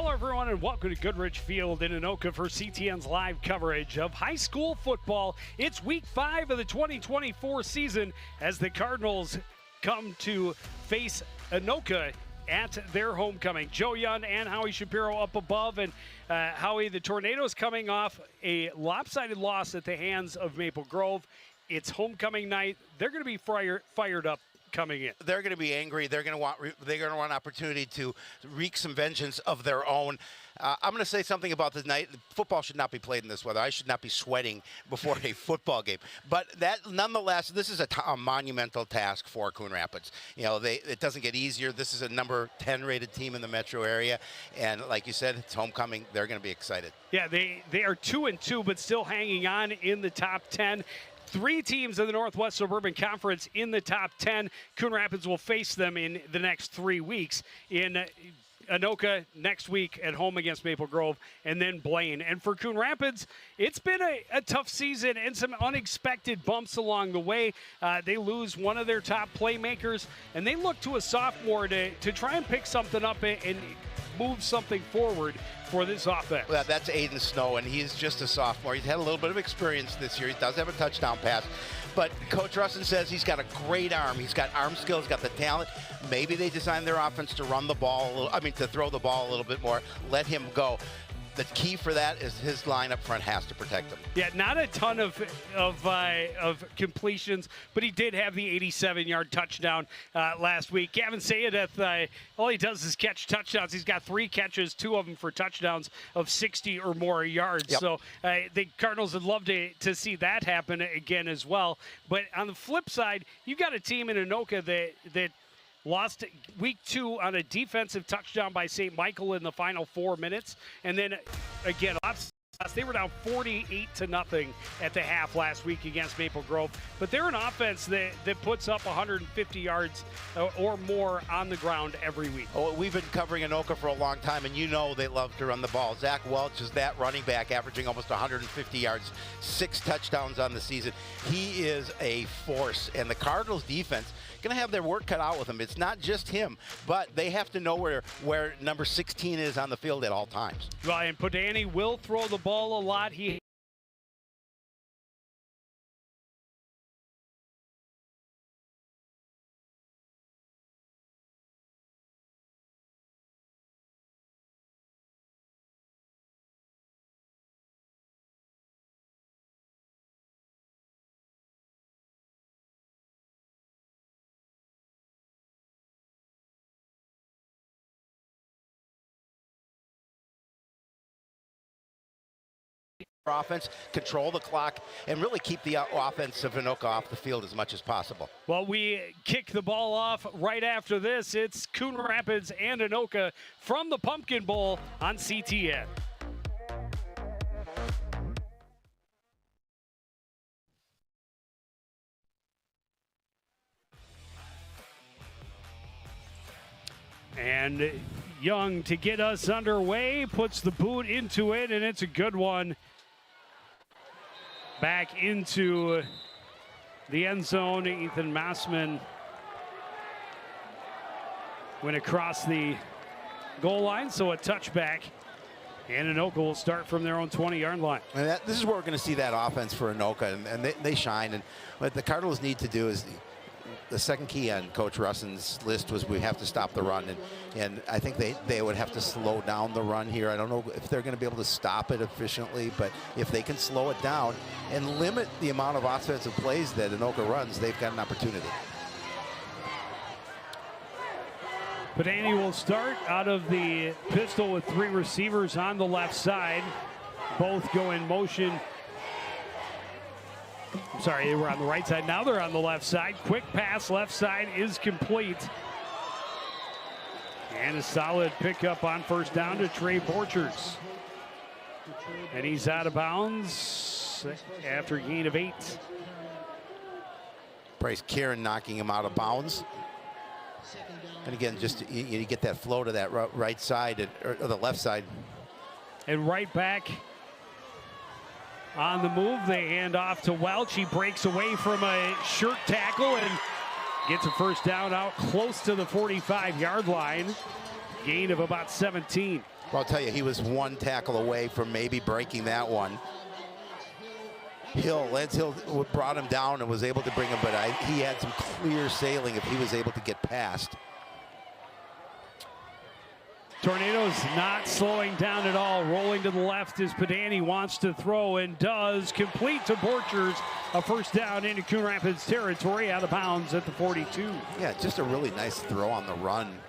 Hello, everyone, and welcome to Goodrich Field in Anoka for CTN's live coverage of high school football. It's week 5 of the 2024 season as the Cardinals come to face Anoka at their homecoming. Joe Young and Howie Shapiro up above, and Howie, the Tornadoes coming off a lopsided loss at the hands of Maple Grove. It's homecoming night. They're going to be fired up coming in. They're going to be angry. They're going to want opportunity to wreak some vengeance of their own. I'm going to say something about this night. Football should not be played in this weather. I should not be sweating before a football game. But that, nonetheless, this is a monumental task for Coon Rapids. You know, it doesn't get easier. This is a number 10 rated team in the metro area, and like you said, it's homecoming. They're going to be excited. Yeah, they are 2-2, but still hanging on in the top 10. 3 teams in the Northwest Suburban Conference in the top 10. Coon Rapids will face them in the next 3 weeks. In Anoka next week at home against Maple Grove, and then Blaine. And for Coon Rapids, it's been a tough season and some unexpected bumps along the way. They lose one of their top playmakers, and they look to a sophomore to try and pick something up and move something forward for this offense. Well, that's Aiden Snow, and he's just a sophomore. He's had a little bit of experience this year. He does have a touchdown pass, but Coach Rustin says he's got a great arm. He's got arm skills, got the talent. Maybe they designed their offense to run the ball to throw the ball a little bit more. Let him go. The key for that is his line up front has to protect him. Yeah, not a ton of completions, but he did have the 87-yard touchdown last week. Gavin Sayedeth, all he does is catch touchdowns. He's got 3 catches, 2 of them for touchdowns of 60 or more yards. Yep. So the Cardinals would love to see that happen again as well. But on the flip side, you've got a team in Anoka that lost week 2 on a defensive touchdown by St. Michael in the final 4 minutes. And then, again, they were down 48-0 at the half last week against Maple Grove. But they're an offense that puts up 150 yards or more on the ground every week. Oh, we've been covering Anoka for a long time, and you know they love to run the ball. Zach Welch is that running back, averaging almost 150 yards, 6 touchdowns on the season. He is a force, and the Cardinals defense going to have their work cut out with him. It's not just him, but they have to know where number 16 is on the field at all times. Well, and Podani will throw the ball a lot. Offense, control the clock, and really keep the offense of Anoka off the field as much as possible. Well, we kick the ball off right after this. It's Coon Rapids and Anoka from the Pumpkin Bowl on CTN. And Young to get us underway, puts the boot into it, and it's a good one. Back into the end zone. Ethan Massman went across the goal line, so a touchback. And Anoka will start from their own 20-yard line. And this is where we're going to see that offense for Anoka, and they shine. And what the Cardinals need to do is the second key on Coach Russin's list was we have to stop the run, and I think they would have to slow down the run here. I don't know if they're going to be able to stop it efficiently, but if they can slow it down and limit the amount of offensive plays that Anoka runs, they've got an opportunity. Podani will start out of the pistol with 3 receivers on the left side. Both go in motion. I'm sorry, they were on the right side. Now they're on the left side. Quick pass, left side is complete. And a solid pickup on first down to Trey Borchers. And he's out of bounds after a gain of 8. Bryce Kieran knocking him out of bounds. And again, just you get that flow to that right side or the left side. And right back on the move, they hand off to Welch. He breaks away from a shirt tackle and gets a first down out close to the 45-yard line. Gain of about 17. Well, I'll tell you, he was one tackle away from maybe breaking that one. Lance Hill brought him down and was able to bring him, but he had some clear sailing if he was able to get past. Tornadoes not slowing down at all. Rolling to the left as Padani wants to throw and does. Complete to Borchers. A first down into Coon Rapids territory, out of bounds at the 42. Yeah, just a really nice throw on the run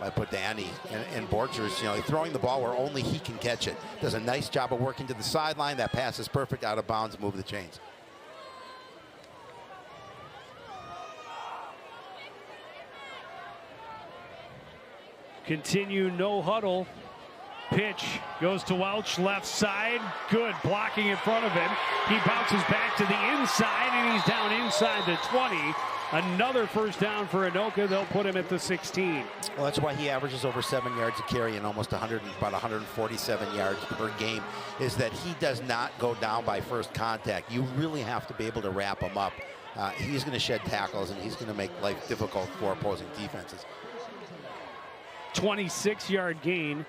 by Padani and Borchers. You know, throwing the ball where only he can catch it. Does a nice job of working to the sideline. That pass is perfect, out of bounds, move the chains. Continue no huddle. Pitch goes to Welch, left side. Good blocking in front of him. He bounces back to the inside, and he's down inside the 20. Another first down for Anoka. They'll put him at the 16. Well, that's why he averages over 7 yards a carry and almost about 147 yards per game, is that he does not go down by first contact. You really have to be able to wrap him up. He's going to shed tackles, and he's going to make life difficult for opposing defenses. 26-yard gain.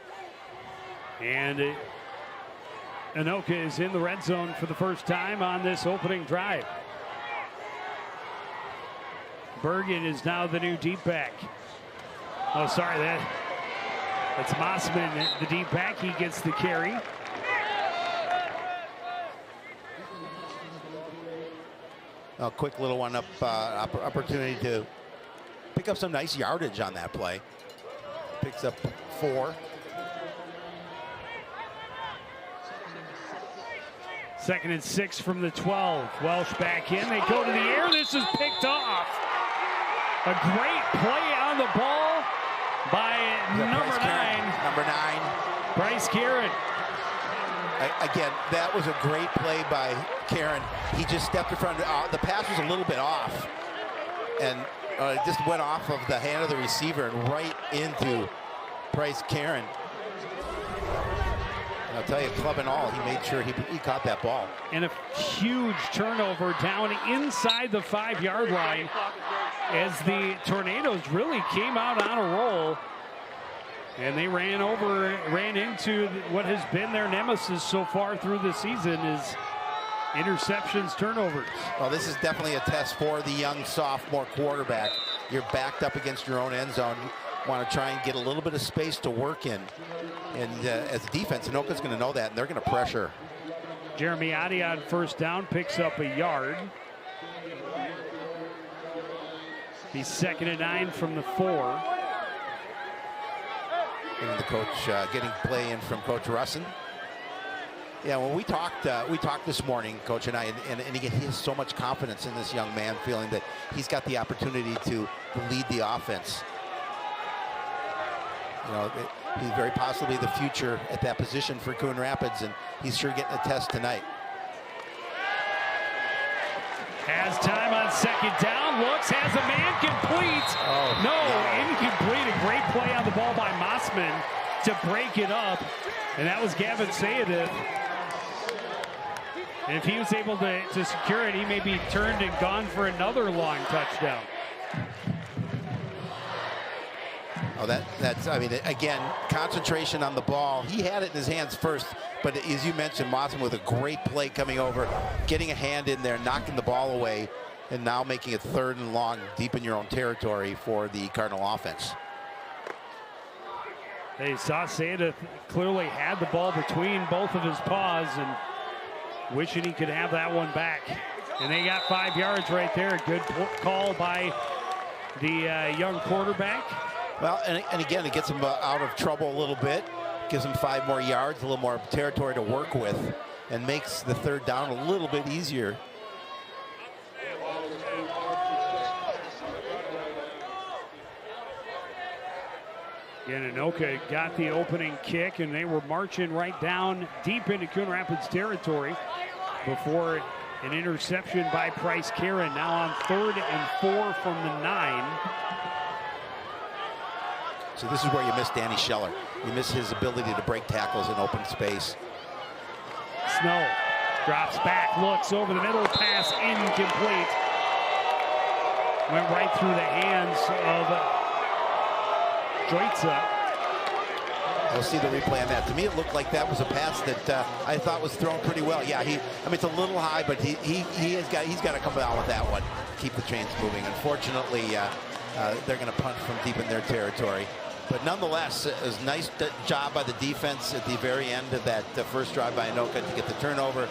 And Anoka is in the red zone for the first time on this opening drive. Bergen is now the new deep back. Oh, sorry, that's Mossman, the deep back. He gets the carry. A quick little one up, opportunity to pick up some nice yardage on that play. Picks up 4. Second and 6 from the 12. Welsh back in. They go to the air. This is picked off. A great play on the ball by number 9. Number 9. Bryce Karen. Again, that was a great play by Karen. He just stepped in front. The pass was a little bit off, and it just went off of the hand of the receiver and right into Bryce Karen. And I'll tell you, club and all, he made sure he caught that ball. And a huge turnover down inside the 5-yard line as the Tornadoes really came out on a roll. And they ran into what has been their nemesis so far through the season, is interceptions, turnovers. Well, this is definitely a test for the young sophomore quarterback. You're backed up against your own end zone. You want to try and get a little bit of space to work in. And as a defense, Anoka's going to know that, and they're going to pressure. Jeremy Adi on first down picks up a yard. He's 2nd and 9 from the 4. And the coach getting play in from Coach Russin. Yeah, when we talked this morning, Coach and I, and again, he has so much confidence in this young man, feeling that he's got the opportunity to lead the offense. You know, he's very possibly the future at that position for Coon Rapids, and he's sure getting a test tonight. Has time on 2nd down, looks, has a man, complete. Oh, no, incomplete. A great play on the ball by Mossman to break it up, and that was Gavin Sayediff. And if he was able to secure it, he may be turned and gone for another long touchdown. Oh, that's, I mean, again, concentration on the ball. He had it in his hands first, but as you mentioned, Mossman with a great play coming over, getting a hand in there, knocking the ball away, and now making it 3rd and long, deep in your own territory for the Cardinal offense. They saw Sayediff clearly had the ball between both of his paws and wishing he could have that one back. And they got 5 yards right there. Good call by the young quarterback. Well, and again, it gets him out of trouble a little bit, gives him 5 more yards, a little more territory to work with, and makes the 3rd down a little bit easier. And Anoka got the opening kick, and they were marching right down deep into Coon Rapids territory before an interception by Bryce Karen. Now on 3rd and 4 from the 9. So this is where you miss Danny Scheller. You miss his ability to break tackles in open space. Snow drops back, looks over the middle, pass incomplete. Went right through the hands of Joitza. We'll see the replay on that. To me, it looked like that was a pass that I thought was thrown pretty well. Yeah, I mean, it's a little high, but he's got to come down with that one. Keep the chains moving. Unfortunately, they're going to punt from deep in their territory. But nonetheless, it was a nice job by the defense at the very end of that first drive by Anoka to get the turnover.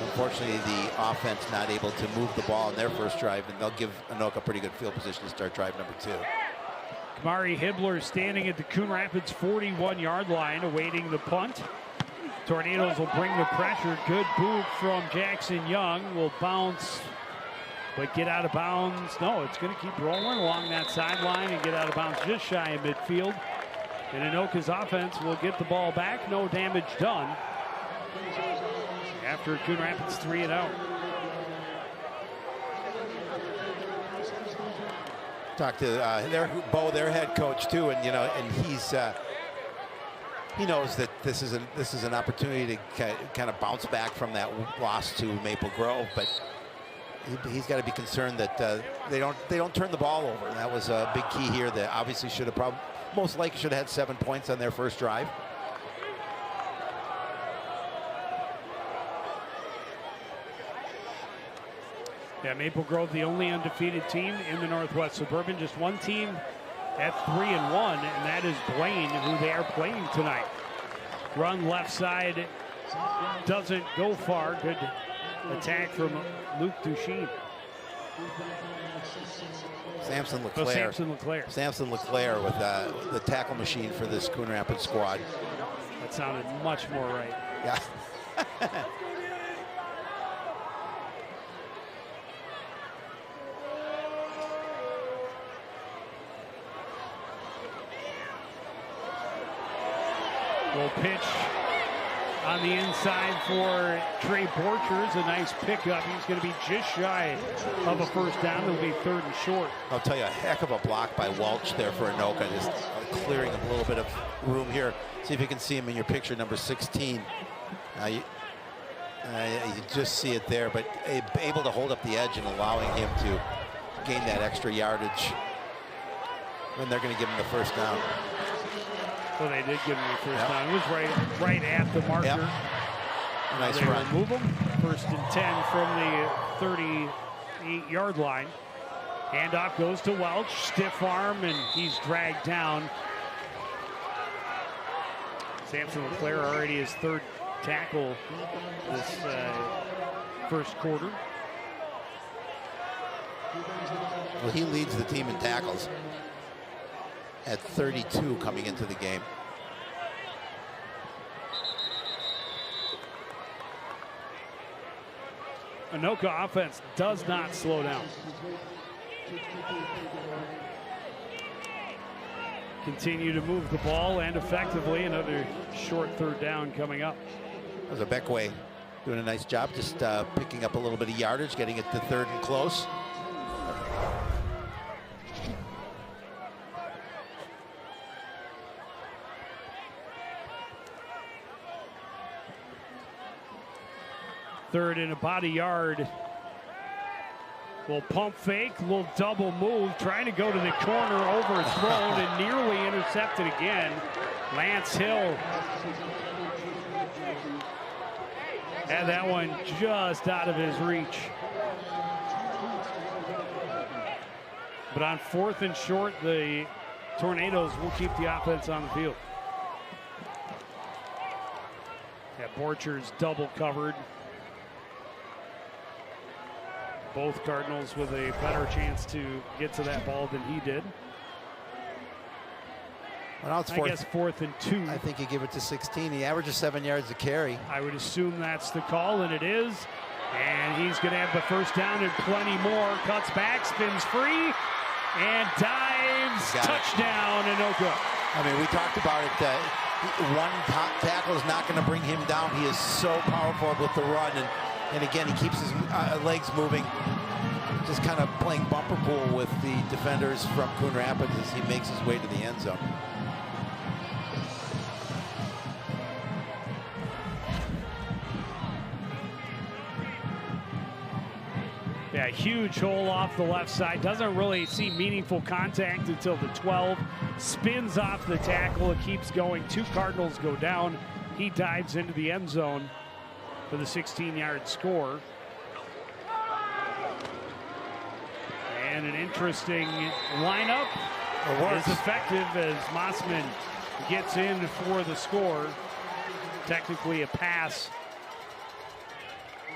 Unfortunately, the offense not able to move the ball in their first drive, and they'll give Anoka pretty good field position to start drive number 2. Kamari Hibbler standing at the Coon Rapids 41-yard line awaiting the punt. Tornadoes will bring the pressure. Good boot from Jackson Young. Will bounce, but get out of bounds. No, it's going to keep rolling along that sideline and get out of bounds just shy of midfield. And Anoka's offense will get the ball back. No damage done after Coon Rapids 3 and out. Talked to their head coach too, and he knows that this is an opportunity to kind of bounce back from that loss to Maple Grove, but he's got to be concerned that they don't turn the ball over. And that was a big key here. That obviously most likely should have had 7 points on their first drive. Yeah, Maple Grove, the only undefeated team in the Northwest Suburban. Just one team at 3-1, and that is Blaine, who they are playing tonight. Run left side doesn't go far. Good attack from Luke Duchesne. Samson LeClaire with the tackle machine for this Coon Rapids squad. That sounded much more right. Yeah. Will pitch on the inside for Trey Borchers. A nice pickup. He's going to be just shy of a first down. It'll be 3rd and short. I'll tell you, a heck of a block by Welch there for Anoka. Just clearing a little bit of room here. See if you can see him in your picture, number 16. You just see it there, but able to hold up the edge and allowing him to gain that extra yardage. And they're going to give him the first down. Well, they did give him the first down. It was right at the marker. Yep. Nice run. Move him. 1st and 10 from the 38-yard line. Handoff goes to Welch. Stiff arm, and he's dragged down. Samson LeClaire already his 3rd tackle this first quarter. Well, he leads the team in tackles at 32 coming into the game. Anoka offense does not slow down. Continue to move the ball and effectively. Another short 3rd down coming up. There's a Beckway doing a nice job, just picking up a little bit of yardage, getting it to 3rd and close. Third and about a yard. Little pump fake, little double move, trying to go to the corner, overthrown and nearly intercepted again. Lance Hill had that one just out of his reach. But on 4th and short, the Tornadoes will keep the offense on the field. Yeah, Borchers double covered. Both Cardinals with a better chance to get to that ball than he did. Well, now it's I guess 4th and 2. I think you give it to 16. He averages 7 yards a carry. I would assume that's the call, and it is. And he's going to have the first down and plenty more. Cuts back, spins free, and dives. Touchdown, Anoka. I mean, we talked about it. One top tackle is not going to bring him down. He is so powerful with the run. And again, he keeps his legs moving, just kind of playing bumper pool with the defenders from Coon Rapids as he makes his way to the end zone. Yeah, huge hole off the left side. Doesn't really see meaningful contact until the 12. Spins off the tackle. It keeps going. 2 Cardinals go down. He dives into the end zone for the 16-yard score. And an interesting lineup is effective as Mossman gets in for the score. Technically a pass,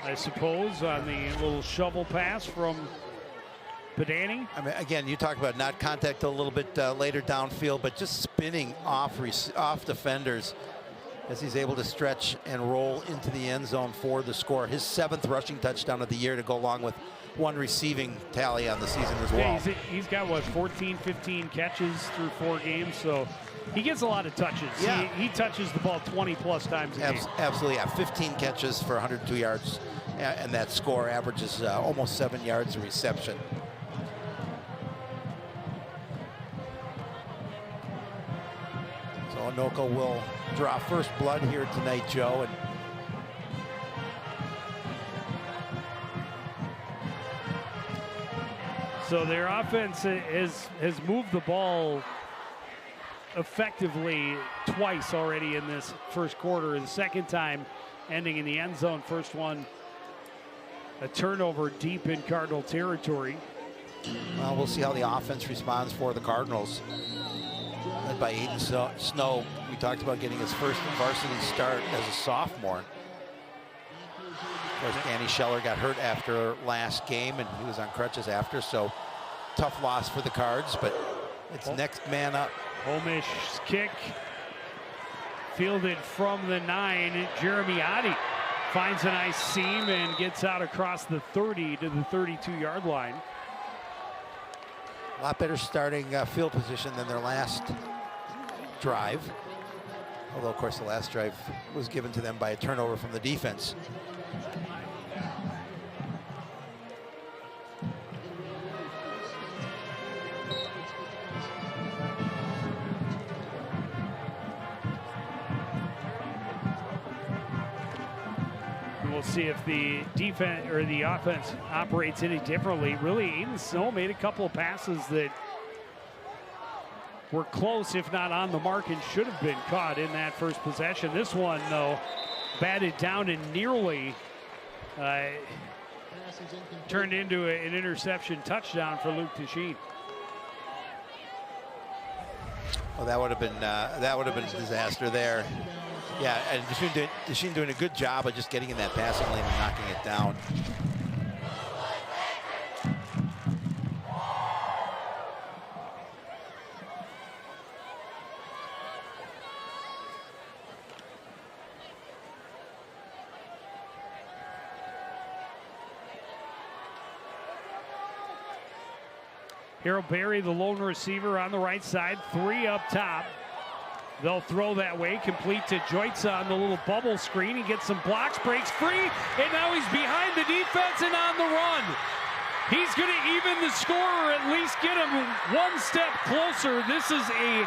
I suppose, on the little shovel pass from Pedani. I mean, again, you talk about not contact a little bit later downfield, but just spinning off defenders as he's able to stretch and roll into the end zone for the score. His 7th rushing touchdown of the year to go along with 1 receiving tally on the season as well. Yeah, he's got, what, 14, 15 catches through 4 games, so he gets a lot of touches. Yeah. He touches the ball 20-plus times a game. Absolutely, yeah. 15 catches for 102 yards, and that score averages almost 7 yards of reception. So Anoka will draw first blood here tonight, Joe. And so their offense has moved the ball effectively twice already in this first quarter. The second time ending in the end zone. First one, a turnover deep in Cardinal territory. well, we'll see how the offense responds for the Cardinals. Led by Aiden Snow. We talked about getting his first varsity start as a sophomore. Of course, Danny Scheller got hurt after last game, and he was on crutches after, so tough loss for the Cards, but it's next man up. Homish's kick fielded from the 9. Jeremy Oddie finds a nice seam and gets out across the 30 to the 32-yard line. A lot better starting field position than their last drive. Although, of course, the last drive was given to them by a turnover from the defense. We'll see if the defense or the offense operates any differently. Really, Aiden Snow made a couple of passes that were close, if not on the mark, and should have been caught in that first possession. This one, though, batted down and nearly turned into an interception touchdown for Luke Tasheen. Well, that would have been a disaster there. Yeah, and Tasheen doing a good job of just getting in that passing lane and knocking it down. Harold Berry, the lone receiver on the right side, 3 up top. They'll throw that way, complete to Joitza on the little bubble screen. He gets some blocks, breaks free, and now he's behind the defense and on the run. He's going to even the score, or at least get him 1 step closer. This is a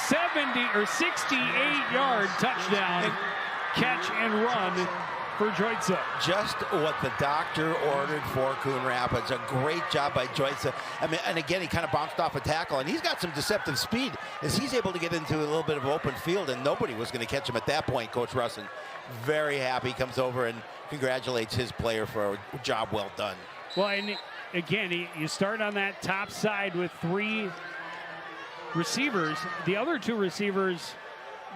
70 or 68-yard touchdown catch and run for Joitza. Just what the doctor ordered for Coon Rapids. A great job by Joitza. I mean, and again, he kind of bounced off a tackle, and he's got some deceptive speed as he's able to get into a little bit of open field, and nobody was going to catch him at that point. Coach Russin, very happy, comes over and congratulates his player for a job well done. Well, and again, you start on that top side with 3 receivers. The other 2 receivers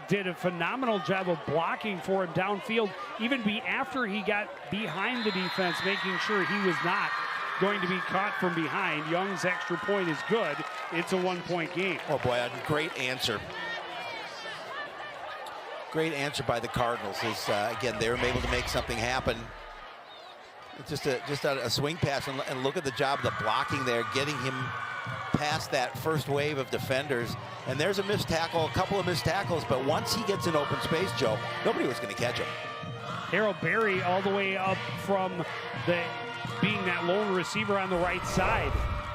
did a phenomenal job of blocking for him downfield, even after he got behind the defense, making sure he was not going to be caught from behind. Young's extra point is good. It's a 1-point game. Oh boy, a great answer. Great answer by the Cardinals. Again, they were able to make something happen. Just a swing pass, and look at the job, the blocking there, getting him past that first wave of defenders. And there's a missed tackle, a couple of missed tackles, but once he gets in open space, Joe, nobody was going to catch him. Harold Berry all the way up from being that lone receiver on the right side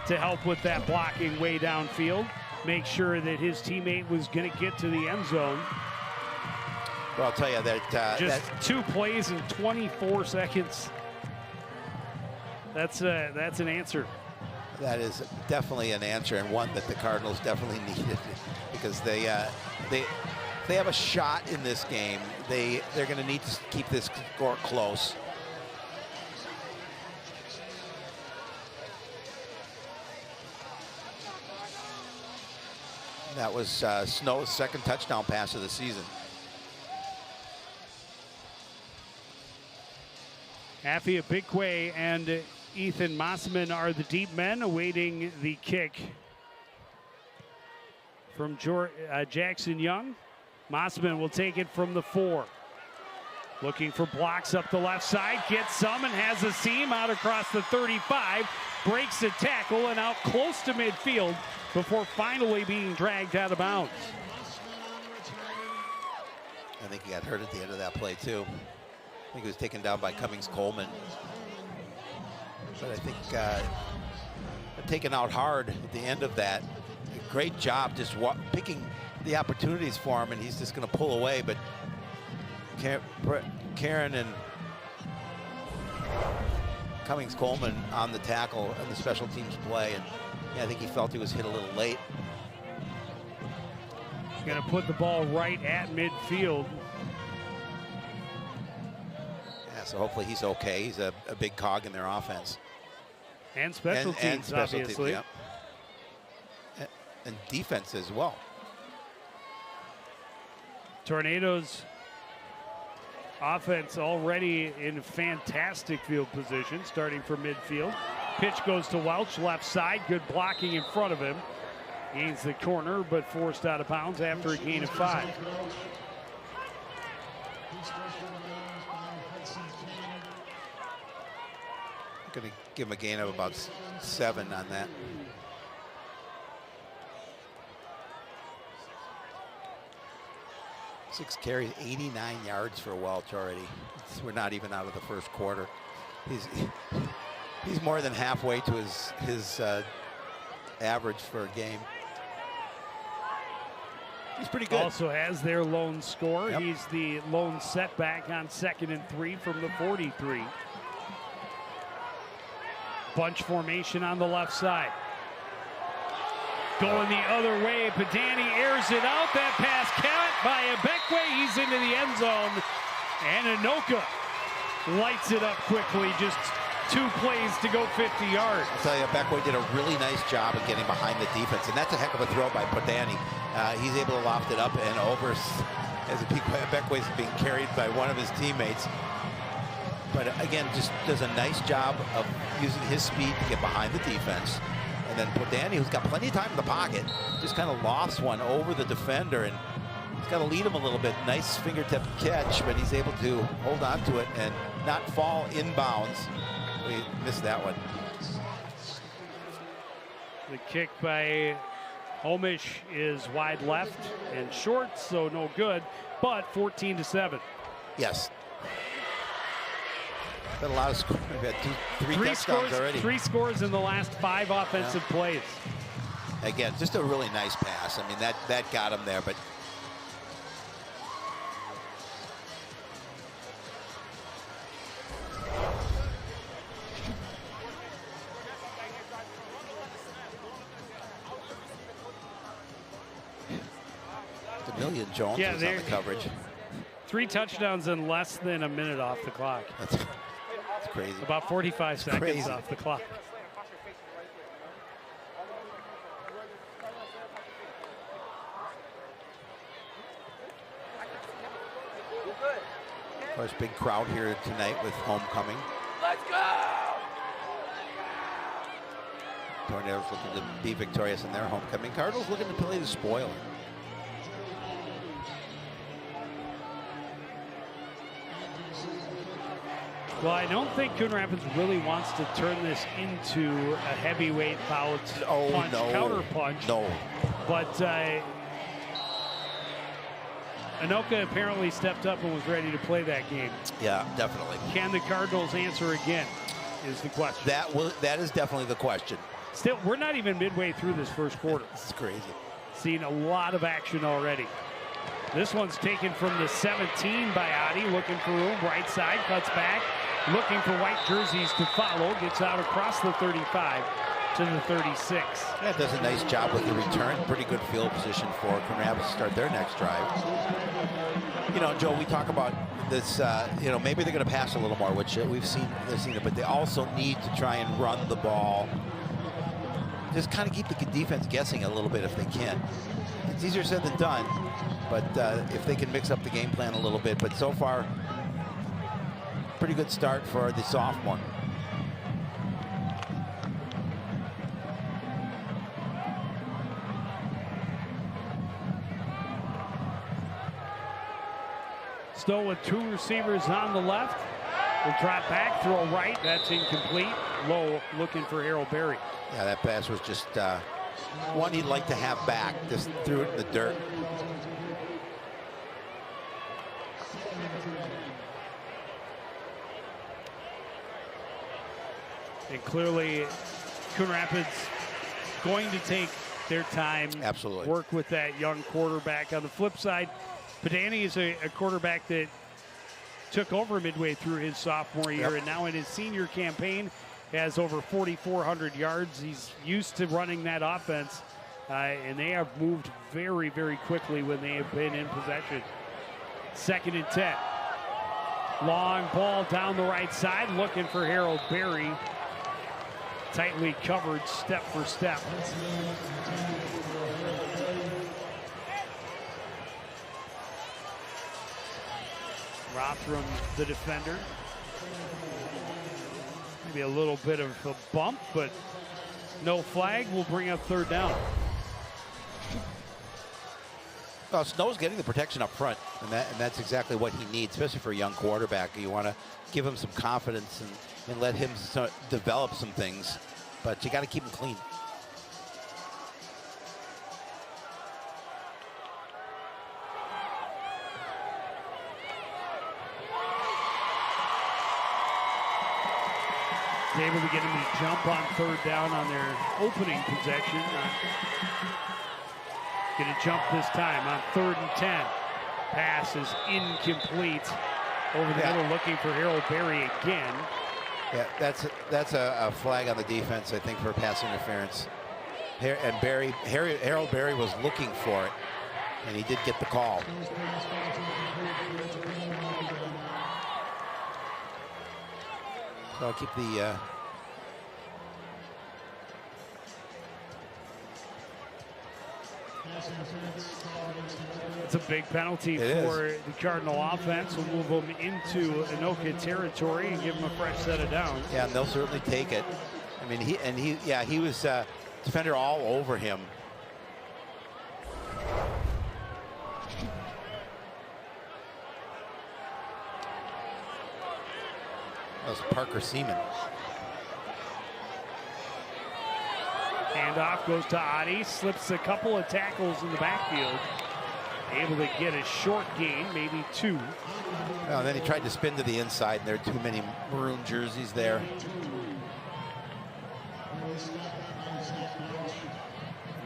to help with that blocking way downfield, make sure that his teammate was going to get to the end zone. Well, I'll tell you that... Just 2 plays in 24 seconds. That's an answer. That is definitely an answer, and one that the Cardinals definitely needed, because they have a shot in this game. They're going to need to keep this score close. That was Snow's second touchdown pass of the season. Afia Bigway and Ethan Mossman are the deep men awaiting the kick from Jackson Young. Mossman will take it from the 4. Looking for blocks up the left side, gets some and has a seam out across the 35, breaks a tackle and out close to midfield before finally being dragged out of bounds. I think he got hurt at the end of that play too. I think he was taken down by Cummings-Coleman. But I think taken out hard at the end of that. Great job just picking the opportunities for him, and he's just going to pull away. But Karen and Cummings-Coleman on the tackle and the special teams play, and yeah, I think he felt he was hit a little late. Going to put the ball right at midfield. Yeah, so hopefully he's okay. He's a big cog in their offense. And special teams, obviously. Yeah. And defense as well. Tornadoes offense already in fantastic field position, starting from midfield. Pitch goes to Welch, left side. Good blocking in front of him. Gains the corner, but forced out of bounds after a gain of 5. Going to give him a gain of about 7 on that. Six carries, 89 yards for Welch already. We're not even out of the first quarter. He's more than halfway to his average for a game. He's pretty good. Also has their lone score. Yep. He's the lone setback on 2nd and 3 from the 43. Bunch formation on the left side. Going the other way, Padani airs it out. That pass caught by Ebekwe. He's into the end zone. And Anoka lights it up quickly. Just 2 plays to go 50 yards. I'll tell you, Ebekwe did a really nice job of getting behind the defense. And that's a heck of a throw by Padani. He's able to loft it up and over as Ebekwe is being carried by one of his teammates. But again, just does a nice job of using his speed to get behind the defense. And then Podani, who's got plenty of time in the pocket, just kind of lost one over the defender, and he's got to lead him a little bit. Nice fingertip catch, but he's able to hold on to it and not fall inbounds. We missed that one. The kick by Homish is wide left and short, so no good, but 14-7. Yes. Been a lot of scores. We've had 3 touchdowns already. 3 scores in the last 5 offensive plays. Again, just a really nice pass. I mean, that got him there, but Demillion Jones was on the coverage. 3 touchdowns in less than a minute off the clock. That's crazy. About 45 seconds crazy. off the clock. Of course, big crowd here tonight with homecoming. Let's go! Tornadoes looking to be victorious in their homecoming. Cardinals looking to play the spoiler. Well, I don't think Coon Rapids really wants to turn this into a heavyweight bout, punch, counter punch. No. But Anoka apparently stepped up and was ready to play that game. Yeah, definitely. Can the Cardinals answer again is the question. That is definitely the question. Still, we're not even midway through this first quarter. It's crazy. Seen a lot of action already. This one's taken from the 17 by Adi, looking for room, right side, cuts back, looking for white jerseys to follow. Gets out across the 35 to the 36. Yeah, does a nice job with the return. Pretty good field position for Coon Rapids to start their next drive. You know, Joe, we talk about this, you know, maybe they're going to pass a little more, which they've seen it, but they also need to try and run the ball. Just kind of keep the defense guessing a little bit if they can. It's easier said than done, but if they can mix up the game plan a little bit. But so far, pretty good start for the sophomore. Stowe with 2 receivers on the left. Will drop back, throw right. That's incomplete. Low looking for Harold Berry. Yeah, that pass was just one he'd like to have back. Just threw it in the dirt. And clearly, Coon Rapids going to take their time. Absolutely. Work with that young quarterback. On the flip side, Padani is a quarterback that took over midway through his sophomore year, and now in his senior campaign has over 4,400 yards. He's used to running that offense, and they have moved very, very quickly when they have been in possession. 2nd and 10. Long ball down the right side, looking for Harold Berry. Tightly covered step for step. Robbed from the defender. Maybe a little bit of a bump, but no flag. Will bring up 3rd down. Well, Snow's getting the protection up front, and that's exactly what he needs, especially for a young quarterback. You want to give him some confidence and let him develop some things, but you got to keep him clean. Able to get him to jump on 3rd down on their opening possession. Going to jump this time on 3rd and 10. Pass is incomplete. Over the middle, looking for Harold Berry again. Yeah, that's a flag on the defense, I think, for pass interference. And Harold Berry was looking for it, and he did get the call. So I'll keep the it's a big penalty for the Cardinal offense. We'll move them into Anoka territory and give them a fresh set of downs. Yeah, and they'll certainly take it. I mean, he was defender all over him. That was Parker Seaman. Handoff goes to Adi, slips a couple of tackles in the backfield. Able to get a short gain, maybe 2. Well, then he tried to spin to the inside, and there are too many maroon jerseys there.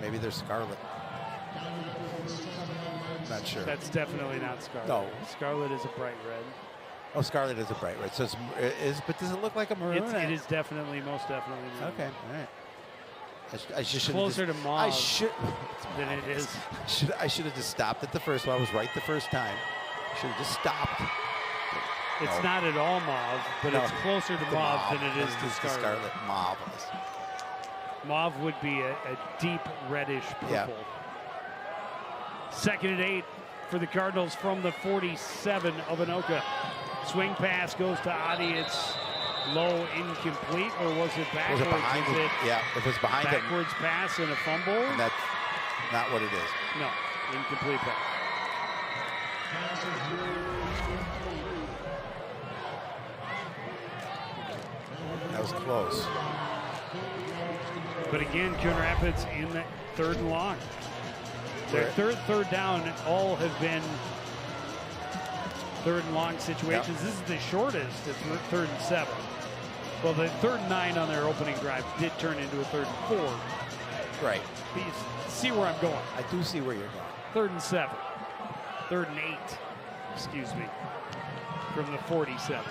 Maybe they're scarlet. Not sure. That's definitely not scarlet. No. Scarlet is a bright red. Oh, scarlet is a bright red. So but does it look like a maroon? It is definitely, most definitely maroon. Okay, all right. I should closer to mauve than it is. I should have just stopped at the first one. I was right the first time. Should have just stopped. It's not at all mauve, but it's closer to mauve than it is to scarlet. Scarlet mauve. Mauve would be a deep reddish purple. Yeah. 2nd and 8 for the Cardinals from the 47 of Anoka. Swing pass goes to Adi. It's low, incomplete, or was it backwards? Was it behind him? Yeah, if it's behind him. Backwards pass and a fumble? And that's not what it is. No, incomplete pass. That was close. But again, Coon Rapids in that 3rd and long. Their third down all have been 3rd and long situations. This is the shortest at 3rd and 7. Well, the 3rd and 9 on their opening drive did turn into a 3rd and 4. Right. You see where I'm going. I do see where you're going. 3rd and 7. 3rd and 8, excuse me, from the 47.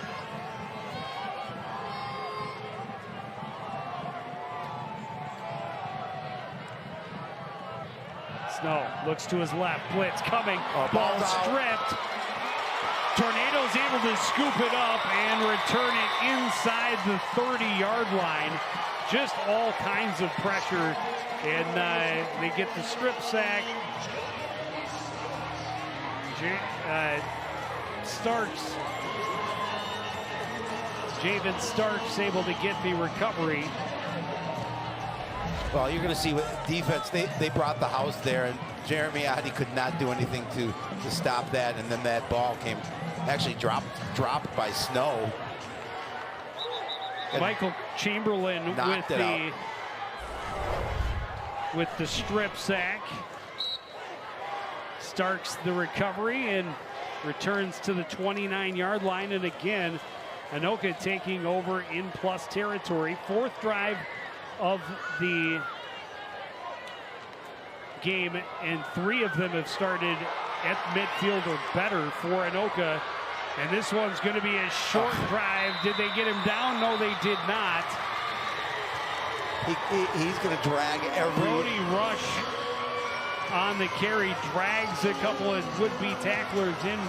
Snow looks to his left. Blitz coming. Oh, Ball ball's out. stripped. Tornado's able to scoop it up and return it inside the 30-yard line. Just all kinds of pressure. And they get the strip sack. Starks. Javen Starks able to get the recovery. Well, you're going to see what defense, they brought the house there, and Jeremy Addy could not do anything to stop that, and then that ball came, actually dropped by Snow. Michael Chamberlain with the strip sack. Starks the recovery and returns to the 29-yard line, and again, Anoka taking over in plus territory. Fourth drive of the game, and 3 of them have started at midfield or better for Anoka. And this one's going to be a short drive. Did they get him down? No, they did not. He's going to drag every... Brody Rush on the carry, drags a couple of would-be tacklers in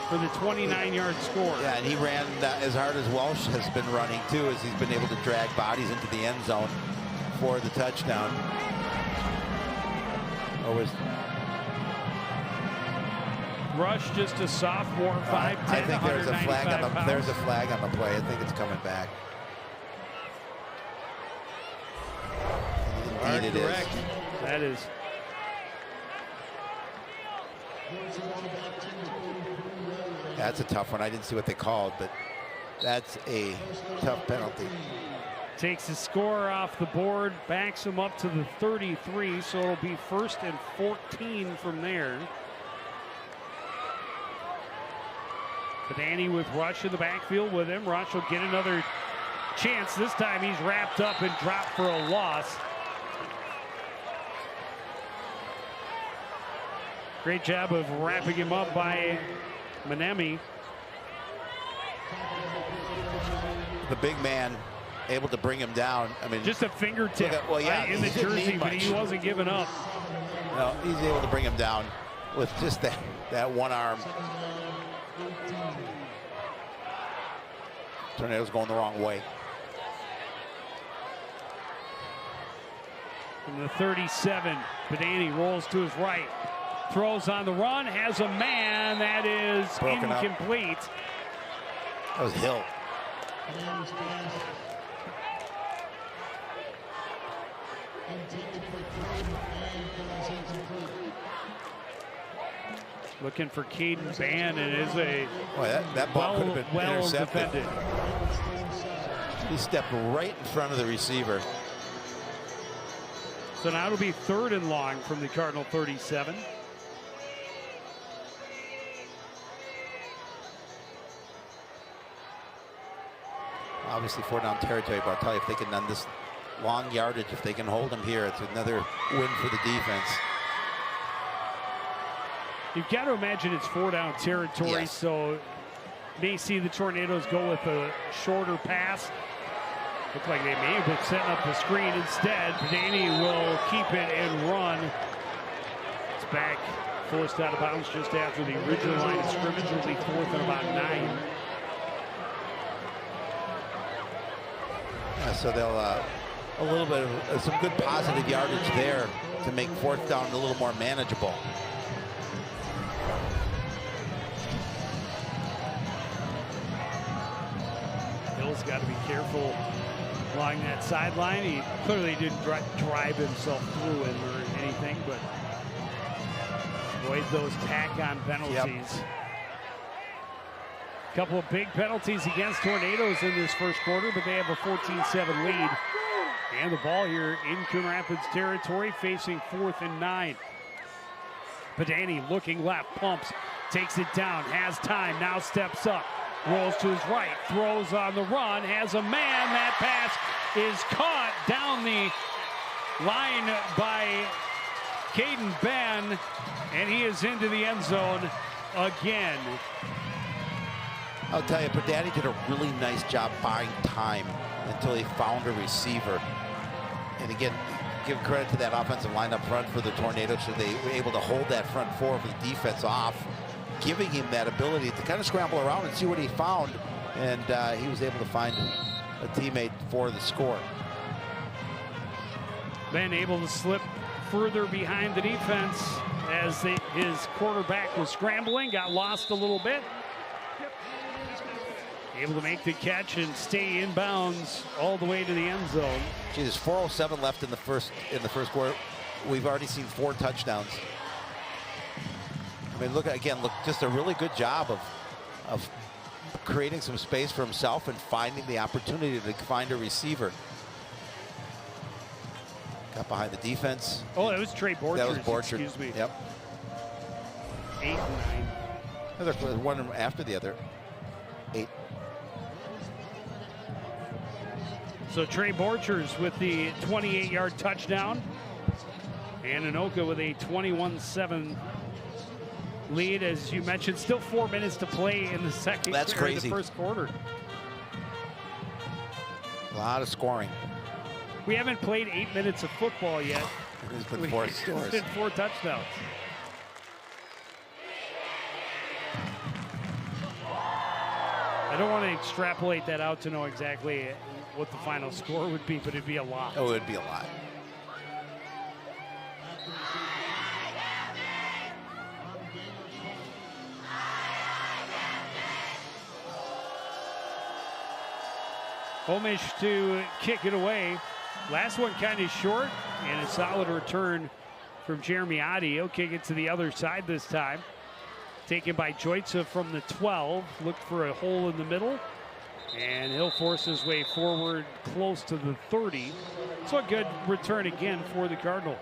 for the 29-yard score. Yeah, and he ran as hard as Welsh has been running, too, as he's been able to drag bodies into the end zone for the touchdown. Rush, just a sophomore, 5'10", I think there's a flag on pounds. there's a flag on the play. I think it's coming back. Indeed, it is. That is. That's a tough one. I didn't see what they called, but that's a tough penalty. Takes the score off the board, backs him up to the 33, so it'll be 1st and 14 from there. Danny with Rush in the backfield with him. Rush will get another chance. This time he's wrapped up and dropped for a loss. Great job of wrapping him up by Manemi. The big man able to bring him down. I mean, just a fingertip in the jersey, but he wasn't giving up. No, he's able to bring him down with just that one arm. Tornado's going the wrong way. From the 37, Badani rolls to his right. Throws on the run, has a man that is broken incomplete. Up. That was Hill. Looking for Caden Ban, and it is a that ball could have been intercepted. Defended. He stepped right in front of the receiver. So now it'll be 3rd and long from the Cardinal 37. Obviously 4 down territory, but I'll tell you, if they can run this long yardage, if they can hold them here, it's another win for the defense. You've got to imagine it's 4 down territory, yes. So may see the Tornadoes go with a shorter pass. Looked like they may have been setting up the screen instead. Danny will keep it and run. It's back, forced out of bounds just after the original line of scrimmage. It'll be 4th and about 9. Yeah, so they'll a little bit of some good positive yardage there to make 4th down a little more manageable. Hill's got to be careful along that sideline. He clearly didn't drive himself through it or anything, but avoid those tack-on penalties. Yep. Couple of big penalties against Tornadoes in this first quarter, but they have a 14-7 lead. And the ball here in Coon Rapids territory, facing 4th and 9. Badani looking left, pumps, takes it down, has time, now steps up, rolls to his right, throws on the run, has a man. That pass is caught down the line by Caden Ben, and he is into the end zone again. I'll tell you, Badani did a really nice job buying time until he found a receiver. And again, give credit to that offensive line up front for the Tornadoes. So they were able to hold that front four of the defense off, giving him that ability to kind of scramble around and see what he found. And he was able to find a teammate for the score. Then able to slip further behind the defense as his quarterback was scrambling, got lost a little bit. Able to make the catch and stay in bounds all the way to the end zone. Gee, there's 4:07 left in the first quarter. We've already seen 4 touchdowns. I mean, look, just a really good job of creating some space for himself and finding the opportunity to find a receiver. Got behind the defense. Oh, that was Trey Borchers. That was Borchers. Excuse me. Yep. 8 and 9. There's one after the other. 8. So Trey Borchers with the 28-yard touchdown. And Anoka with a 21-7 lead. As you mentioned, still 4 minutes to play in the That's crazy. The first quarter. A lot of scoring. We haven't played 8 minutes of football yet. There's been 4 scores. There's been 4 touchdowns. I don't want to extrapolate that out to know exactly what the final score would be, but it'd be a lot. Oh, it'd be a lot. Homish to kick it away. Last one kind of short, and a solid return from Jeremy Adi. He'll kick it to the other side this time. Taken by Joitza from the 12. Looked for a hole in the middle, and he'll force his way forward close to the 30. So a good return again for the Cardinals.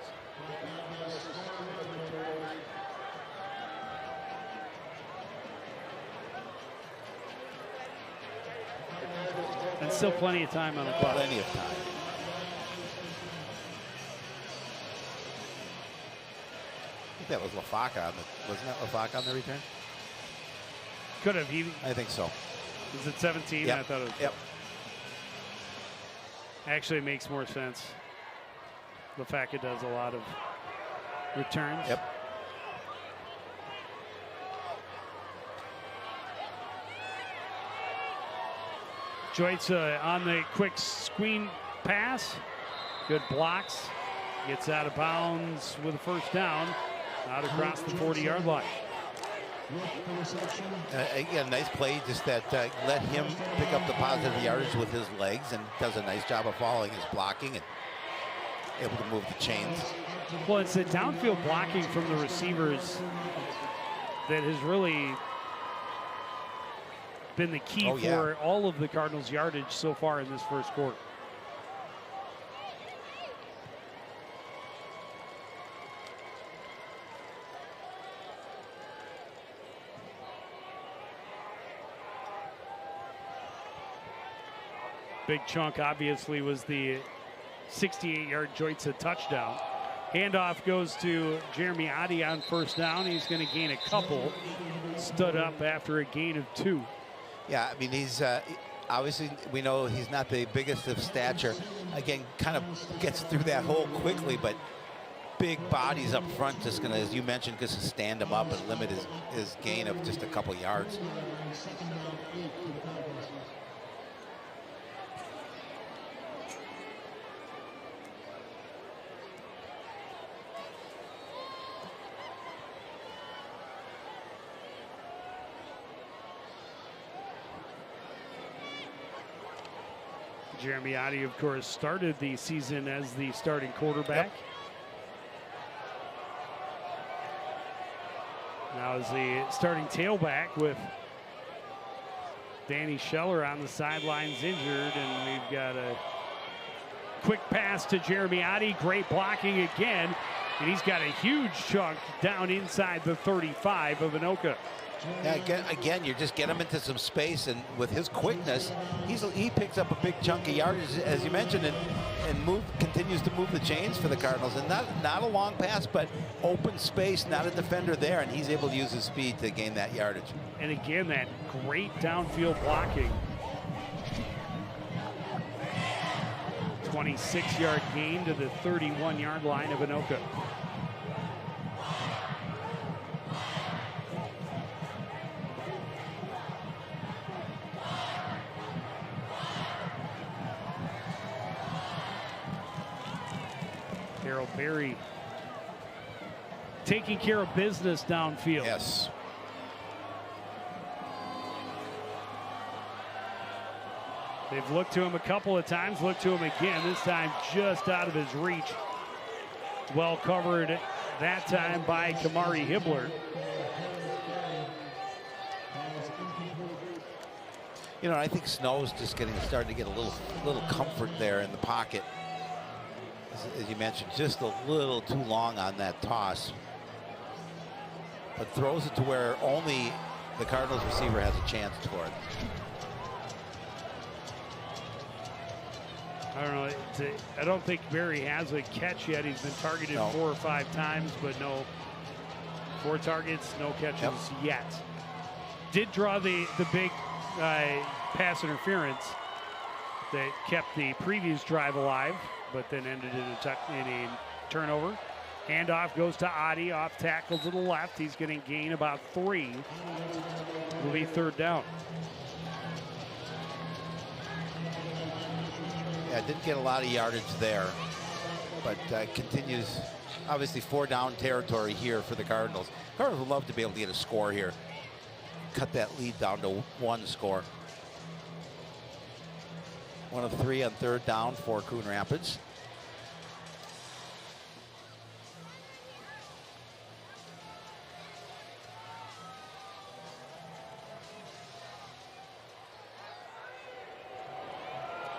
And still plenty of time on the clock. Plenty of time. I think that was Lafaka on the, wasn't that Lafaka on the return? Could have. I think so. Is it 17? Yep. I thought it was. Yep. Actually, it makes more sense. Lafaka does a lot of returns. Yep. Joitza on the quick screen pass. Good blocks. Gets out of bounds with a first down. Out across the 40-yard line. Again, nice play, just that let him pick up the positive yardage with his legs and does a nice job of following his blocking and able to move the chains. Well, it's the downfield blocking from the receivers that has really been the key for all of the Cardinals' yardage so far in this first quarter. Big chunk, obviously, was the 68-yard Joitza touchdown. Handoff goes to Jeremy Adi on first down. He's going to gain a couple. Stood up after a gain of 2. Yeah, I mean, he's obviously, we know he's not the biggest of stature. Again, kind of gets through that hole quickly, but big bodies up front just going to, as you mentioned, just to stand him up and limit his gain of just a couple yards. Jeremy Adi, of course, started the season as the starting quarterback. Yep. Now is the starting tailback with Danny Scheller on the sidelines injured, and we've got a quick pass to Jeremy Adi. Great blocking again, and he's got a huge chunk down inside the 35 of Anoka. Yeah, again, you just get him into some space, and with his quickness, he picks up a big chunk of yardage, as you mentioned, and continues to move the chains for the Cardinals. And not a long pass, but open space, not a defender there, and he's able to use his speed to gain that yardage. And again, that great downfield blocking. 26-yard gain to the 31-yard line of Anoka. Carroll Berry taking care of business downfield. Yes. They've looked to him a couple of times, looked to him again, this time just out of his reach. Well covered that time by Kamari Hibbler. You know, I think Snow's just starting to get a little comfort there in the pocket. As you mentioned, just a little too long on that toss. But throws it to where only the Cardinals receiver has a chance toward. I don't know. I don't think Berry has a catch yet. He's been targeted 4 or 5 times, but no 4 targets, no catches yet. Did draw the big pass interference that kept the previous drive alive, but then ended in a turnover. Handoff goes to Adi, off tackle to the left. He's going to gain about 3. Will be 3rd down. Yeah, didn't get a lot of yardage there, but continues, obviously 4 down territory here for the Cardinals. Cardinals would love to be able to get a score here. Cut that lead down to 1 score. 1 of 3 on 3rd down for Coon Rapids.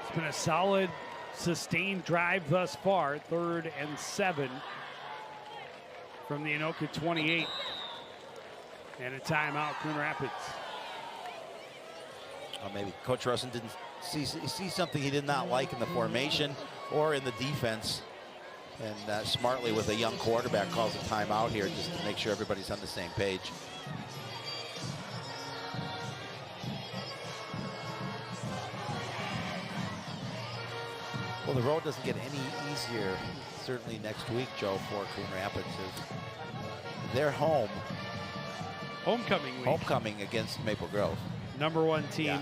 It's been a solid, sustained drive thus far. 3rd and 7 from the Anoka 28. And a timeout, Coon Rapids. Or maybe Coach Russin didn't see something he did not like in the formation or in the defense. And smartly, with a young quarterback, calls a timeout here just to make sure everybody's on the same page. Well, the road doesn't get any easier, certainly next week, Joe, for Coon Rapids. They're home. Homecoming week. Homecoming against Maple Grove. Number 1 team. Yeah.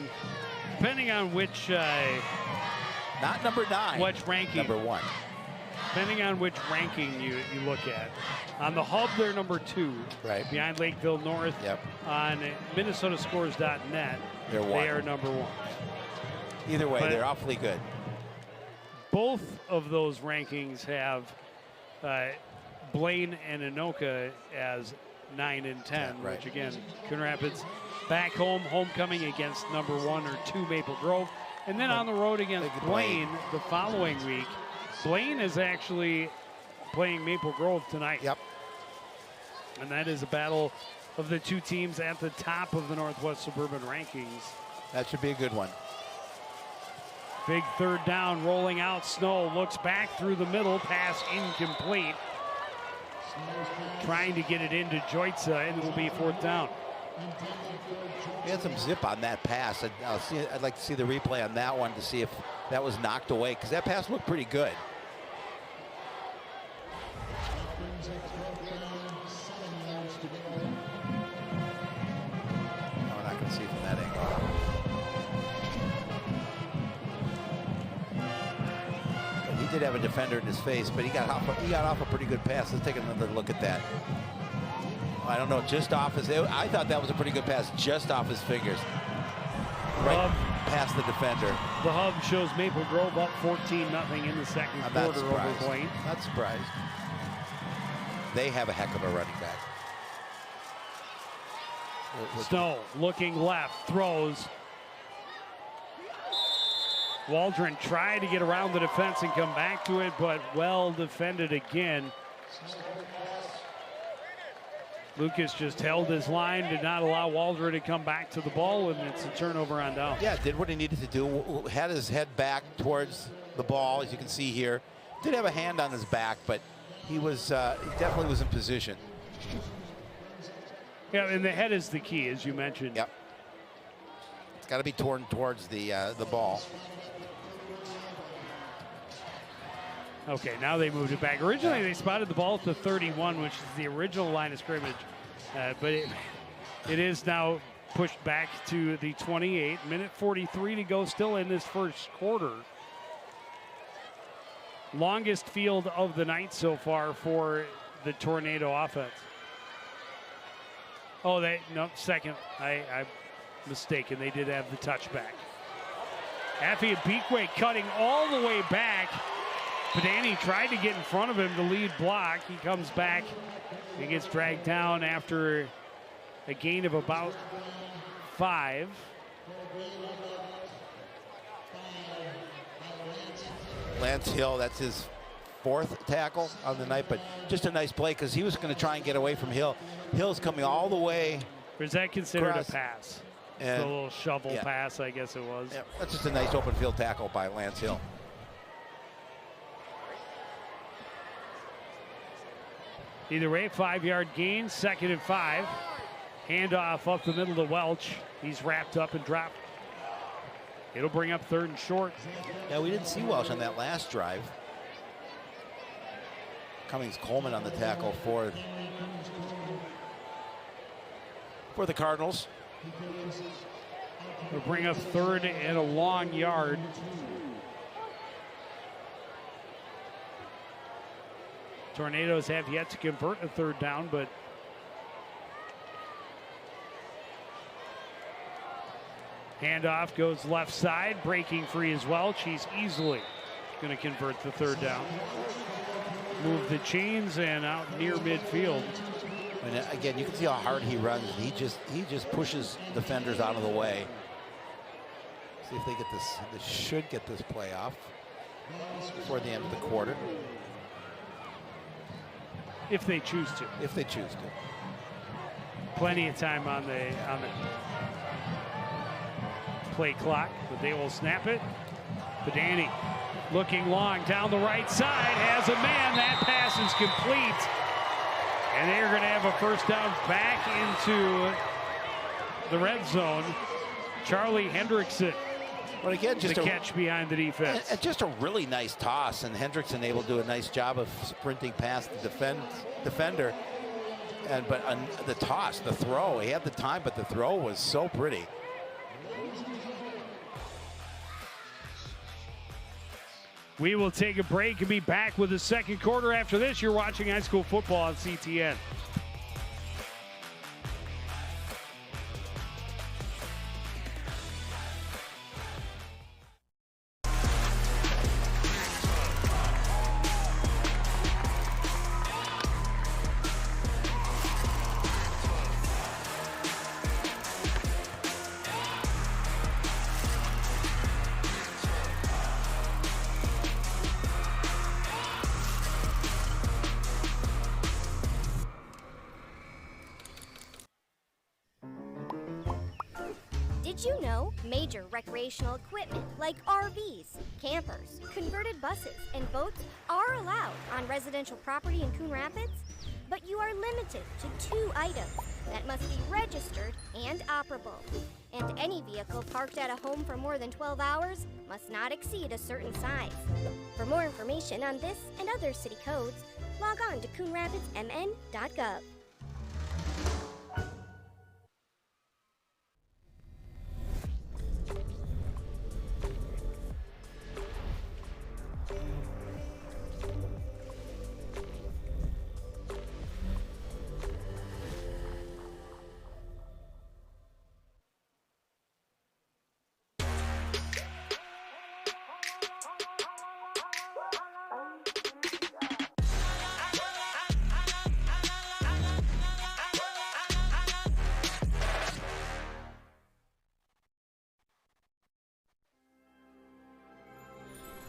Depending on which... Not number 9. Which ranking? Number 1. Depending on which ranking you look at. On the hub, they're number 2. Right. Behind Lakeville North. Yep. On MinnesotaScores.net, they're 1. they are number 1. Either way, But they're awfully good. Both of those rankings have Blaine and Anoka as 9 and 10, Yeah, right. which again, Coon Rapids back home, homecoming against number 1 or 2 Maple Grove, and then on the road against Blaine the following week. Blaine is actually playing Maple Grove tonight. Yep. And that is a battle of the 2 teams at the top of the Northwest Suburban rankings. That should be a good one. Big 3rd down, rolling out. Snow looks back through the middle, pass incomplete. Trying to get it into Joitza, and it will be 4th down. He had some zip on that pass. I'd like to see the replay on that one to see if that was knocked away, because that pass looked pretty good. No, we're not going to see from that angle. He did have a defender in his face, but he got off a pretty good pass. Let's take another look at that. I don't know, just off his... I thought that was a pretty good pass, just off his fingers. Right past the defender. The hub shows Maple Grove up 14-0 in the second quarter over Blaine. Not surprised. They have a heck of a running back. Snow looking left, throws. Waldron tried to get around the defense and come back to it, but well defended again. Lucas just held his line, did not allow Waldron to come back to the ball, and it's a turnover on down. Yeah, did what he needed to do. Had his head back towards the ball, as you can see here. Did have a hand on his back, but he definitely was in position. Yeah, and the head is the key, as you mentioned. Yep. It's got to be torn towards the ball. Okay, now they moved it back. Originally, they spotted the ball at the 31, which is the original line of scrimmage. But it is now pushed back to the 28. Minute 43 to go still in this first quarter. Longest field of the night so far for the Tornado offense. Oh, no, second. I'm mistaken. They did have the touchback. Affy Abikwe cutting all the way back. Padani tried to get in front of him to lead block. He comes back. He gets dragged down after a gain of about 5. Lance Hill, that's his 4th tackle on the night, but just a nice play because he was going to try and get away from Hill. Hill's coming all the way. Or is that considered across. A pass? And, it's a little shovel pass, I guess it was. Yeah, that's just a nice open field tackle by Lance Hill. Either way, 5-yard gain, 2nd and 5. Handoff up the middle to Welch. He's wrapped up and dropped. It'll bring up 3rd and short. Yeah, we didn't see Welch on that last drive. Cummings Coleman on the tackle for the Cardinals. It'll bring up 3rd and a long yard. Tornadoes have yet to convert a 3rd down, but handoff goes left side, breaking free as well. He's easily going to convert the 3rd down. Move the chains and out near midfield. And again, you can see how hard he runs. He just pushes defenders out of the way. See if they get this. They should get this play off before the end of the quarter. If they choose to. If they choose to. Plenty of time on the play clock, but they will snap it. Padani looking long down the right side, has a man. That pass is complete. And they're going to have a 1st down back into the red zone. Charlie Hendrickson. But again, just the catch behind the defense. Just a really nice toss, and Hendrickson able to do a nice job of sprinting past the defender. But the toss, the throw, he had the time, but the throw was so pretty. We will take a break and be back with the 2nd quarter after this. You're watching high school football on CTN. Did you know major recreational equipment like RVs, campers, converted buses, and boats are allowed on residential property in Coon Rapids? But you are limited to 2 items that must be registered and operable. And any vehicle parked at a home for more than 12 hours must not exceed a certain size. For more information on this and other city codes, log on to coonrapidsmn.gov.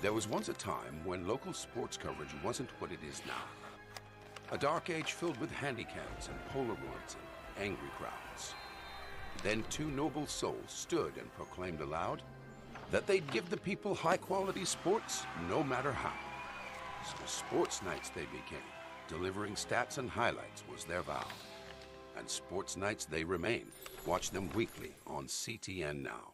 There was once a time when local sports coverage wasn't what it is now. A dark age filled with handicaps and Polaroids and angry crowds. Then 2 noble souls stood and proclaimed aloud that they'd give the people high-quality sports no matter how. So Sports Nights they became. Delivering stats and highlights was their vow. And Sports Nights they remain. Watch them weekly on CTN Now.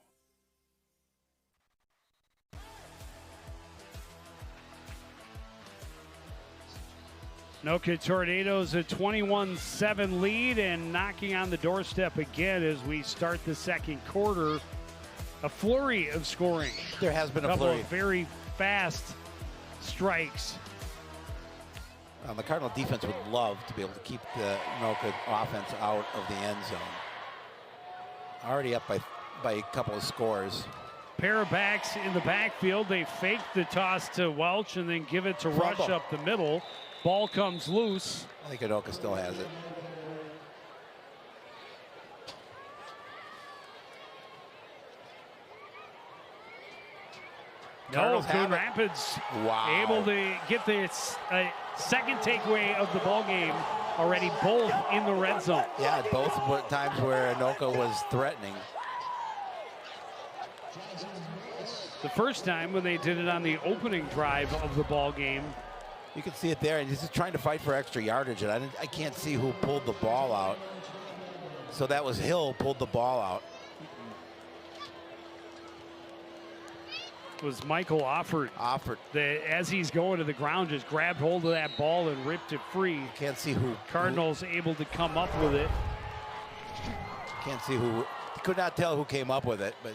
Anoka Tornadoes a 21-7 lead and knocking on the doorstep again as we start the second quarter. A flurry of scoring. There has been a couple flurry. of very fast strikes. The Cardinal defense would love to be able to keep the Anoka offense out of the end zone. Already up by a couple of scores. Pair of backs in the backfield. They fake the toss to Welch and then give it to Rush Fumble. up the middle. Ball comes loose. I think Anoka still has it. No, Cardinals Coon have it. Rapids Wow. able to get the second takeaway of the ball game already, both in the red zone. Yeah, both times where Anoka was threatening. The first time when they did it on the opening drive of the ball game. You can see it there, and he's just trying to fight for extra yardage, and I can't see who pulled the ball out. So that was Hill pulled the ball out. It was Michael Offord that, as he's going to the ground, just grabbed hold of that ball and ripped it free. Can't see who. Cardinals able to come up with it. Can't see who. Could not tell who came up with it, but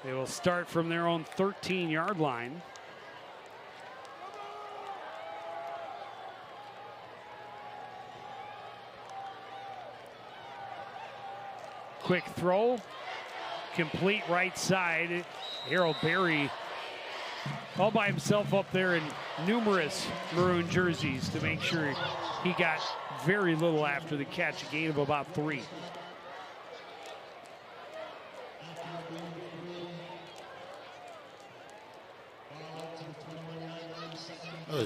They will start from their own 13-yard line. Quick throw, complete right side. Harold Berry all by himself up there in numerous maroon jerseys to make sure he got very little after the catch, a gain of about 3.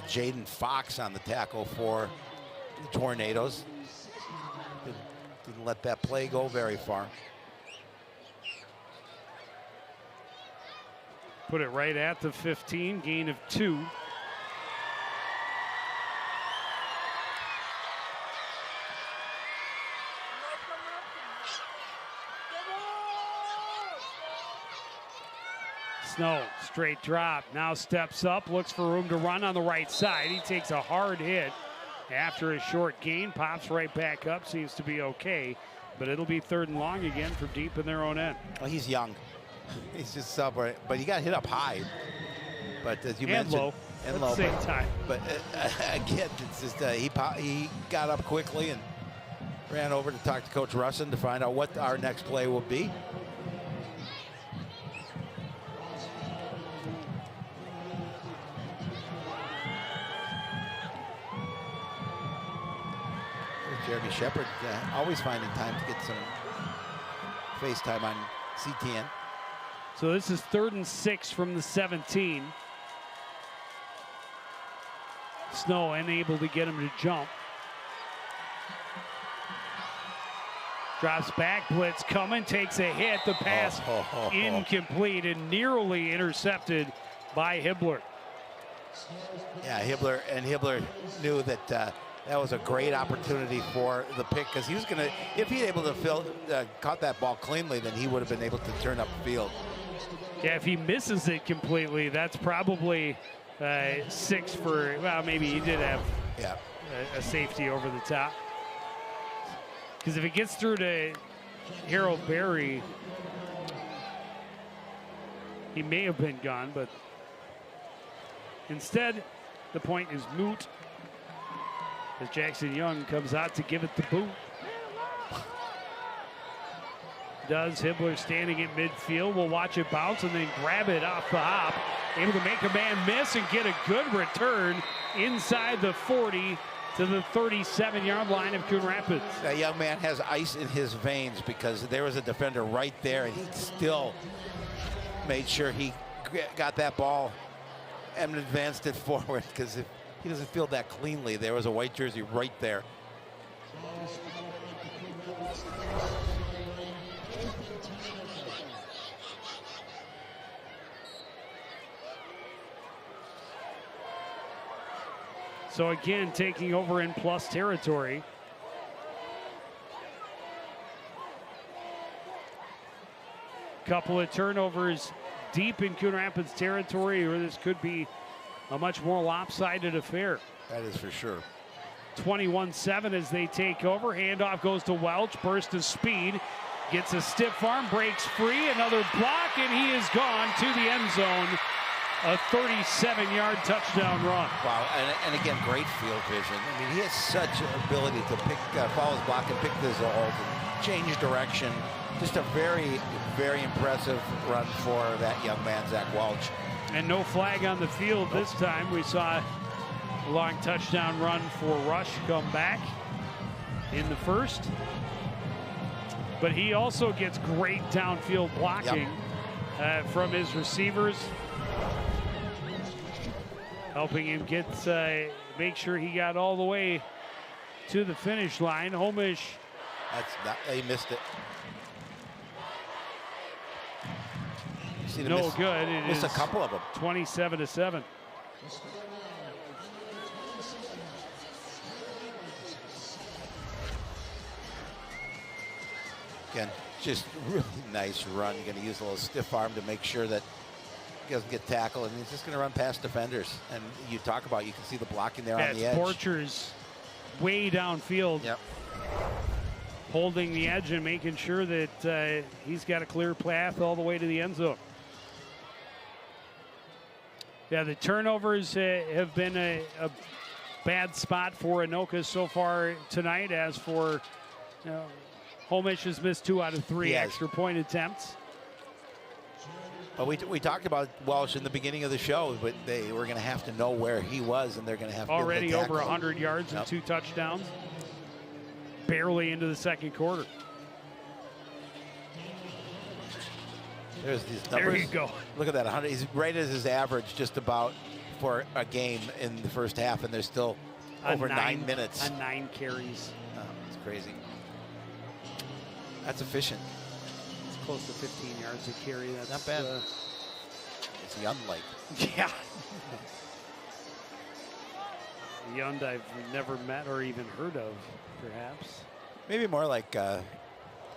Jaden Fox on the tackle for the Tornadoes. Didn't let that play go very far. Put it right at the 15, gain of 2. Snow, straight drop, now steps up, looks for room to run on the right side. He takes a hard hit after a short gain, pops right back up, seems to be okay, but it'll be 3rd and long again from deep in their own end. Well, he's young. He's just somewhere, but he got hit up high. But as you mentioned, low and at low, the same time. But again, it's just he got up quickly and ran over to talk to Coach Russin to find out what our next play will be. Jeremy Shepard always finding time to get some FaceTime on CTN. So this is 3rd and 6 from the 17. Snow unable to get him to jump. Drops back, blitz coming, takes a hit. The pass incomplete and nearly intercepted by Hibbler. Yeah, Hibbler knew that that was a great opportunity for the pick, because he was going to, if he'd able to caught that ball cleanly, then he would have been able to turn up the field. Yeah, if he misses it completely, that's probably 6 for, well, maybe he did have a safety over the top. Because if it gets through to Harold Berry, he may have been gone, but instead, the point is moot as Jackson Young comes out to give it the boot. Does Hibbler standing at midfield. We'll watch it bounce and then grab it off the hop. Able to make a man miss and get a good return inside the 40 to the 37-yard line of Coon Rapids. That young man has ice in his veins, because there was a defender right there and he still made sure he got that ball and advanced it forward, because if he doesn't field that cleanly, there was a white jersey right there. So again, taking over in plus territory. Couple of turnovers deep in Coon Rapids territory, or this could be a much more lopsided affair. That is for sure. 21-7 as they take over. Handoff goes to Welch. Burst of speed. Gets a stiff arm. Breaks free. Another block, and he is gone to the end zone. A 37-yard touchdown run. Wow, and again, great field vision. I mean, he has such an ability to pick, follow his block and pick the result and change direction. Just a very, very impressive run for that young man, Zach Welch. And no flag on the field this time. We saw a long touchdown run for Rush come back in the first. But he also gets great downfield blocking from his receivers, helping him get make sure he got all the way to the finish line. Homish. That's not, he missed it. No good. It missed is a couple of them. 27-7. Again, just really nice run. Going to use a little stiff arm to make sure that he doesn't get tackled, and he's just going to run past defenders. And you talk about, you can see the blocking there on the edge. Borchers way downfield. Yep. Holding the edge and making sure that he's got a clear path all the way to the end zone. Yeah, the turnovers have been a bad spot for Anoka so far tonight. As for Homish has missed 2 out of 3 extra point attempts. Well, we talked about Welsh in the beginning of the show, but they were going to have to know where he was, and they're going to have to already over 100 yards and 2 touchdowns. Barely into the second quarter. There's these numbers. There you go. Look at that, 100. He's right as his average just about for a game in the first half, and there's still over 9 minutes. On 9 carries. It's crazy. That's efficient. It's close to 15 yards a carry. That's not bad. It's young-like. Yeah. Young I've never met or even heard of, perhaps. Maybe more like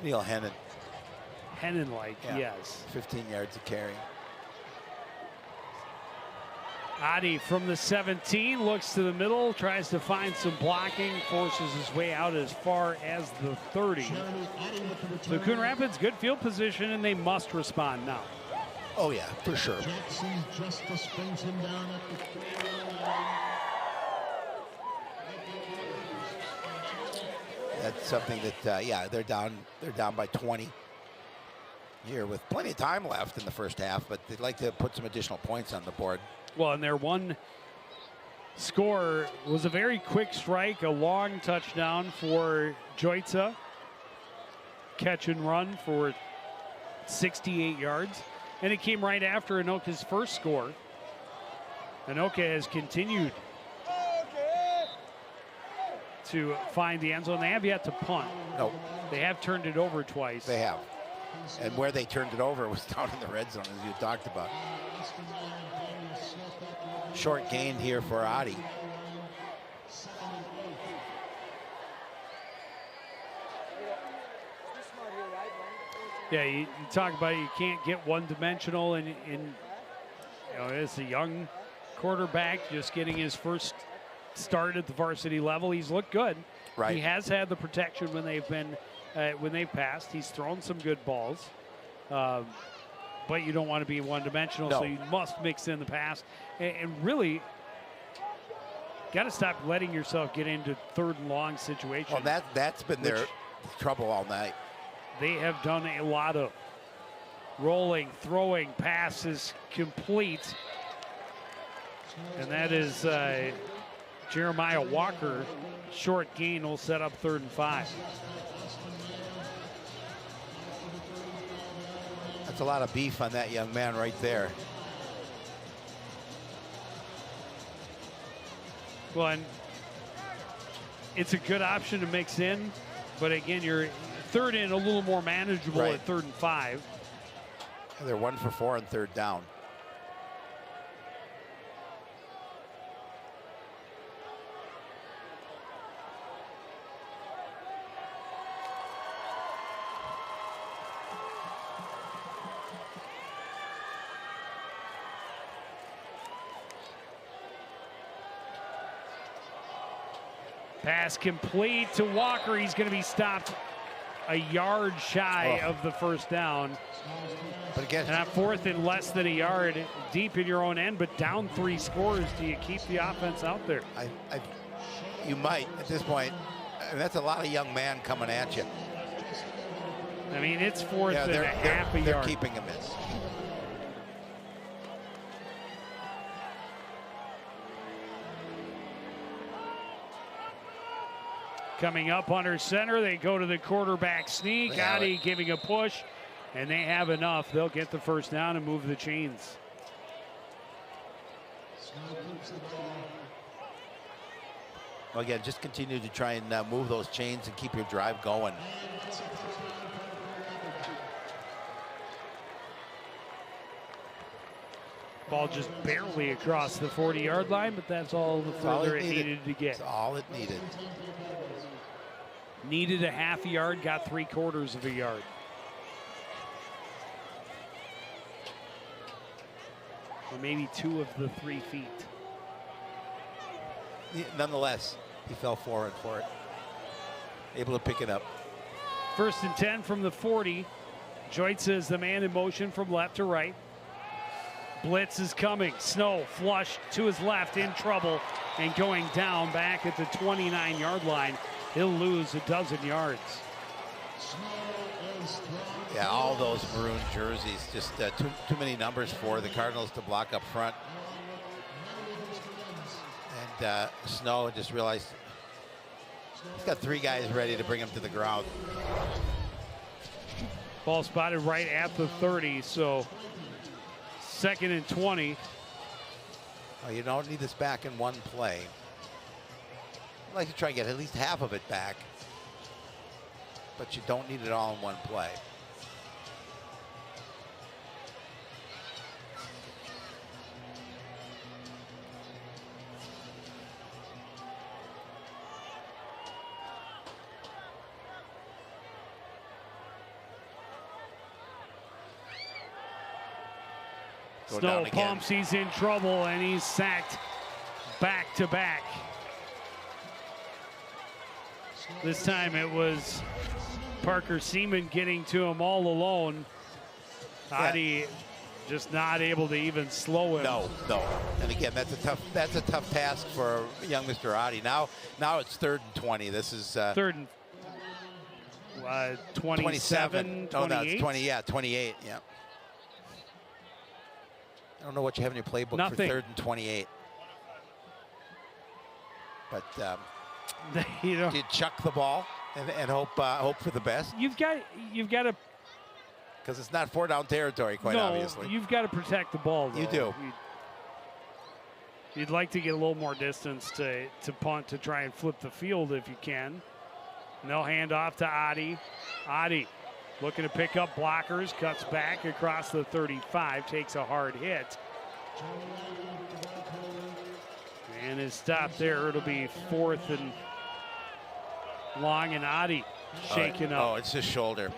Neil Hennon. Hennon-like, yes. 15 yards a carry. Adi from the 17 looks to the middle, tries to find some blocking, forces his way out as far as the 30. So Coon Rapids, good field position, and they must respond now. Oh, yeah, for sure. That's something that, they're down by 20 here with plenty of time left in the first half, but they'd like to put some additional points on the board. Well, and their one score was a very quick strike, a long touchdown for Joitza. Catch and run for 68 yards. And it came right after Anoka's first score. Anoka has continued to find the end zone. They have yet to punt. No. They have turned it over twice. They have. And where they turned it over was down in the red zone, as you talked about. Short gain here for Adi. Yeah, you talk about it, you can't get one-dimensional, and as a young quarterback just getting his first start at the varsity level, he's looked good. Right. He has had the protection when they've passed. He's thrown some good balls, but you don't want to be one-dimensional, so you must mix in the pass, and really got to stop letting yourself get into third and long situations. Well, that's been their trouble all night. They have done a lot of rolling, throwing, passes complete. And that is Jeremiah Walker. Short gain will set up 3rd and 5. That's a lot of beef on that young man right there. Well, and it's a good option to mix in, but again, you're third and a little more manageable at 3rd and 5. They're 1 for 4 on 3rd down. Pass complete to Walker. He's going to be stopped a yard shy of the first down. But again, And on 4th and less than a yard, deep in your own end, but down 3 scores. Do you keep the offense out there? you might at this point. And that's a lot of young man coming at you. I mean, it's 4th and a half a they're yard. keeping him in. Coming up under center, they go to the quarterback sneak. Gotti giving a push, and they have enough. They'll get the first down and move the chains. Well, again, just continue to try and move those chains and keep your drive going. Ball just barely across the 40-yard line, but that's all the further it needed to get. That's all it needed. Needed a half a yard, got 3/4 of a yard. Or maybe 2 of the 3 feet. Nonetheless, he fell forward for it. Able to pick it up. 1st and 10 from the 40. Joyce is the man in motion from left to right. Blitz is coming. Snow flushed to his left, in trouble, and going down back at the 29-yard line. He'll lose a dozen yards. Yeah, all those maroon jerseys, just too many numbers for the Cardinals to block up front. And Snow just realized he's got 3 guys ready to bring him to the ground. Ball spotted right at the 30, so 2nd and 20. Oh, you don't need this back in one play. I'd like to try and get at least half of it back, but you don't need it all in one play. Snow pumps, he's in trouble, and he's sacked back to back. This time it was Parker Seaman getting to him all alone. Adi just not able to even slow him. No. And again, that's a tough task for young Mr. Adi. Now it's 3rd and 20. This is 3rd and 27, 28? Oh, no, it's 20. Yeah, 28. Yeah. I don't know what you have in your playbook for 3rd and 28. But you know, do you chuck the ball and hope for the best? You've got to, because it's not 4-down territory, quite obviously. You've got to protect the ball, though. You do. You'd like to get a little more distance to punt, to try and flip the field if you can. And they'll hand off to Adi. Adi looking to pick up blockers, cuts back across the 35, takes a hard hit. And is stopped there. It'll be 4th and long, and Adi shaken up. Oh, it's his shoulder.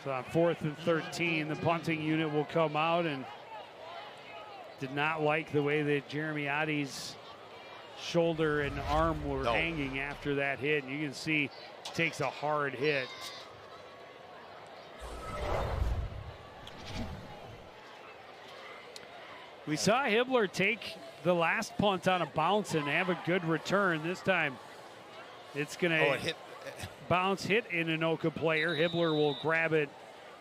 So on 4th and 13, the punting unit will come out, and did not like the way that Jeremy Adi's shoulder and arm were hanging after that hit. And you can see takes a hard hit. We saw Hibbler take the last punt on a bounce and have a good return. This time it's going to bounce, hit an Anoka player. Hibbler will grab it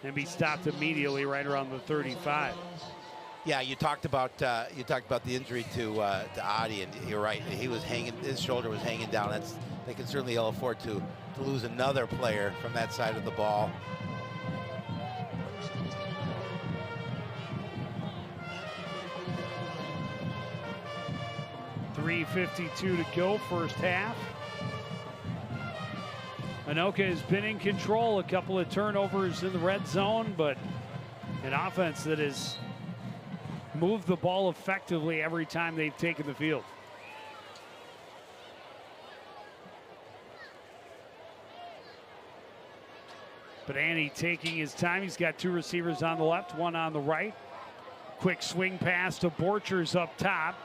and be stopped immediately right around the 35. Yeah, you talked about the injury to Adi, and you're right. He was hanging, his shoulder was hanging down. They can certainly ill afford to lose another player from that side of the ball. .352 to go, first half. Anoka has been in control, a couple of turnovers in the red zone, but an offense that has moved the ball effectively every time they've taken the field. But Annie taking his time. He's got 2 receivers on the left, 1 on the right. Quick swing pass to Borchers up top,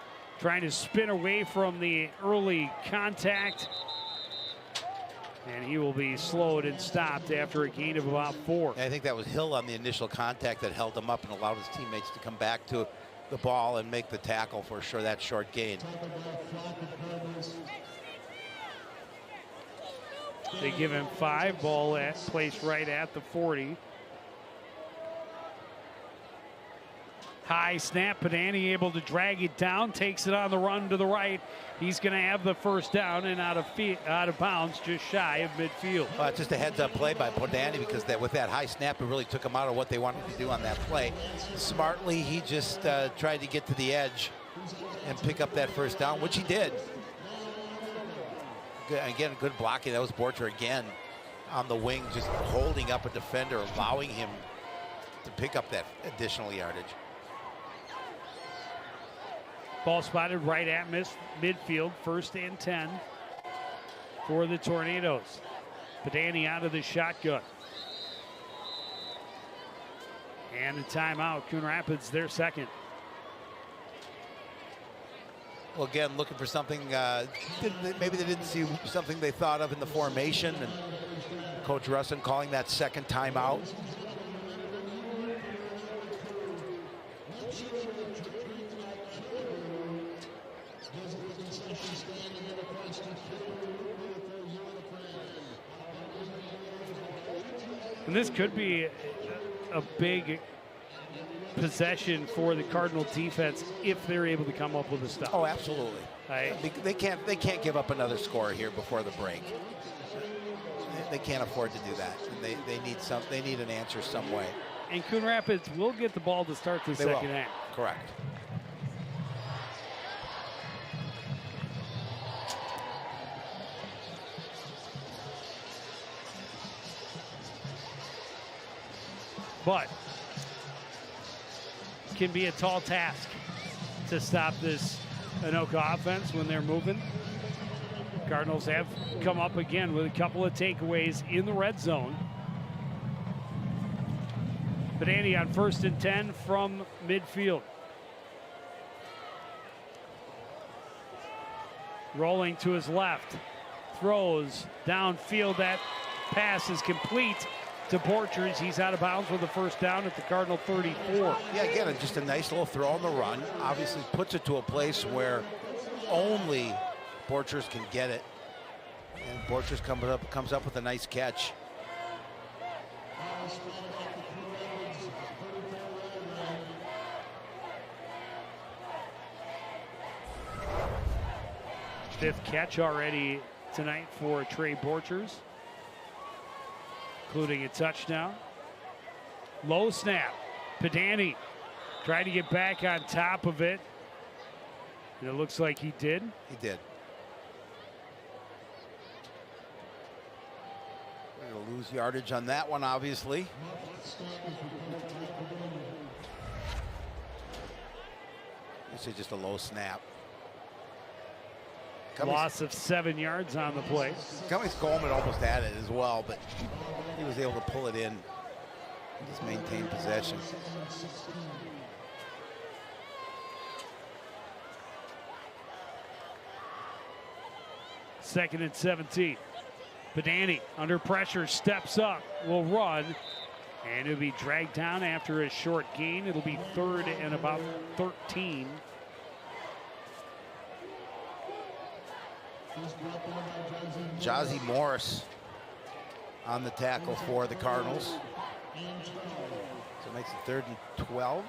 trying to spin away from the early contact. And he will be slowed and stopped after a gain of about 4. I think that was Hill on the initial contact that held him up and allowed his teammates to come back to the ball and make the tackle for sure, that short gain. They give him 5, ball placed right at the 40. High snap, Pedani able to drag it down, takes it on the run to the right. He's going to have the first down and out of bounds, just shy of midfield. Just a heads-up play by Podani, because with that high snap, it really took him out of what they wanted to do on that play. Smartly, he just tried to get to the edge and pick up that first down, which he did. Again, good blocking. That was Borcher again on the wing, just holding up a defender, allowing him to pick up that additional yardage. Ball spotted right at midfield, 1st and 10 for the Tornadoes. Pedani out of the shotgun. And a timeout. Coon Rapids, their second. Well, again, looking for something, maybe they didn't see something they thought of in the formation, and Coach Russin calling that second timeout. And this could be a big possession for the Cardinal defense if they're able to come up with a stop. Oh, absolutely. They can't give up another score here before the break. They can't afford to do that. And they need an answer some way. And Coon Rapids will get the ball to start the second half. Correct. But can be a tall task to stop this Anoka offense when they're moving. Cardinals have come up again with a couple of takeaways in the red zone. Pedani on 1st and 10 from midfield. Rolling to his left, throws downfield. That pass is complete to Borchers. He's out of bounds with the first down at the Cardinal 34. Yeah, again, just a nice little throw on the run. Obviously puts it to a place where only Borchers can get it. And Borchers comes up with a nice catch. Fifth catch already tonight for Trey Borchers, including a touchdown. Low snap. Pedani tried to get back on top of it. And it looks like he did. He did. We're going to lose yardage on that one, obviously. This is just a low snap. Loss of 7 yards on the play. Cummings Coleman almost had it as well, but he was able to pull it in. Just maintain possession. Second and 17. Pedani under pressure, steps up, will run, and it'll be dragged down after a short gain. It'll be 3rd and about 13. Jazzy Morris on the tackle for the Cardinals. So it makes it 3rd and 12.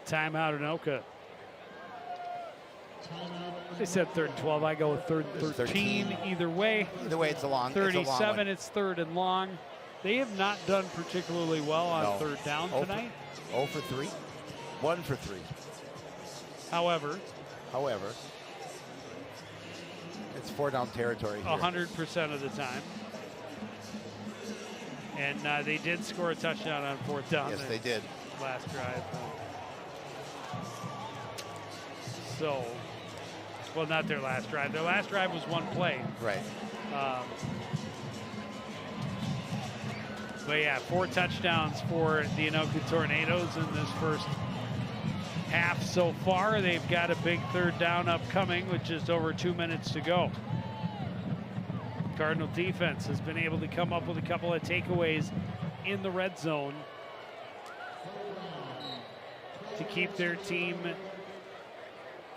Timeout Anoka. They said 3rd and 12. I go with 3rd and 13. Either way. Either way, it's a long 37, it's 3rd and long. They have not done particularly well on 3rd down tonight. 0 for 3. 1 for 3. However, it's 4-down territory here. 100% of the time. And they did score a touchdown on 4th down. Yes, they did. Last drive. So, well, not their last drive. Their last drive was one play. Right. But yeah, 4 touchdowns for the Anoka Tornadoes in this first half so far. They've got a big third down upcoming with just over 2 minutes to go. Cardinal defense has been able to come up with a couple of takeaways in the red zone to keep their team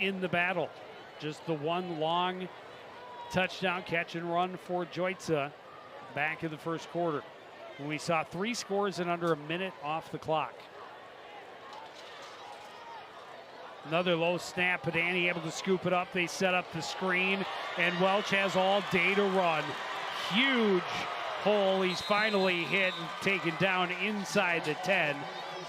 in the battle. Just the one long touchdown catch and run for Joitza back in the first quarter, when we saw 3 scores in under a minute off the clock. Another low snap, Padani able to scoop it up. They set up the screen, and Welch has all day to run. Huge hole. He's finally hit and taken down inside the 10,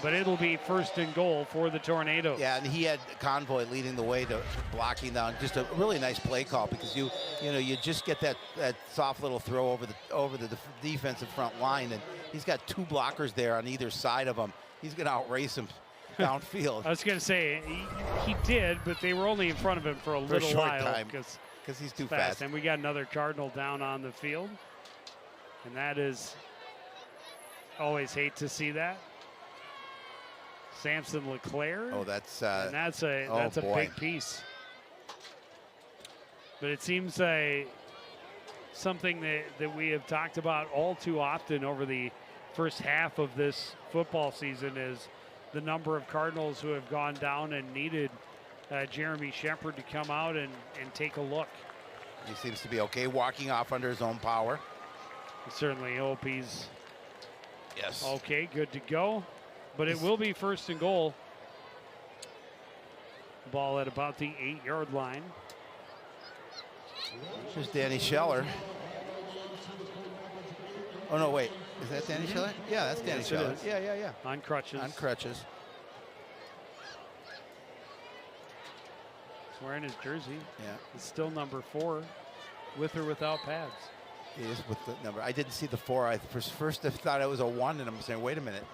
but it'll be 1st and goal for the Tornadoes. Yeah, and he had Convoy leading the way to blocking down. Just a really nice play call, because you just get that soft little throw over the defensive front line, and he's got 2 blockers there on either side of him. He's going to outrace him downfield. I was going to say he did, but they were only in front of him for a little while because he's too fast. And we got another Cardinal down on the field, and that is, always hate to see that. Samson Leclerc. Oh, that's a big piece. But it seems something that we have talked about all too often over the first half of this football season is the number of Cardinals who have gone down and needed Jeremy Shepard to come out and take a look. He seems to be okay walking off under his own power. We certainly hope he's yes. Okay, good to go. But it will be 1st and goal. Ball at about the 8-yard line. Here's Danny Scheller. Oh, no, wait. Is that Danny Scheller? Yeah, that's Danny Scheller. Yeah. On crutches. On crutches. He's wearing his jersey. Yeah. It's still number 4, with or without pads. He is with the number. I didn't see the 4. I first thought it was a 1, and I'm saying, wait a minute.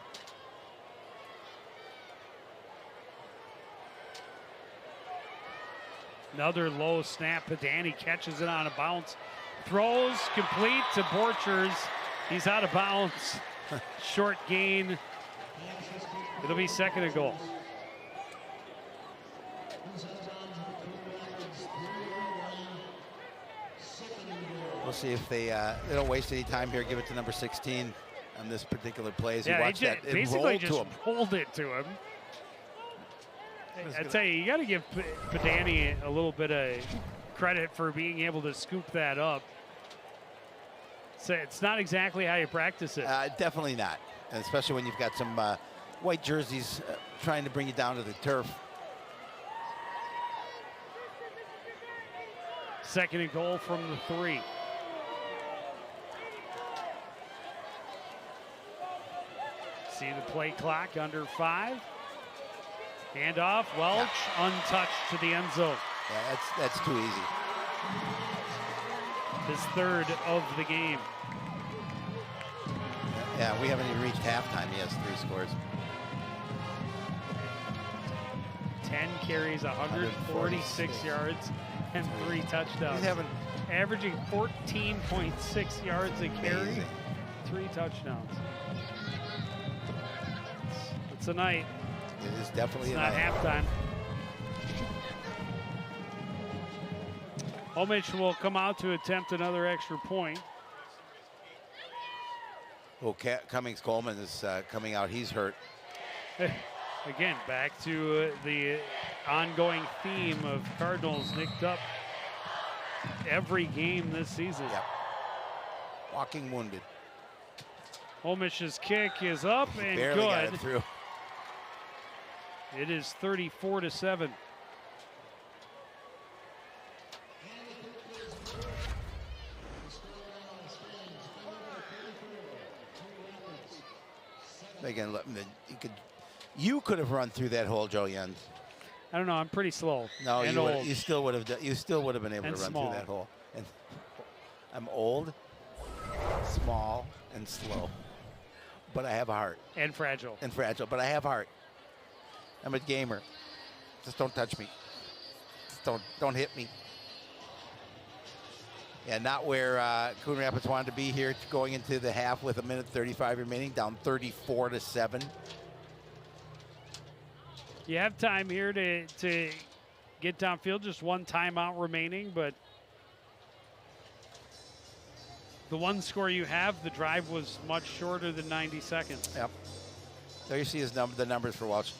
Another low snap. Padani catches it on a bounce. Throws complete to Borchers. He's out of bounds. Short gain. It'll be 2nd and goal. We'll see if they don't waste any time here. Give it to number 16 on this particular play. As you watch that, it basically just to him. hold it to him. I tell you got to give Padani a little bit of credit for being able to scoop that up. So it's not exactly how you practice it. Definitely not, and especially when you've got some white jerseys trying to bring you down to the turf. 2nd and goal from the 3. See the play clock under 5. Handoff, Welch, untouched to the end zone. Yeah, that's too easy. His 3rd of the game. Yeah, we haven't even reached halftime. He has 3 scores. 10 carries, 146 yards, and 3 touchdowns. He's averaging 14.6 yards a carry, amazing. 3 touchdowns. It's a night. It is definitely It's not halftime. Homich will come out to attempt another extra point. Well, Cummings Coleman is coming out. He's hurt. Again, back to the ongoing theme of Cardinals nicked up every game this season. Yep. Walking wounded. Homich's kick is up and Barely good. got it through. It is 34-7. Again, you could have run through that hole, Joe Jens. I don't know. I'm pretty slow. No, and you still would have. You still would have been able and to run small. through that hole. And I'm old, small, and slow, but I have a heart. And fragile. And fragile, but I have heart. I'm a gamer. Just don't touch me. Just don't hit me. Yeah, not where Coon Rapids wanted to be here going into the half with 1:35 remaining, down 34-7. You have time here to get downfield, just one timeout remaining, but the one score you have, the drive was much shorter than 90 seconds. Yep. There you see the numbers for Welch.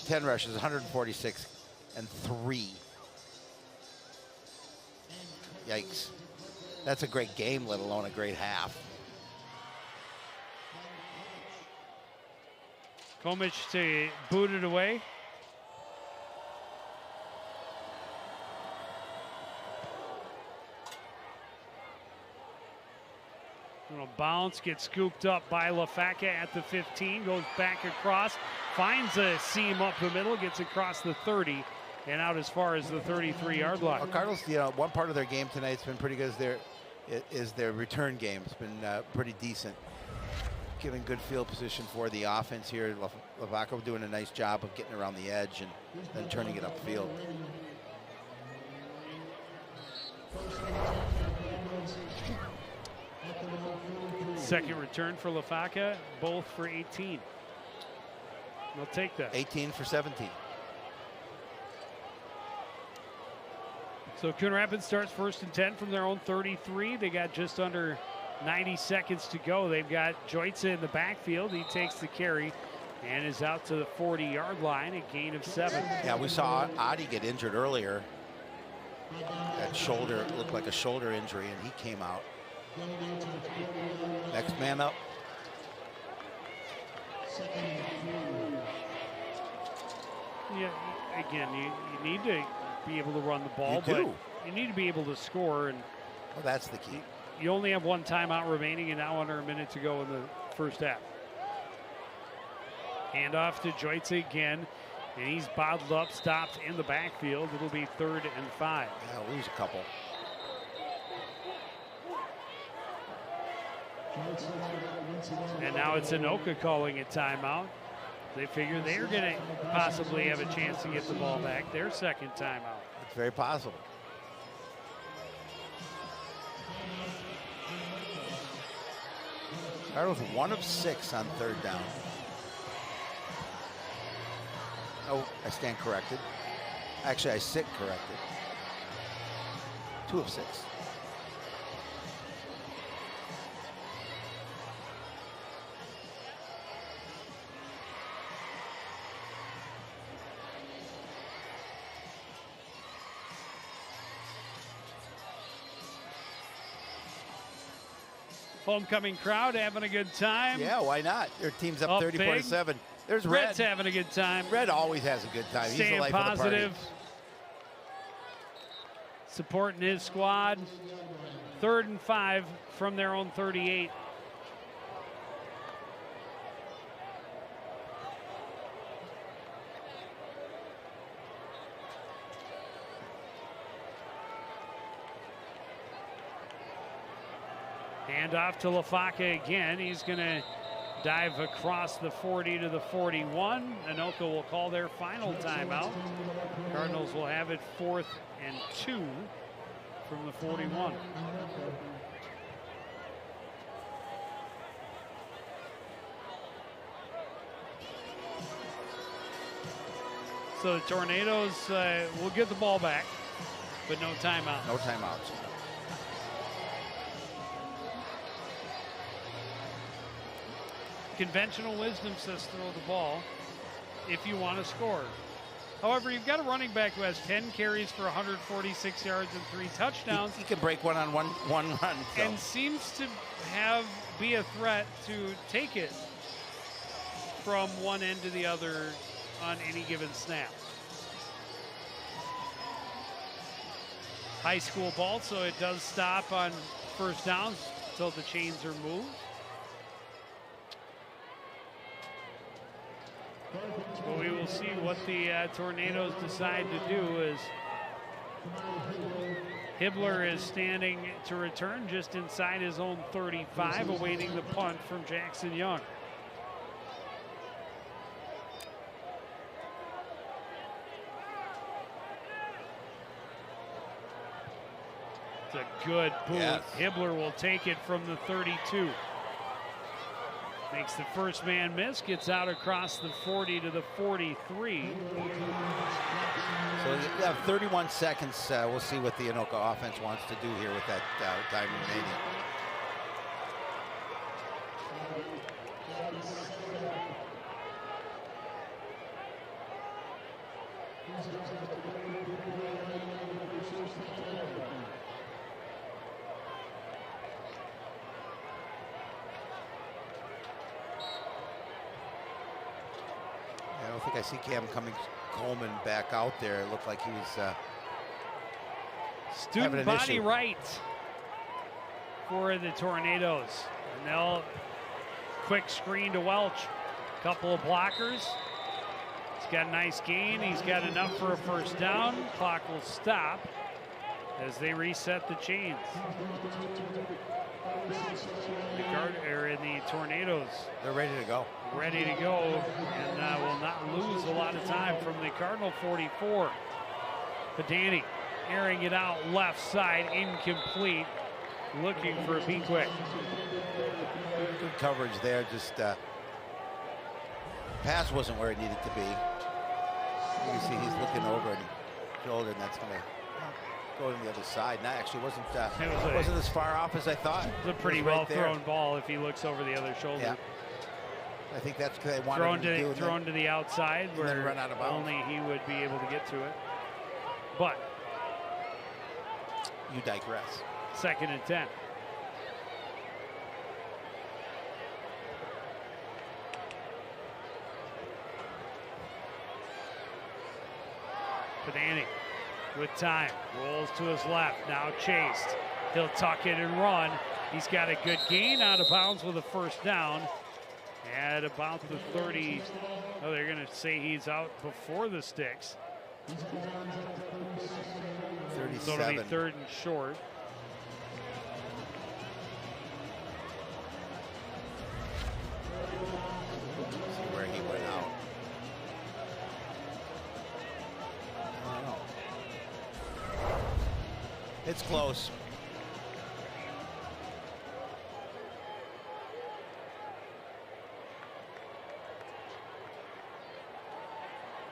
10 rushes, 146, and 3. Yikes. That's a great game, let alone a great half. Komich to boot it away. Little bounce, gets scooped up by LaFaca at the 15, goes back across, finds a seam up the middle, gets across the 30, and out as far as the 33-yard line. Well, Cardinals, one part of their game tonight's been pretty good is their return game. It's been pretty decent. Giving good field position for the offense here. LaFaca doing a nice job of getting around the edge and then turning it upfield. Second return for LaFaca, both for 18. They'll take that. 18 for 17. So Coon Rapids starts 1st and 10 from their own 33. They got just under 90 seconds to go. They've got Joitza in the backfield. He takes the carry and is out to the 40-yard line, a gain of 7. Yeah, we saw Adi get injured earlier. That shoulder looked like a shoulder injury, and he came out. Next man up. Yeah, again, you need to be able to run the ball, You do. but you need to be able to score, and Well, that's the key. you only have one timeout remaining and now under a minute to go in the first half. Handoff to Joitza again, and he's bottled up, stopped in the backfield. It'll be 3rd and 5. Yeah, lose a couple. And now it's Anoka calling a timeout. They figure they're going to possibly have a chance to get the ball back. Their second timeout. It's very possible. Cardinals 1 of 6 on 3rd down. Oh, I stand corrected. Actually, I sit corrected. 2 of 6. Homecoming crowd having a good time. Yeah, why not? Their team's up Up 34-7. There's Red's Red. having a good time. Red always has a good time. He's the Staying life of the positive. party. Supporting his squad. 3rd and 5 from their own 38. Hand off to LaFaca again. He's going to dive across the 40 to the 41. Anoka will call their final timeout. Cardinals will have it 4th and 2 from the 41. So the Tornadoes will get the ball back, but no timeout. No timeouts. Conventional wisdom says throw the ball if you want to score. However, you've got a running back who has 10 carries for 146 yards and 3 touchdowns. He can break one on one run. So. And seems to be a threat to take it from one end to the other on any given snap. High school ball, so it does stop on first downs until the chains are moved. But we will see what the Tornadoes decide to do as Hibbler is standing to return just inside his own 35, awaiting the punt from Jackson Young. It's a good boot. Yes. Hibbler will take it from the 32. Makes the first man miss, gets out across the 40 to the 43. So you have 31 seconds. We'll see what the Anoka offense wants to do here with that time remaining. I don't think I see Cam Coleman back out there. It looked like he was Student having an body issue. right for the Tornadoes. And they'll quick screen to Welch. Couple of blockers. He's got a nice gain. He's got enough for a first down. Clock will stop as they reset the chains. The Tornadoes They're ready to go. ready to go and will not lose a lot of time from the Cardinal 44. Padani airing it out left side, incomplete, looking for a P-Quick. Good coverage there. Just pass wasn't where it needed to be. You can see he's looking over and shoulder, and that's going to go to the other side. And that actually wasn't as far off as I thought. It was a pretty It was well right there. thrown ball if he looks over the other shoulder. Yeah. I think that's what they wanted him to do. Thrown to the outside and then where run out of bounds. only he would be able to get to it. But You digress. 2nd and 10. Padani with time, rolls to his left, now chased. He'll tuck it and run. He's got a good gain, out of bounds with a first down. At about the 30, oh, they're going to say he's out before the sticks. 37. So it'll be 3rd and short. See where he went out. I don't know. It's close.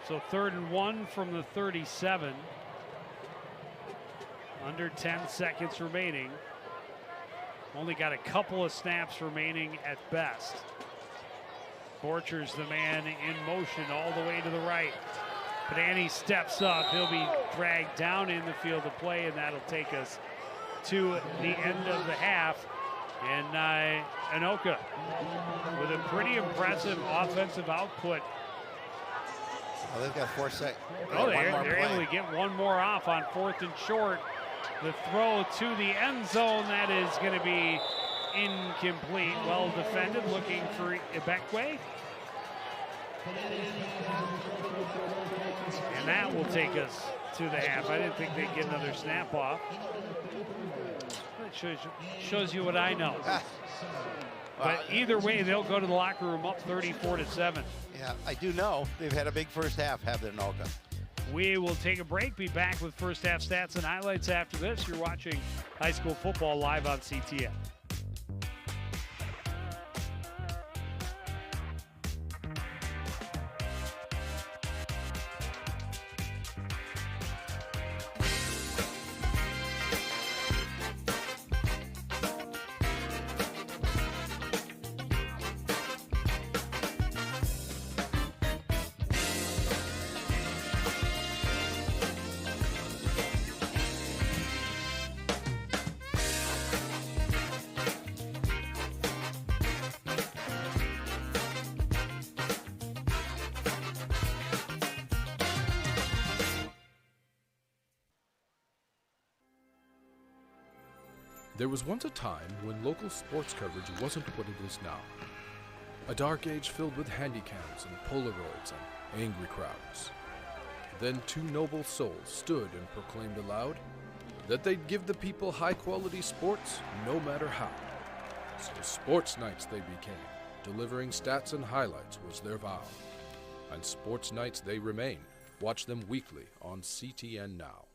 So 3rd and 1 from the 37. Under 10 seconds remaining. Only got a couple of snaps remaining at best. Borcher's the man in motion all the way to the right. Padani steps up. He'll be dragged down in the field of play, and that'll take us to the end of the half. And Anoka with a pretty impressive offensive output. Oh, they've got 4 seconds. Oh, they're able to get one more off on 4th and short. The throw to the end zone, that is going to be incomplete. Well defended, looking for Ibekwe. And that will take us to the half. I didn't think they'd get another snap off. That shows you what I know. But either way, they'll go to the locker room up 34-7. Yeah, I do know they've had a big first half, have they, Anoka? We will take a break, be back with first half stats and highlights after this. You're watching high school football live on CTN. There was once a time when local sports coverage wasn't what it is now. A dark age filled with handycams and Polaroids and angry crowds. Then 2 noble souls stood and proclaimed aloud that they'd give the people high-quality sports no matter how. So Sports Nights they became. Delivering stats and highlights was their vow. And Sports Nights they remain. Watch them weekly on CTN Now.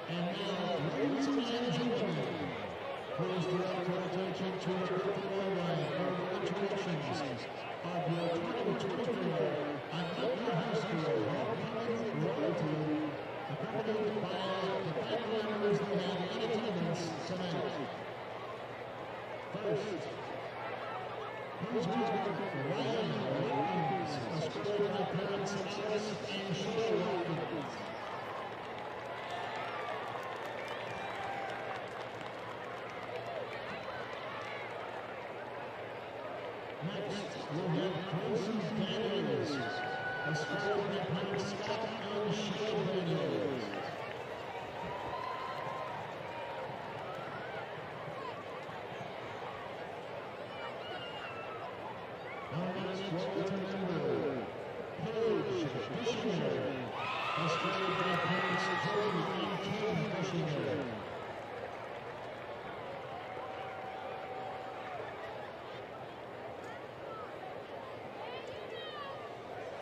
And now, ladies and gentlemen, please direct your attention to the football line for introductions of your 2024 Anoka High School homecoming royalty, accompanied by the family members that have in attendance tonight. First, please welcome Ryan Watkins, escorted by parents Alice and Sheila Watkins. Next, we'll have Princess Daniels, escorted by parents Scott and Sheila Daniels. Our next royalty member, Paige Fisher, escorted by parents Cody and Kim Fisher.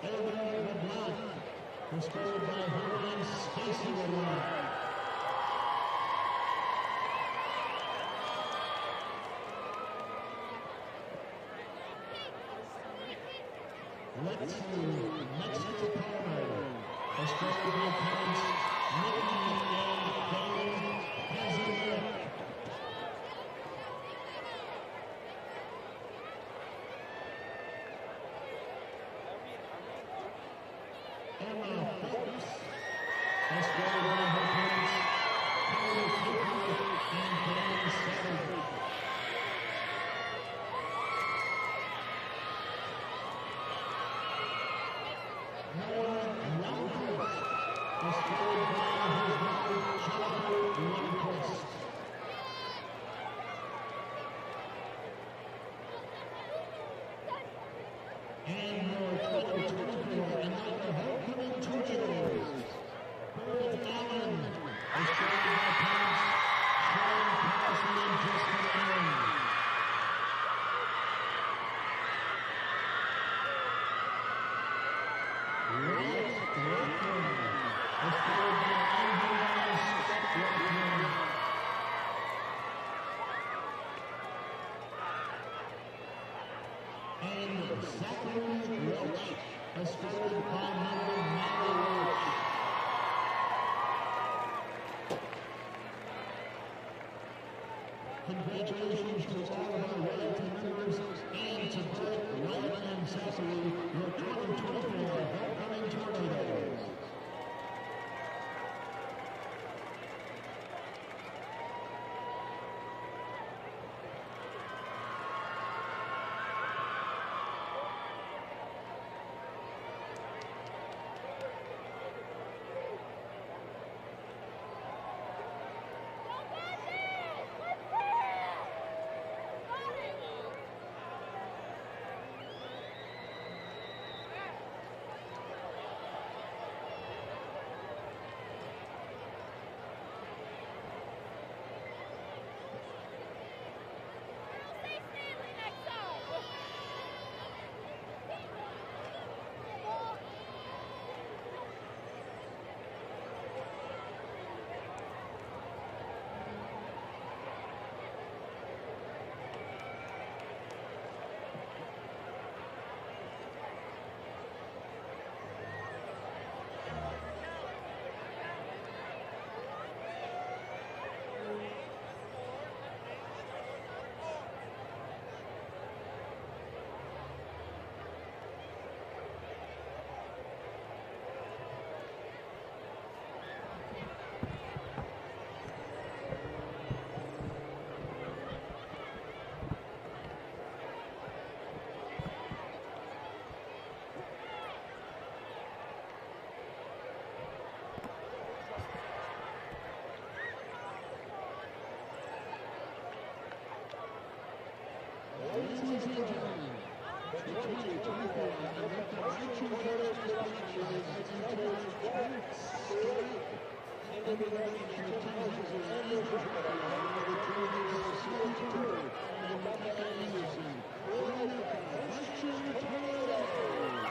Ava LeBlanc, escorted by her and Stacy LeBlanc. Let's see, Mexico Palmer, escorted by parents Nikki and Dave Kazimir. Emma Phelps, escorted by her parents Kelly Cooper and Dan Savage. Noah Lundquist, escorted by his mother Jennifer Lundquist. And your 2024 Anoka homecoming torchbearers, Bernard Allen, escorted by parents Sharon Patterson and Justin Allen. Ryan Rockman, escorted by Andrew and Scott Rockman. And Zachary Welch, escorted by member Mary Welch. Congratulations to all of our royalty members and to Bert, Ryan, and Zachary, your 2024 homecoming tornadoes. Ladies and gentlemen, the 2024 Anoka High School Tornadoes Production has entitled Sports Straight. And we're ready to television and the Tornadoes Tour and Rebecca Anderson. Anoka High School Tornadoes.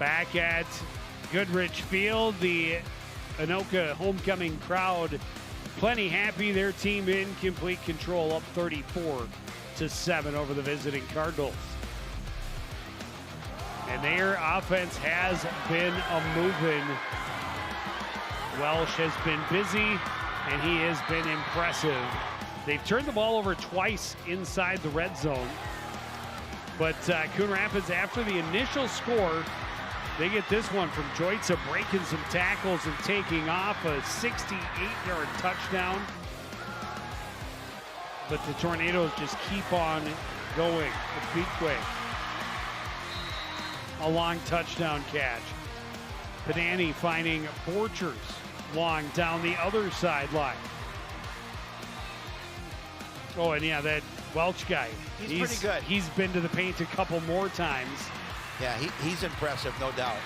Back at Goodrich Field, the Anoka homecoming crowd plenty happy. Their team in complete control, up 34-7 over the visiting Cardinals. And their offense has been moving. Welsh has been busy, and he has been impressive. They've turned the ball over twice inside the red zone. But Coon Rapids, after the initial score, they get this one from Joitza, breaking some tackles and taking off a 68-yard touchdown. But the Tornadoes just keep on going. Beakway, a long touchdown catch. Panani finding Borchers long down the other sideline. Oh, and yeah, that Welch guy. He's pretty good. He's been to the paint a couple more times. Yeah, he's impressive, no doubt.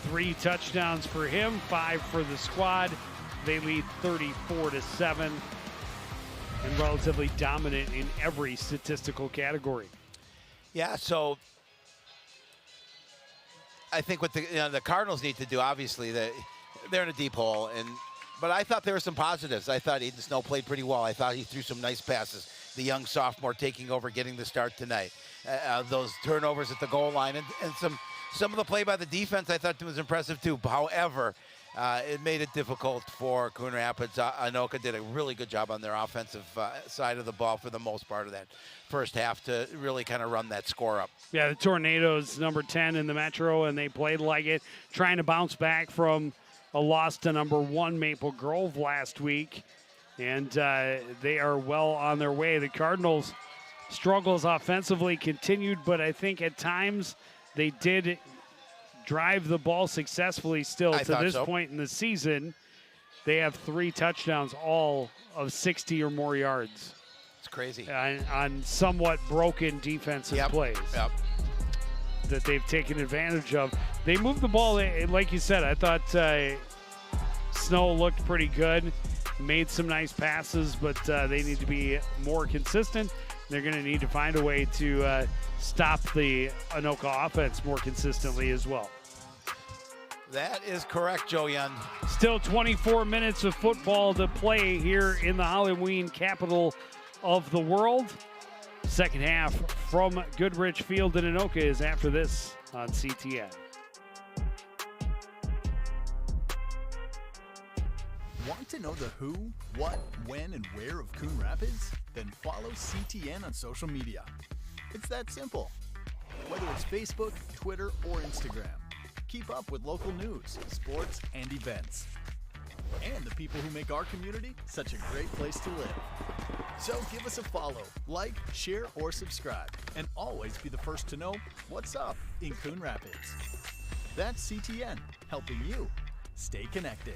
3 touchdowns for him, 5 for the squad. They lead 34-7 and relatively dominant in every statistical category. Yeah, so I think what the Cardinals need to do, obviously, they're in a deep hole, but I thought there were some positives. I thought Aiden Snow played pretty well. I thought he threw some nice passes. The young sophomore taking over, getting the start tonight. Those turnovers at the goal line and some of the play by the defense I thought was impressive too. However, it made it difficult for Coon Rapids. Anoka did a really good job on their offensive side of the ball for the most part of that first half to really kind of run that score up. Yeah, the Tornadoes, number 10 in the Metro, and they played like it, trying to bounce back from a loss to number 1 Maple Grove last week. And they are well on their way. The Cardinals' struggles offensively continued, but I think at times they did drive the ball successfully still to this point in the season. They have 3 touchdowns, all of 60 or more yards. It's crazy. On somewhat broken defensive plays that they've taken advantage of. They moved the ball, like you said. I thought Snow looked pretty good. Made some nice passes, but they need to be more consistent. They're going to need to find a way to stop the Anoka offense more consistently as well. That is correct, Joe Young. Still 24 minutes of football to play here in the Halloween capital of the world. Second half from Goodrich Field in Anoka is after this on CTN. Want to know the who, what, when, and where of Coon Rapids? Then follow CTN on social media. It's that simple. Whether it's Facebook, Twitter, or Instagram, keep up with local news, sports, and events. And the people who make our community such a great place to live. So give us a follow, like, share, or subscribe, and always be the first to know what's up in Coon Rapids. That's CTN, helping you stay connected.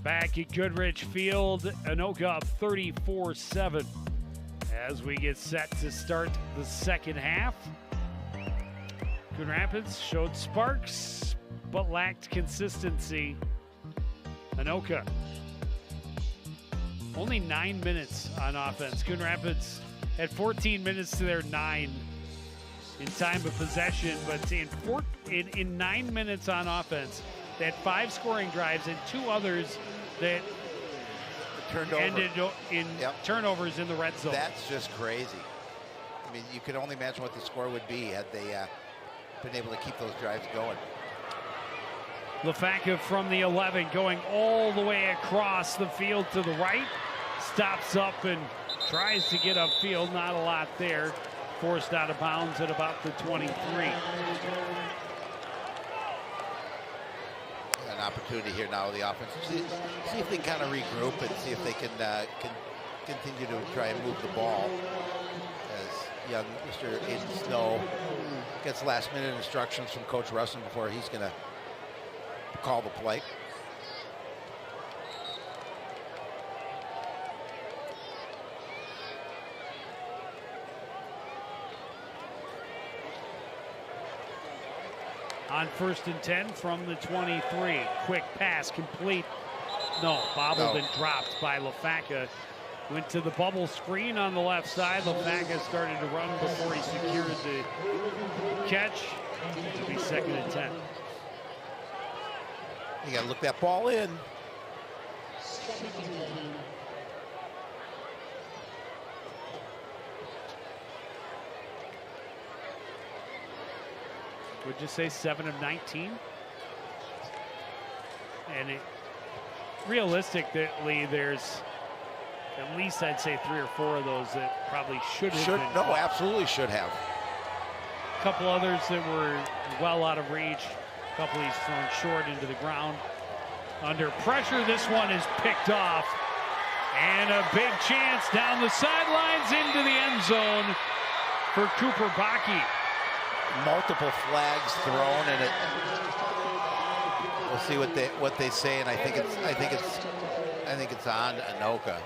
Back at Goodrich Field, Anoka up 34-7 as we get set to start the second half. Coon Rapids showed sparks but lacked consistency. Anoka only 9 minutes on offense. Coon Rapids had 14 minutes to their 9 in time of possession, but in 9 minutes on offense, they had 5 scoring drives and 2 others that ended in turnovers in the red zone. That's just crazy. I mean, you could only imagine what the score would be had they been able to keep those drives going. Lafaka from the 11 going all the way across the field to the right. Stops up and tries to get upfield. Not a lot there. Forced out of bounds at about the 23. An opportunity here now with the offense. See if they kind of regroup and see if they can continue to try and move the ball. As young Mr. Aiden Snow gets last-minute instructions from Coach Russin before he's going to call the play. On 1st and 10 from the 23. Quick pass complete. No, bobbled and dropped by Lafaka. Went to the bubble screen on the left side. Lafaka started to run before he secured the catch. It'll be 2nd and 10. You got to look that ball in. Would you say 7 of 19? And realistically, there's at least, I'd say, 3 or 4 of those that probably should have been. No, absolutely should have. A couple others that were well out of reach. A couple he's thrown short into the ground. Under pressure, this one is picked off. And a big chance down the sidelines into the end zone for Cooper Baki. Multiple flags thrown, and we'll see what they say. And I think it's on Anoka.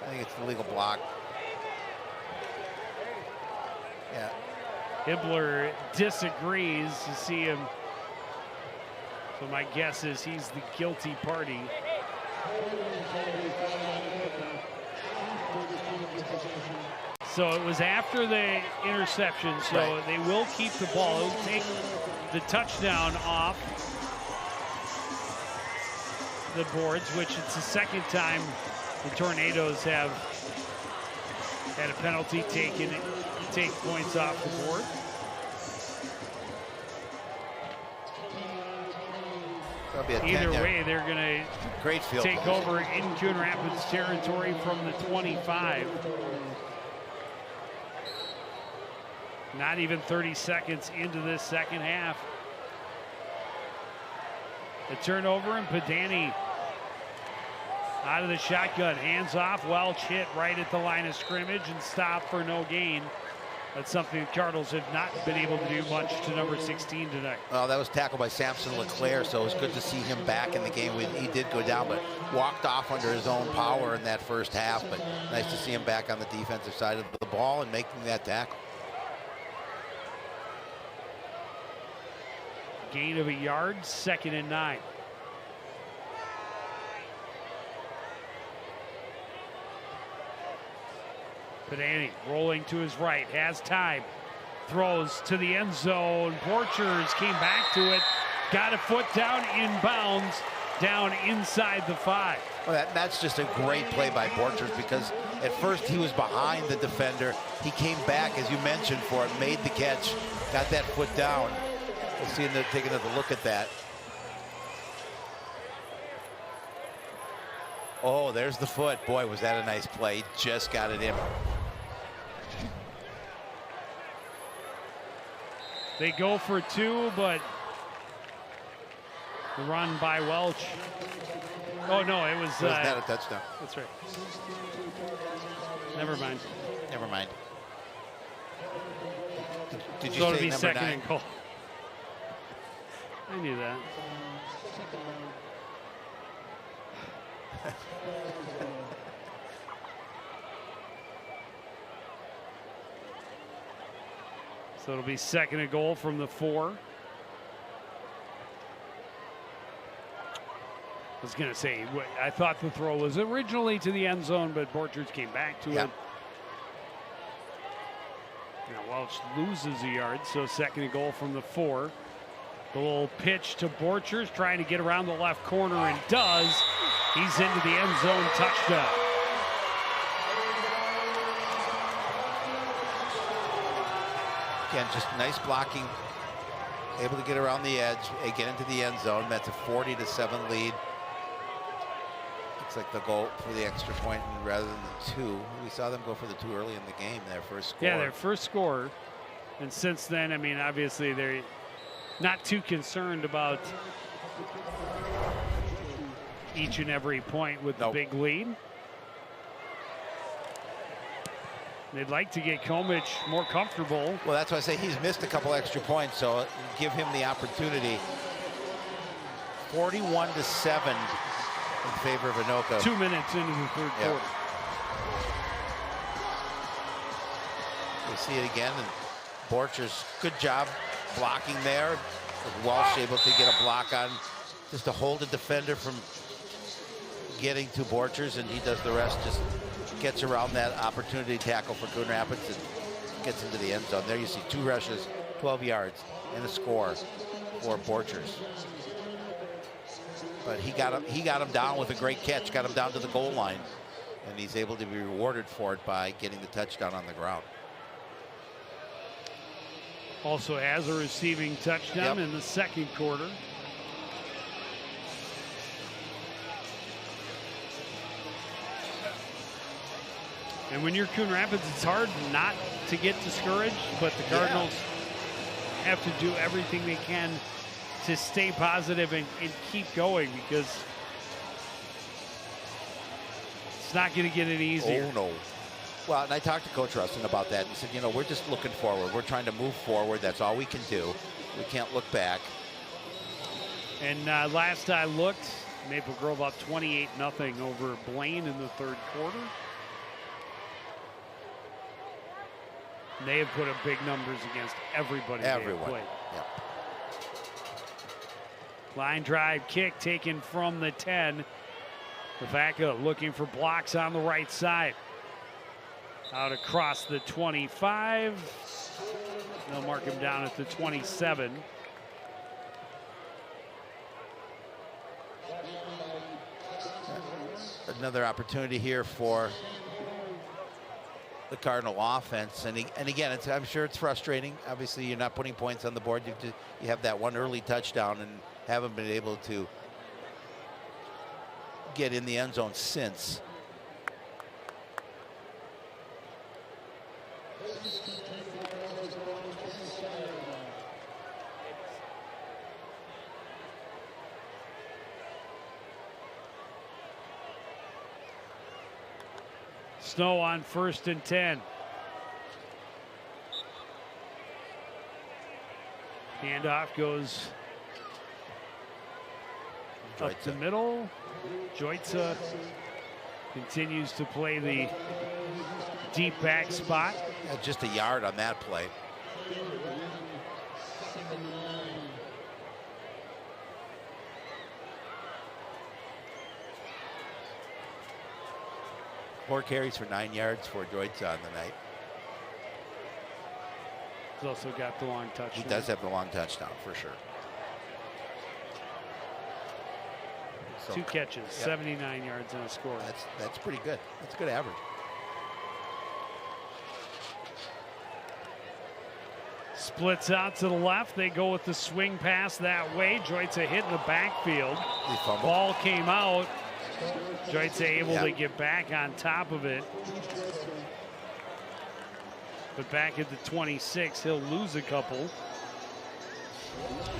I think it's the legal block. Yeah. Hibbler disagrees to see him. So my guess is he's the guilty party. So it was after the interception, so they will keep the ball. It'll take the touchdown off the boards, which it's the second time the Tornadoes have had a penalty taken to take points off the board. Either way, they're going to take over in Coon Rapids territory from the 25. Not even 30 seconds into this second half. A turnover, and Padani out of the shotgun. Hands off. Welch hit right at the line of scrimmage and stopped for no gain. That's something the Cardinals have not been able to do much to number 16 tonight. Well, that was tackled by Samson LeClaire, so it was good to see him back in the game. He did go down, but walked off under his own power in that first half. But nice to see him back on the defensive side of the ball and making that tackle. Gain of a yard, 2nd and 9. Padani rolling to his right, has time, throws to the end zone. Borchers came back to it, got a foot down inbounds, down inside the 5. Well, that's just a great play by Borchers, because at first he was behind the defender. He came back, as you mentioned, for it, made the catch, got that foot down. We'll see him take another look at that. Oh, there's the foot. Boy, was that a nice play. He just got it in. They go for 2, but the run by Welch. Oh, no, it was not a touchdown. That's right. Never mind. Never mind. Did you so say it'll be number 2nd 9? and goal. I knew that. So it'll be 2nd and goal from the 4. I was going to say, I thought the throw was originally to the end zone, but Borchers came back to it. Now Welch loses a yard, so 2nd and goal from the 4. The little pitch to Borchers, trying to get around the left corner, and does. He's into the end zone, touchdown. Again, just nice blocking, able to get around the edge, get into the end zone. That's a 40-7 lead. Looks like they'll go for the extra point rather than the 2. We saw them go for the 2 early in the game, their first score. Yeah, their first score. And since then, I mean, obviously they're not too concerned about each and every point with the big lead. They'd like to get Comich more comfortable. Well, that's why I say he's missed a couple extra points, so give him the opportunity. 41-7 in favor of Anoka. 2 minutes into the 3rd quarter. We see it again, and Borchers, good job blocking there. Walsh able to get a block on, just to hold a defender from getting to Borchers, and he does the rest, just gets around that opportunity tackle for Coon Rapids and gets into the end zone. There you see 2 rushes, 12 yards, and a score for Borchers. But he got him down with a great catch, got him down to the goal line, and he's able to be rewarded for it by getting the touchdown on the ground. Also has a receiving touchdown in the 2nd quarter. And when you're Coon Rapids, it's hard not to get discouraged, but the Cardinals have to do everything they can to stay positive and keep going, because it's not going to get any easier. Oh, no. Well, and I talked to Coach Rustin about that. He said, you know, we're just looking forward. We're trying to move forward. That's all we can do. We can't look back. And last I looked, Maple Grove up 28-0 over Blaine in the 3rd quarter. And they have put up big numbers against everybody. Everyone. They have played. Yep. Line drive kick taken from the 10. Lavaca looking for blocks on the right side. Out across the 25. They'll mark him down at the 27. Another opportunity here for the Cardinal offense, and again, I'm sure it's frustrating. Obviously, you're not putting points on the board. You have that one early touchdown and haven't been able to get in the end zone since. Snow on 1st and 10. Handoff goes up the middle. Joitza continues to play the deep back spot. Just a yard on that play. Four carries for 9 yards for Joitza on the night. He's also got the long touchdown. He does have the long touchdown for sure. So, 2 catches, 79 yards and a score. That's pretty good. That's a good average. Splits out to the left. They go with the swing pass that way. Joitza hit in the backfield. Ball came out. Joitza able to get back on top of it. But back at the 26, he'll lose a couple.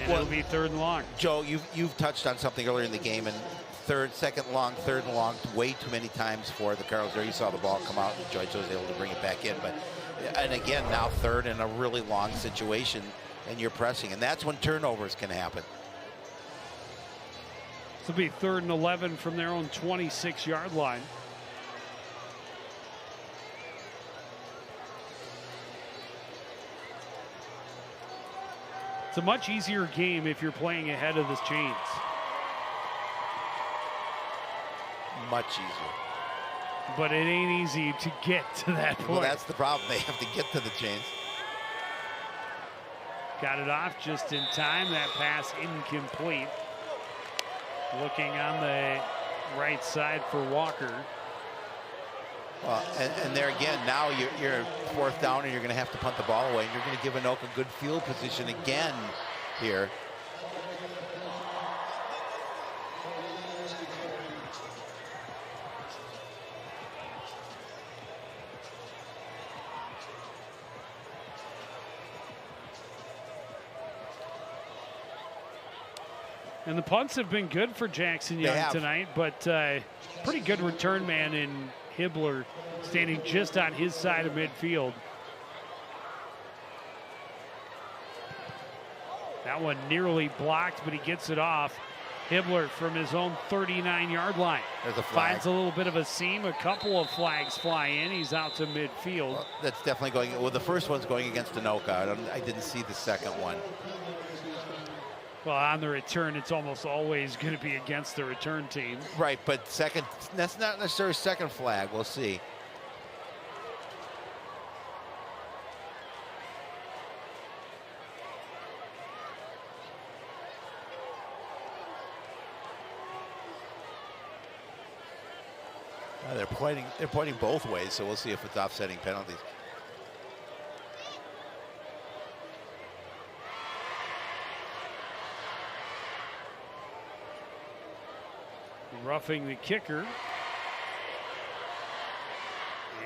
And it'll be 3rd and long. Joe, you've touched on something earlier in the game, and 2nd and long, 3rd and long, way too many times for the Cardinals there. You saw the ball come out, and Joitza was able to bring it back in. And again, now 3rd in a really long situation, and you're pressing. And that's when turnovers can happen. This will be 3rd and 11 from their own 26-yard line. It's a much easier game if you're playing ahead of the chains. Much easier. But it ain't easy to get to that point. Well, that's the problem. They have to get to the chains. Got it off just in time. That pass incomplete. Looking on the right side for Walker. Well, and there again, now you're 4th down and you're going to have to punt the ball away. And you're going to give Anoka good field position again here. And the punts have been good for Jackson Young tonight, but pretty good return man in Hibbler, standing just on his side of midfield. That one nearly blocked, but he gets it off. Hibbler from his own 39-yard line. There's a flag. Finds a little bit of a seam. A couple of flags fly in. He's out to midfield. Well, that's definitely going. Well, the first one's going against Anoka. I didn't see the second one. Well, on the return, it's almost always going to be against the return team. Right, but second, that's not necessarily second flag. We'll see. They're pointing both ways, so we'll see if it's offsetting penalties. Roughing the kicker.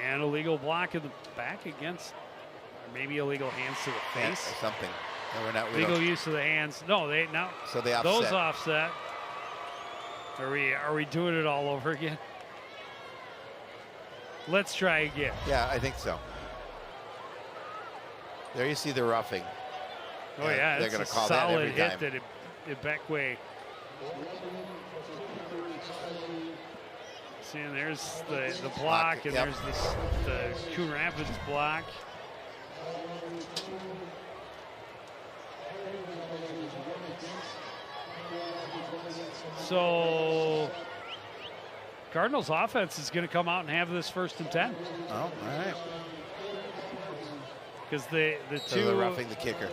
And illegal block in the back against, or maybe illegal hands to the face. Yeah, something. No, legal use of the hands. No, no. So they offset. Those offset. Are we doing it all over again? Let's try again. Yeah, I think so. There you see the roughing. Oh yeah, they're going to call that every time. Solid hit that Ibekwe. See, and there's the block, and there's the Coon Rapids block. So Cardinals offense is going to come out and have this 1st and 10. Oh, all right. Because the so they're roughing the kicker.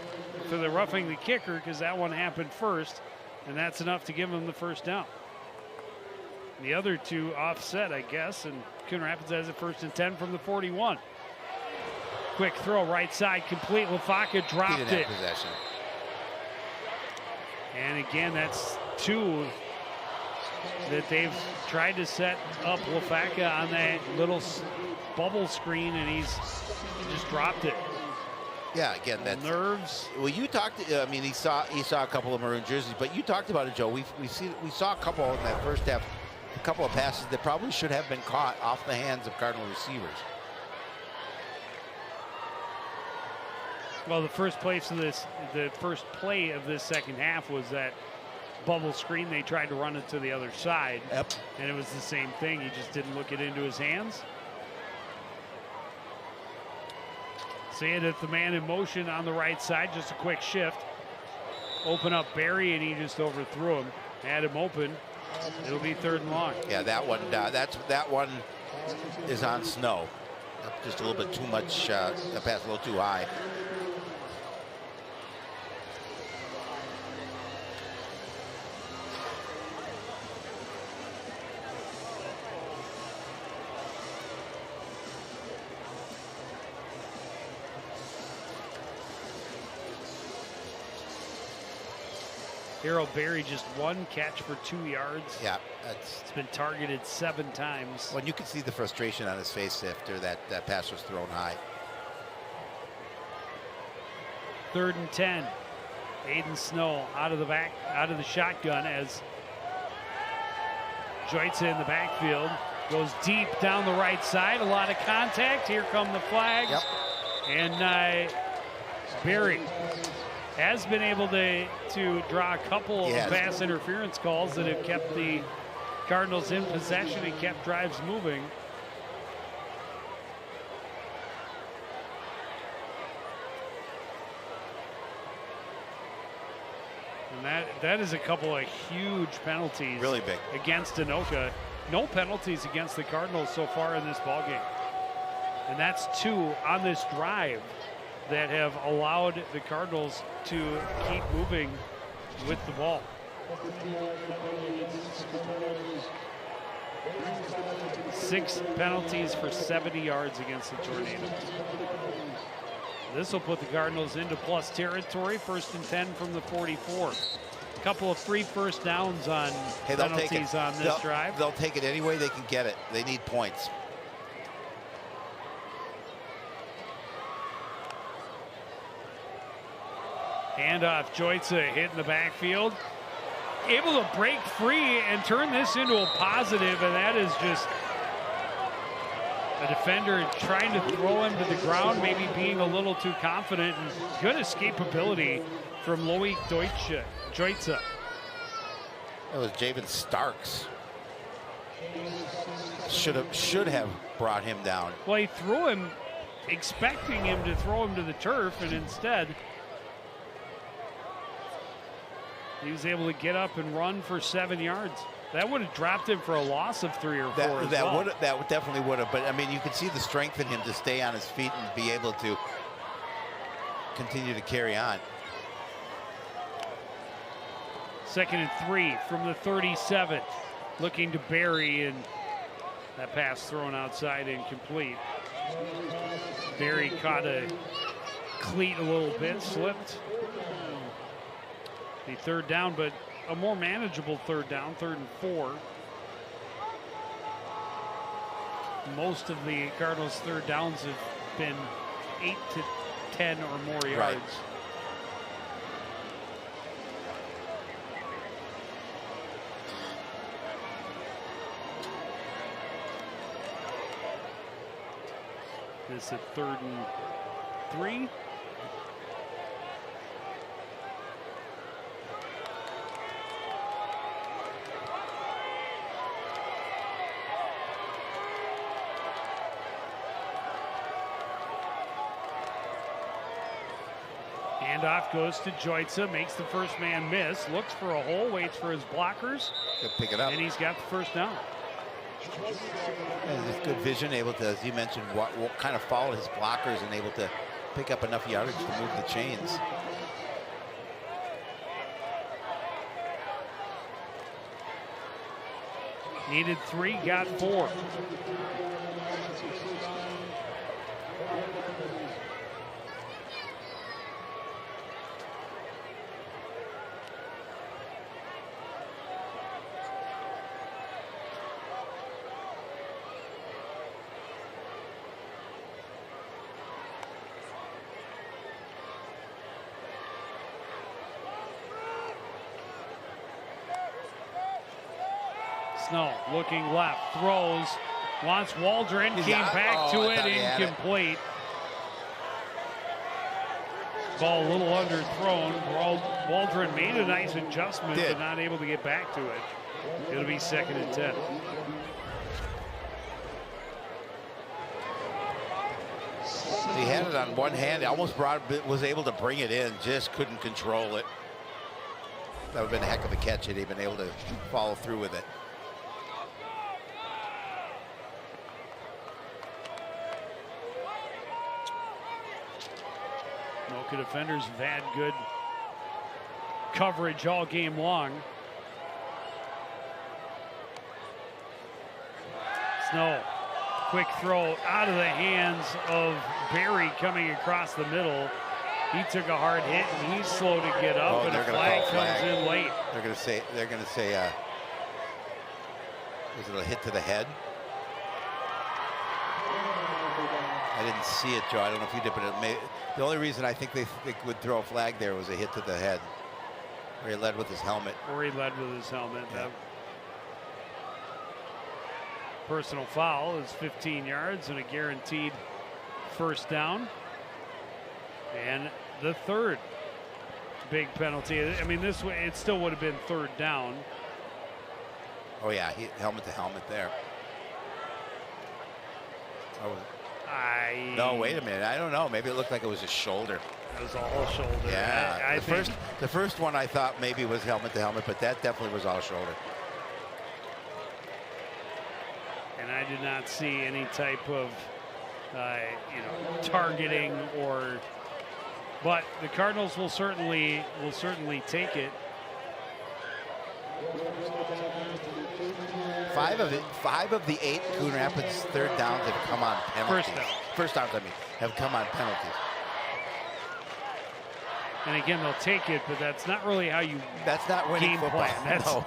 So they're roughing the kicker because that one happened first, and that's enough to give them the 1st down. The other two offset, I guess, and Coon Rapids has a 1st and 10 from the 41. Quick throw, right side, complete. Lafaka dropped it. He didn't have possession. And again, that's 2 that they've tried to set up Lafaka on that little bubble screen, and he just dropped it. Yeah, again, that's nerves. Well, you talked. I mean, he saw a couple of maroon jerseys, but you talked about it, Joe. We saw a couple in that first half, a couple of passes that probably should have been caught off the hands of Cardinal receivers. Well, the first play of this second half was that bubble screen. They tried to run it to the other side. Yep. And it was the same thing. He just didn't look it into his hands. See it at the man in motion on the right side. Just a quick shift. Open up Barry, and he just overthrew him. Had him open. It'll be 3rd and long. Yeah, that one. That one is on Snow. Just a little bit too much. That pass a little too high. Harold Berry just 1 catch for 2 yards. Yeah, it's been targeted 7 times. Well, you can see the frustration on his face after that pass was thrown high. 3rd and 10. Aiden Snow out of the shotgun as Joytza in the backfield. Goes deep down the right side. A lot of contact. Here come the flags. Yep. And Berry has been able to draw a couple He of has. pass interference calls that have kept the Cardinals in possession and kept drives moving. And that is a couple of huge penalties. Really big. Against Anoka. No penalties against the Cardinals so far in this ballgame. And that's 2 on this drive that have allowed the Cardinals to keep moving with the ball. 6 penalties for 70 yards against the Tornadoes. This will put the Cardinals into plus territory, 1st and 10 from the 44. A couple of free first downs on Hey, they'll take penalties it. on this drive. They'll take it any way they can get it. They need points. Handoff, Joitza hit in the backfield. Able to break free and turn this into a positive, and that is just a defender trying to throw him to the ground, maybe being a little too confident, and good escapability from Loic Joitza. It was Javen Starks. Should have brought him down. Well, he threw him expecting him to throw him to the turf, and instead he was able to get up and run for 7 yards. That would have dropped him for a loss of 3 or 4 as well. That definitely would have. But I mean, you can see the strength in him to stay on his feet and be able to continue to carry on. 2nd and 3 from the 37. Looking to bury, and that pass thrown outside incomplete. Barry caught a cleat a little bit, slipped. The 3rd down, but a more manageable 3rd down, 3rd and 4. Most of the Cardinals' 3rd downs have been 8 to 10 or more yards. Right. This is 3rd and 3. Handoff goes to Joitza, makes the first man miss, looks for a hole, waits for his blockers, He'll pick it up. and he's got the first down. And with good vision, able to, as you mentioned, what kind of followed his blockers and able to pick up enough yardage to move the chains. Needed 3, got 4. Snow looking left, throws, wants Waldron, came back to it, incomplete. Ball a little underthrown. Waldron made a nice adjustment, but not able to get back to it. It'll be 2nd and 10. He had it on one hand. He almost was able to bring it in, just couldn't control it. That would have been a heck of a catch had he been able to follow through with it. Anoka defenders have had good coverage all game long. Snow, quick throw out of the hands of Barry coming across the middle. He took a hard hit and he's slow to get up, and a flag comes in late. They're going to say, was it a hit to the head? I didn't see it, Joe. I don't know if you did, but the only reason I think they would throw a flag there was a hit to the head, where he led with his helmet. Yeah. Personal foul is 15 yards and a guaranteed first down. And the 3rd. Big penalty. I mean, this way it still would have been 3rd down. Oh yeah, helmet to helmet there. Oh, no, wait a minute. I don't know. Maybe it looked like it was a shoulder. It was all shoulder. Yeah, the first one I thought maybe was helmet to helmet, but that definitely was all shoulder. And I did not see any type of, targeting or. But the Cardinals will certainly take it. 5 of the 8 Coon Rapids 3rd downs have come on penalties. First downs, have come on penalties. And again, they'll take it, but that's not really how you. That's not winning game football. plan. No.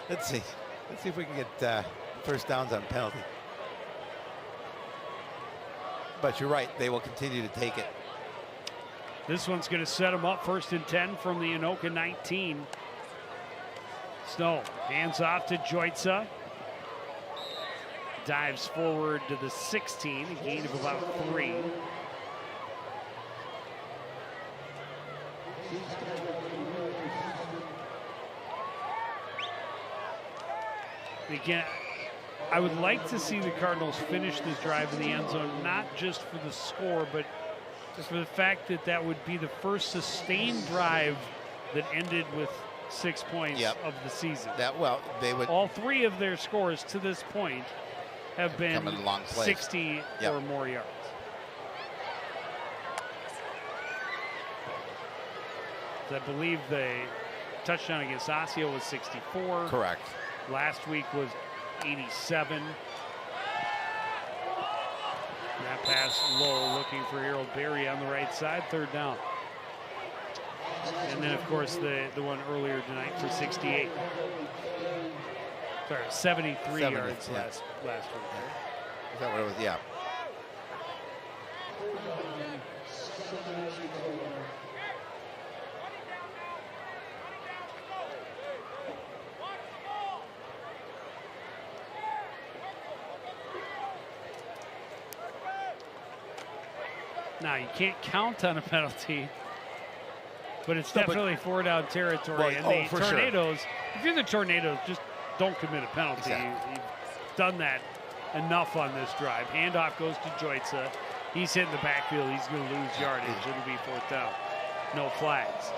Let's see if we can get first downs on penalty. But you're right, they will continue to take it. This one's going to set them up 1st and 10 from the Anoka 19. Snow hands off to Joitsa. Dives forward to the 16, a gain of about 3. Again, I would like to see the Cardinals finish this drive in the end zone, not just for the score, but just for the fact that that would be the first sustained drive that ended with 6 points of the season. They would. All 3 of their scores to this point have been long 60 or more yards. I believe the touchdown against Osseo was 64. Correct. Last week was 87. That pass low, looking for Harold Berry on the right side, 3rd down. And then, of course, the one earlier tonight for 68. Sorry, 73 yards last week. Is that what it was? Yeah. Now, you can't count on a penalty, but it's definitely 4-down territory. And the Tornadoes, if you're the Tornadoes, just don't commit a penalty. Exactly. You've done that enough on this drive. Handoff goes to Joitsa. He's hitting the backfield. He's going to lose yardage. It'll be 4th down. No flags.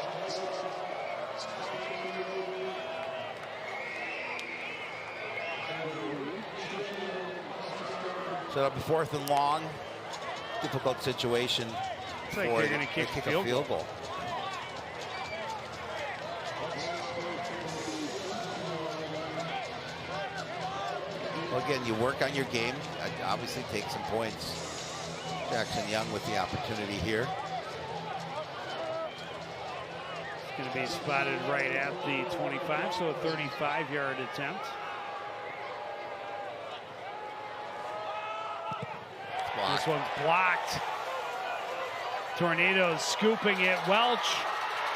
So it'll be 4th and long. Difficult situation. It's like they're going to kick a field goal. Well, again, you work on your game. Obviously, take some points. Jackson Young with the opportunity here. It's going to be spotted right at the 25, so a 35-yard attempt. This one's blocked. Tornadoes scooping it. Welch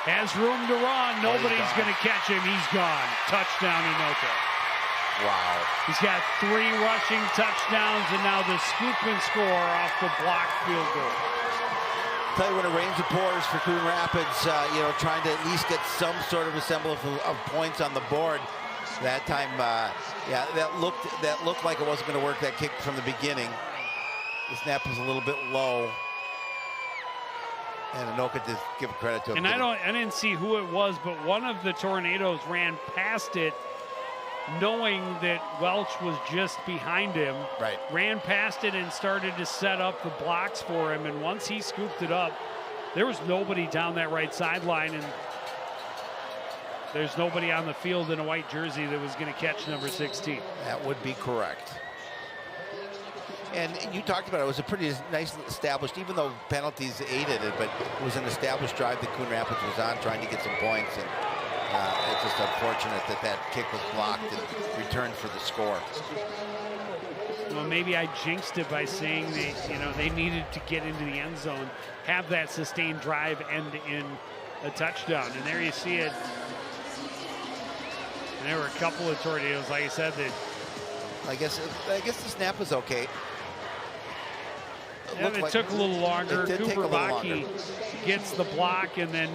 has room to run. Nobody's going to catch him. He's gone. Touchdown, Anoka. Wow. He's got 3 rushing touchdowns, and now the scoop and score off the blocked field goal. Tell you when it rains it pours for Coon Rapids, trying to at least get some sort of a semblance of points on the board. That time, that looked like it wasn't going to work. That kick from the beginning. The snap was a little bit low, and Anoka just give credit to him. And I didn't see who it was, but one of the Tornadoes ran past it, knowing that Welch was just behind him. Right. Ran past it and started to set up the blocks for him. And once he scooped it up, there was nobody down that right sideline, and there's nobody on the field in a white jersey that was going to catch number 16. That would be correct. And you talked about it was a pretty nice established, even though penalties aided it, but it was an established drive that Coon Rapids was on, trying to get some points. And it's just unfortunate that kick was blocked and returned for the score. Well, maybe I jinxed it by saying they needed to get into the end zone, have that sustained drive end in a touchdown. And there you see it. And there were a couple of Tornadoes, like I said, that I guess the snap was okay. It took a little longer. Cooper Baki gets the block, and then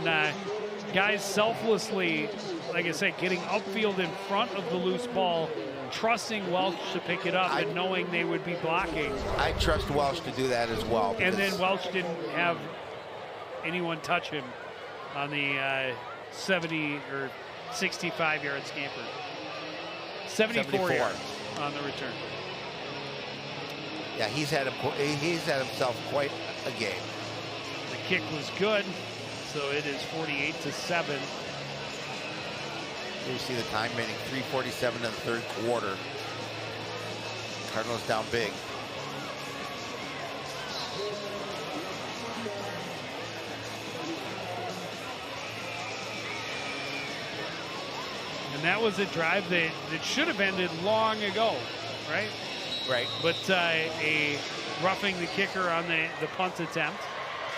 guys selflessly, like I said, getting upfield in front of the loose ball, trusting Welch to pick it up and knowing they would be blocking. I trust Welch to do that as well. And then Welch didn't have anyone touch him on the 70 or 65-yard scamper. 74 yards on the return. Yeah, he's had himself quite a game. The kick was good, so it is 48-7. You see the time remaining, 3:47 in the third quarter. Cardinals down big. And that was a drive that should have ended long ago, right? Right. But a roughing the kicker on the punt attempt.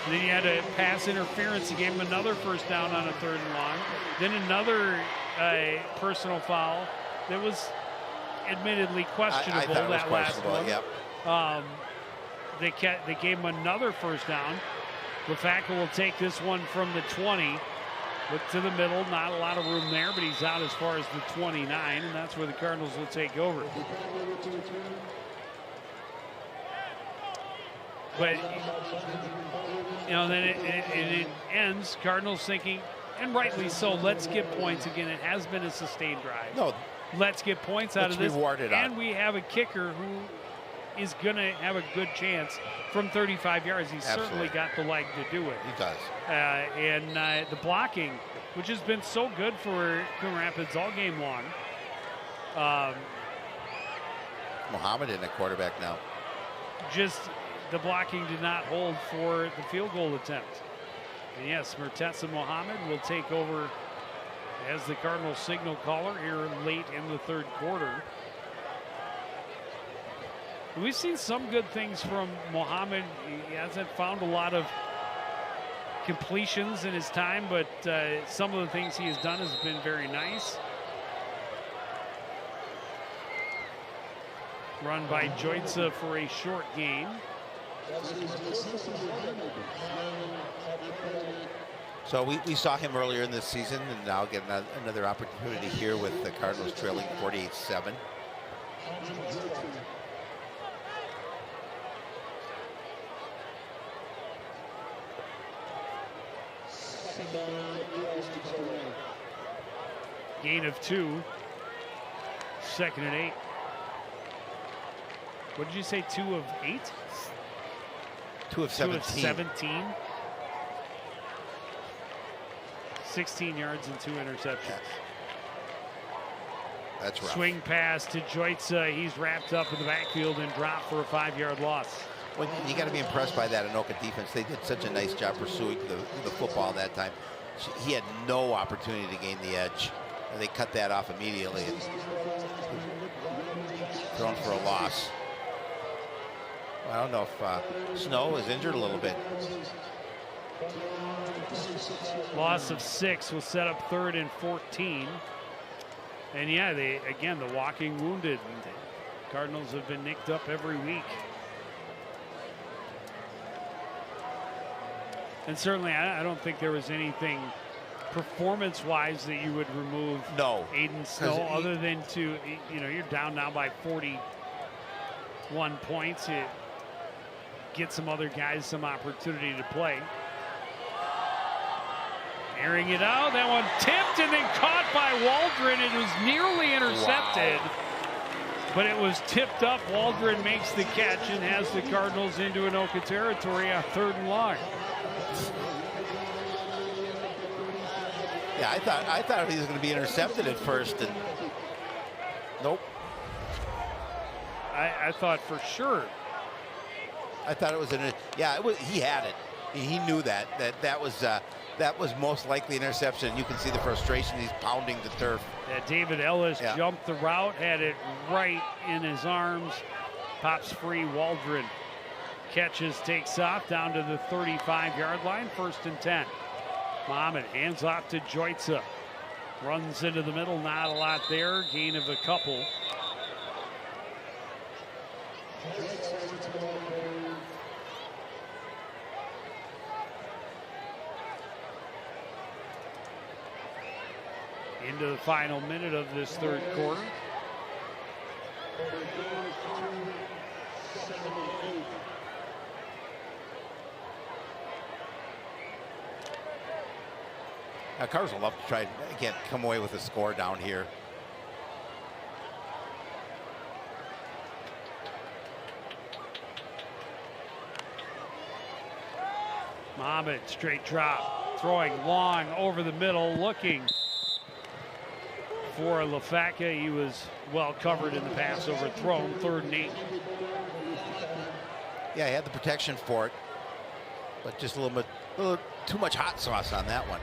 And then you had a pass interference. He gave him another first down on a 3rd and long. Then another personal foul that was admittedly questionable. I thought it was that last questionable, one. Yep. They gave him another first down. LaFacca will take this one from the 20. Look to the middle, not a lot of room there, but he's out as far as the 29, and that's where the Cardinals will take over. But, you know, then it ends, Cardinals thinking, and rightly so, let's get points again. It has been a sustained drive. No. Let's get points out of this. Rewarded and we have a kicker who is going to have a good chance from 35 yards. He's certainly got the leg to do it. He does. And the blocking, which has been so good for Coon Rapids all game long. Muhammad in at quarterback now. Just the blocking did not hold for the field goal attempt. And yes, Murteza Muhammad will take over as the Cardinals signal caller here late in the third quarter. We've seen some good things from Muhammad. He hasn't found a lot of completions in his time, but some of the things he has done has been very nice. Run by Joitza for a short gain. So we saw him earlier in this season, and now get another opportunity here with the Cardinals trailing 48-7. Gain of 2. 2nd and 8. What did you say, 2 of 8? 2 of 17. 2 of 17. 16 yards and 2 interceptions. That's rough. Swing pass to Joitza. He's wrapped up in the backfield and dropped for a 5-yard loss. Well, you got to be impressed by that Anoka defense. They did such a nice job pursuing the football that time. He had no opportunity to gain the edge. And they cut that off immediately and thrown for a loss. I don't know if Snow is injured a little bit. Loss of 6 will set up 3rd and 14. And yeah, the walking wounded. Cardinals have been nicked up every week. And certainly, I don't think there was anything performance-wise that you would remove Aiden Snow, other than to, you're down now by 41 points. It get some other guys some opportunity to play. Airing it out, that one tipped and then caught by Waldron. It was nearly intercepted, but it was tipped up. Waldron makes the catch and has the Cardinals into Anoka territory on 3rd and long. Yeah, I thought he was going to be intercepted at first, and nope. I thought for sure. I thought it was he had it. He knew that was most likely an interception. You can see the frustration. He's pounding the turf. Yeah, David Ellis jumped the route, had it right in his arms. Pops free. Waldron catches, takes off down to the 35-yard line. 1st and 10. Muhammad hands off to Joitza. Runs into the middle, not a lot there. Gain of a couple. Into the final minute of this third quarter. Cardinals will love to try, again, come away with a score down here. Muhammad, straight drop, throwing long over the middle, looking for Lafaka. He was well covered in the pass overthrown, 3rd and 8. Yeah, he had the protection for it, but just a little too much hot sauce on that one.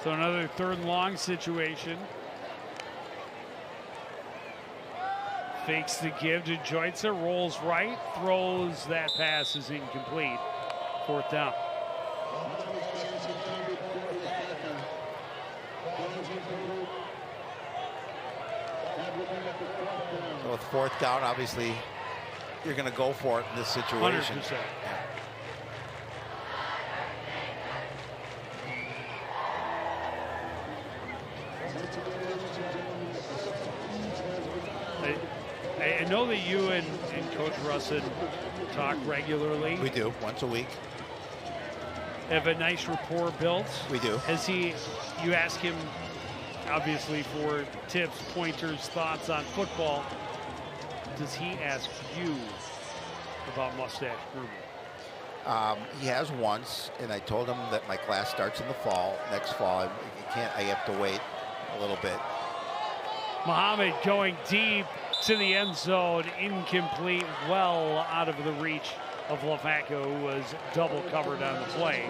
So another 3rd and long situation. Fakes the give to Joitza, rolls right, throws, that pass is incomplete. 4th down. So with 4th down, obviously, you're going to go for it in this situation. 100%. I know that you and Coach Russin talk regularly. We do, once a week. Have a nice rapport built. We do. You ask him, obviously, for tips, pointers, thoughts on football. Does he ask you about mustache grooming? He has once, and I told him that my class starts in the fall, next fall. I have to wait a little bit. Muhammad going deep to the end zone, incomplete, well out of the reach of Lafaka, who was double covered on the play.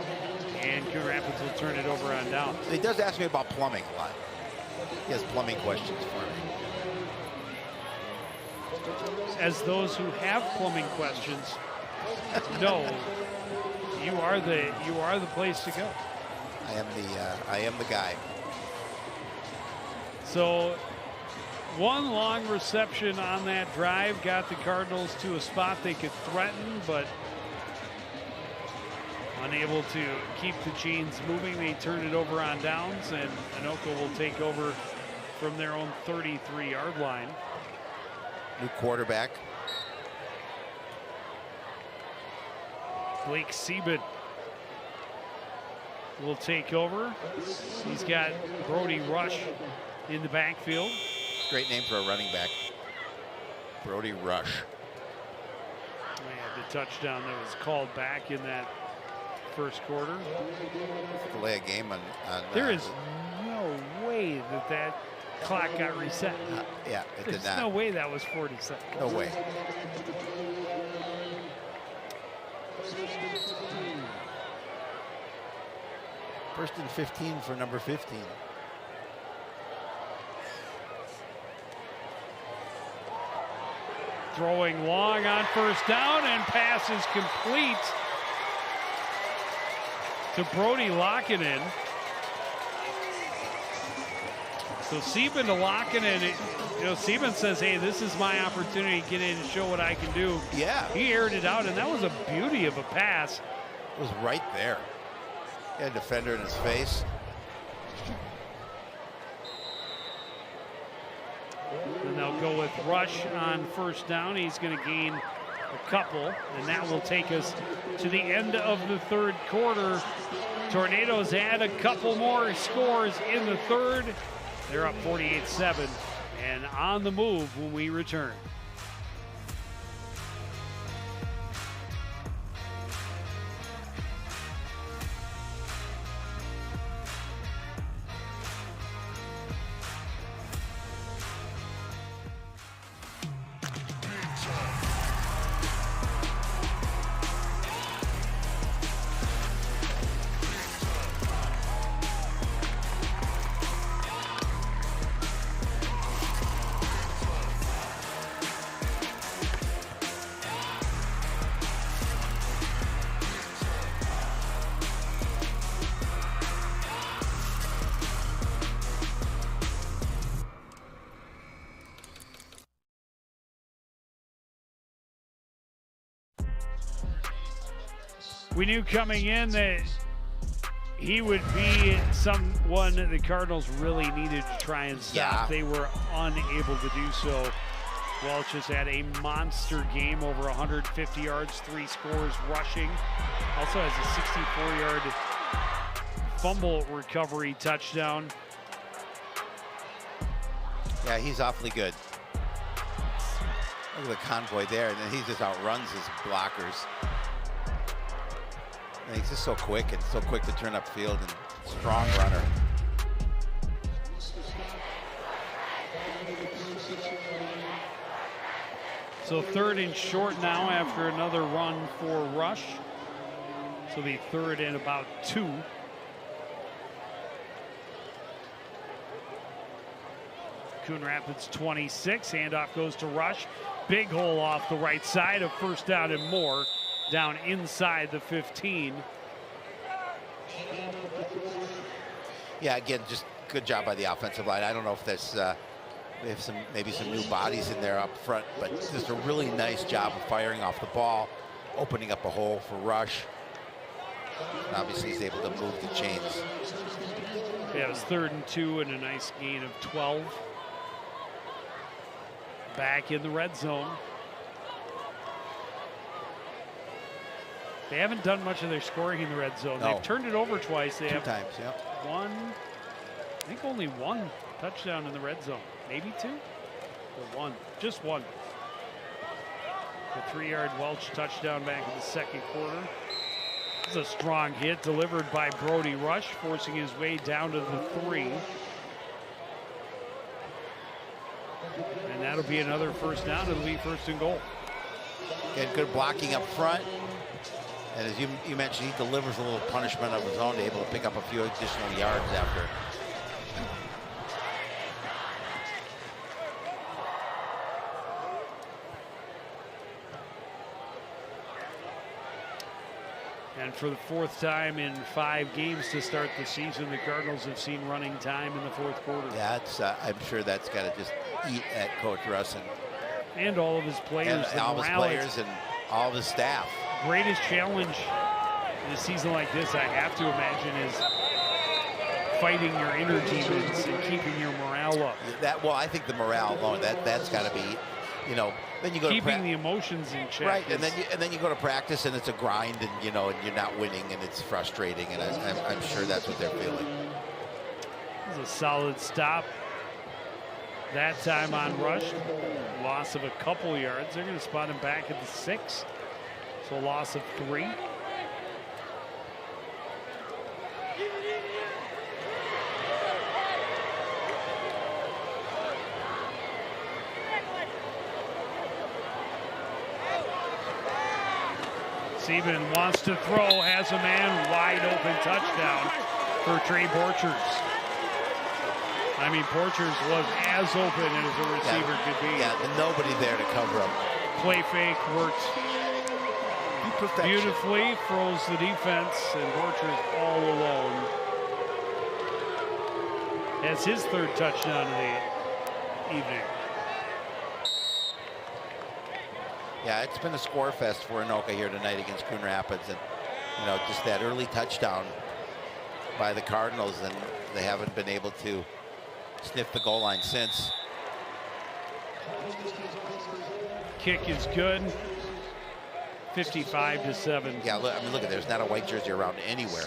And Coon Rapids will turn it over on down. He does ask me about plumbing a lot. He has plumbing questions for me. As those who have plumbing questions know, you are the place to go. I am the guy. So one long reception on that drive got the Cardinals to a spot they could threaten, but unable to keep the chains moving. They turn it over on downs, and Anoka will take over from their own 33-yard line. New quarterback. Blake Sieben will take over. He's got Brody Rush in the backfield. Great name for a running back. Brody Rush. And the touchdown that was called back in that first quarter. Delay a game on there is no way that clock got reset. Yeah, it There's did not. no way that was 40 seconds. No way. First and 15 for number 15. Throwing long on first down, and pass is complete to Brody Lockinen. So Sieben to Lockinen, Sieben says, hey, this is my opportunity to get in and show what I can do. Yeah. He aired it out, and that was a beauty of a pass. It was right there. He had a defender in his face. And they'll go with Rush on first down. He's going to gain a couple, and that will take us to the end of the third quarter. Tornadoes add a couple more scores in the third. They're up 48-7 and on the move when we return. We knew coming in that he would be someone the Cardinals really needed to try and stop. Yeah. They were unable to do so. Welch has had a monster game, over 150 yards, 3 scores rushing. Also has a 64-yard fumble recovery touchdown. Yeah, he's awfully good. Look at the convoy there, and then he just outruns his blockers. And he's just so quick and so quick to turn upfield and strong runner. So 3rd and short now after another run for Rush. So the 3rd and about 2. Coon Rapids 26, handoff goes to Rush. Big hole off the right side, of 1st down and more, down inside the 15. Yeah, again, just good job by the offensive line. I don't know if that's we have maybe some new bodies in there up front, but just a really nice job of firing off the ball, opening up a hole for Rush. And obviously, he's able to move the chains. Yeah, it was 3rd and 2 and a nice gain of 12. Back in the red zone. They haven't done much of their scoring in the red zone. No. They've turned it over twice. They have 2 times, yeah. I think only 1 touchdown in the red zone. Maybe 2? Or 1. Just 1. The 3-yard Welch touchdown back in the 2nd quarter. This is a strong hit delivered by Brody Rush, forcing his way down to the 3. And that'll be another 1st down. It'll be 1st and goal. Again, good blocking up front. And as you mentioned, he delivers a little punishment of his own to able to pick up a few additional yards after. And for the 4th time in 5 games to start the season, the Cardinals have seen running time in the 4th quarter. Yeah, I'm sure that's got to just eat at Coach Russ and all of his players. and all of his players and all of his staff. Greatest challenge in a season like this, I have to imagine, is fighting your inner demons and keeping your morale up. Well, I think the morale alone, that's got to be, then you go keeping the emotions in check. Right, and then you go to practice and it's a grind, and and you're not winning and it's frustrating, and I'm sure that's what they're feeling. This is a solid stop. That time on Rush, loss of a couple yards. They're going to spot him back at the 6. So a loss of 3. Seaman wants to throw, has a man, wide open touchdown for Trey Borchers. I mean, Borchers was as open as a receiver could be. Yeah, and nobody there to cover him. Play fake worked beautifully, froze the defense, and Borchers all alone. Has his 3rd touchdown of the evening. Yeah, it's been a score fest for Anoka here tonight against Coon Rapids, and just that early touchdown by the Cardinals, and they haven't been able to sniff the goal line since. Kick is good. 55-7. Yeah, look at there's not a white jersey around anywhere.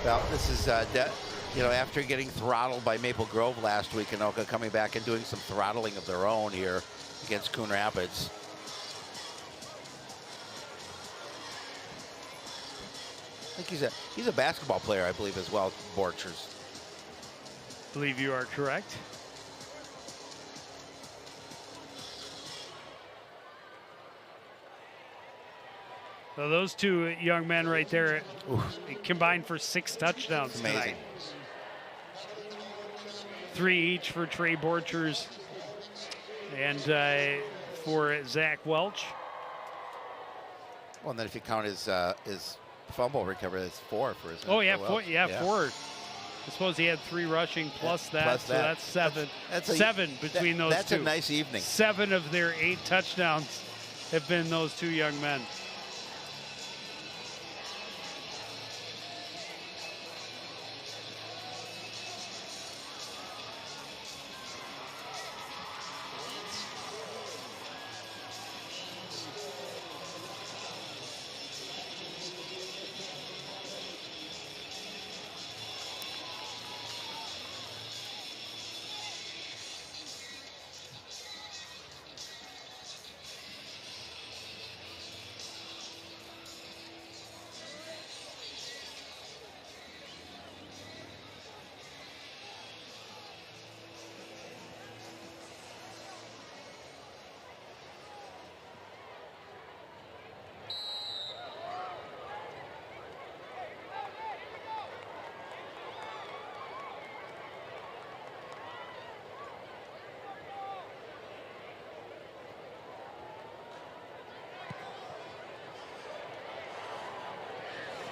Well, this is after getting throttled by Maple Grove last week, Anoka coming back and doing some throttling of their own here against Coon Rapids. I think he's a basketball player, I believe, as well, Borchers. Believe you are correct. So those 2 young men right there combined for 6 touchdowns tonight. 3 each for Trey Borchers and for Zach Welch. Well, and then if you count his fumble recovery, it's 4 for his. 4. I suppose he had 3 rushing plus that, plus so that. that's 7. That's seven between those that's two. That's a nice evening. 7 of their 8 touchdowns have been those 2 young men.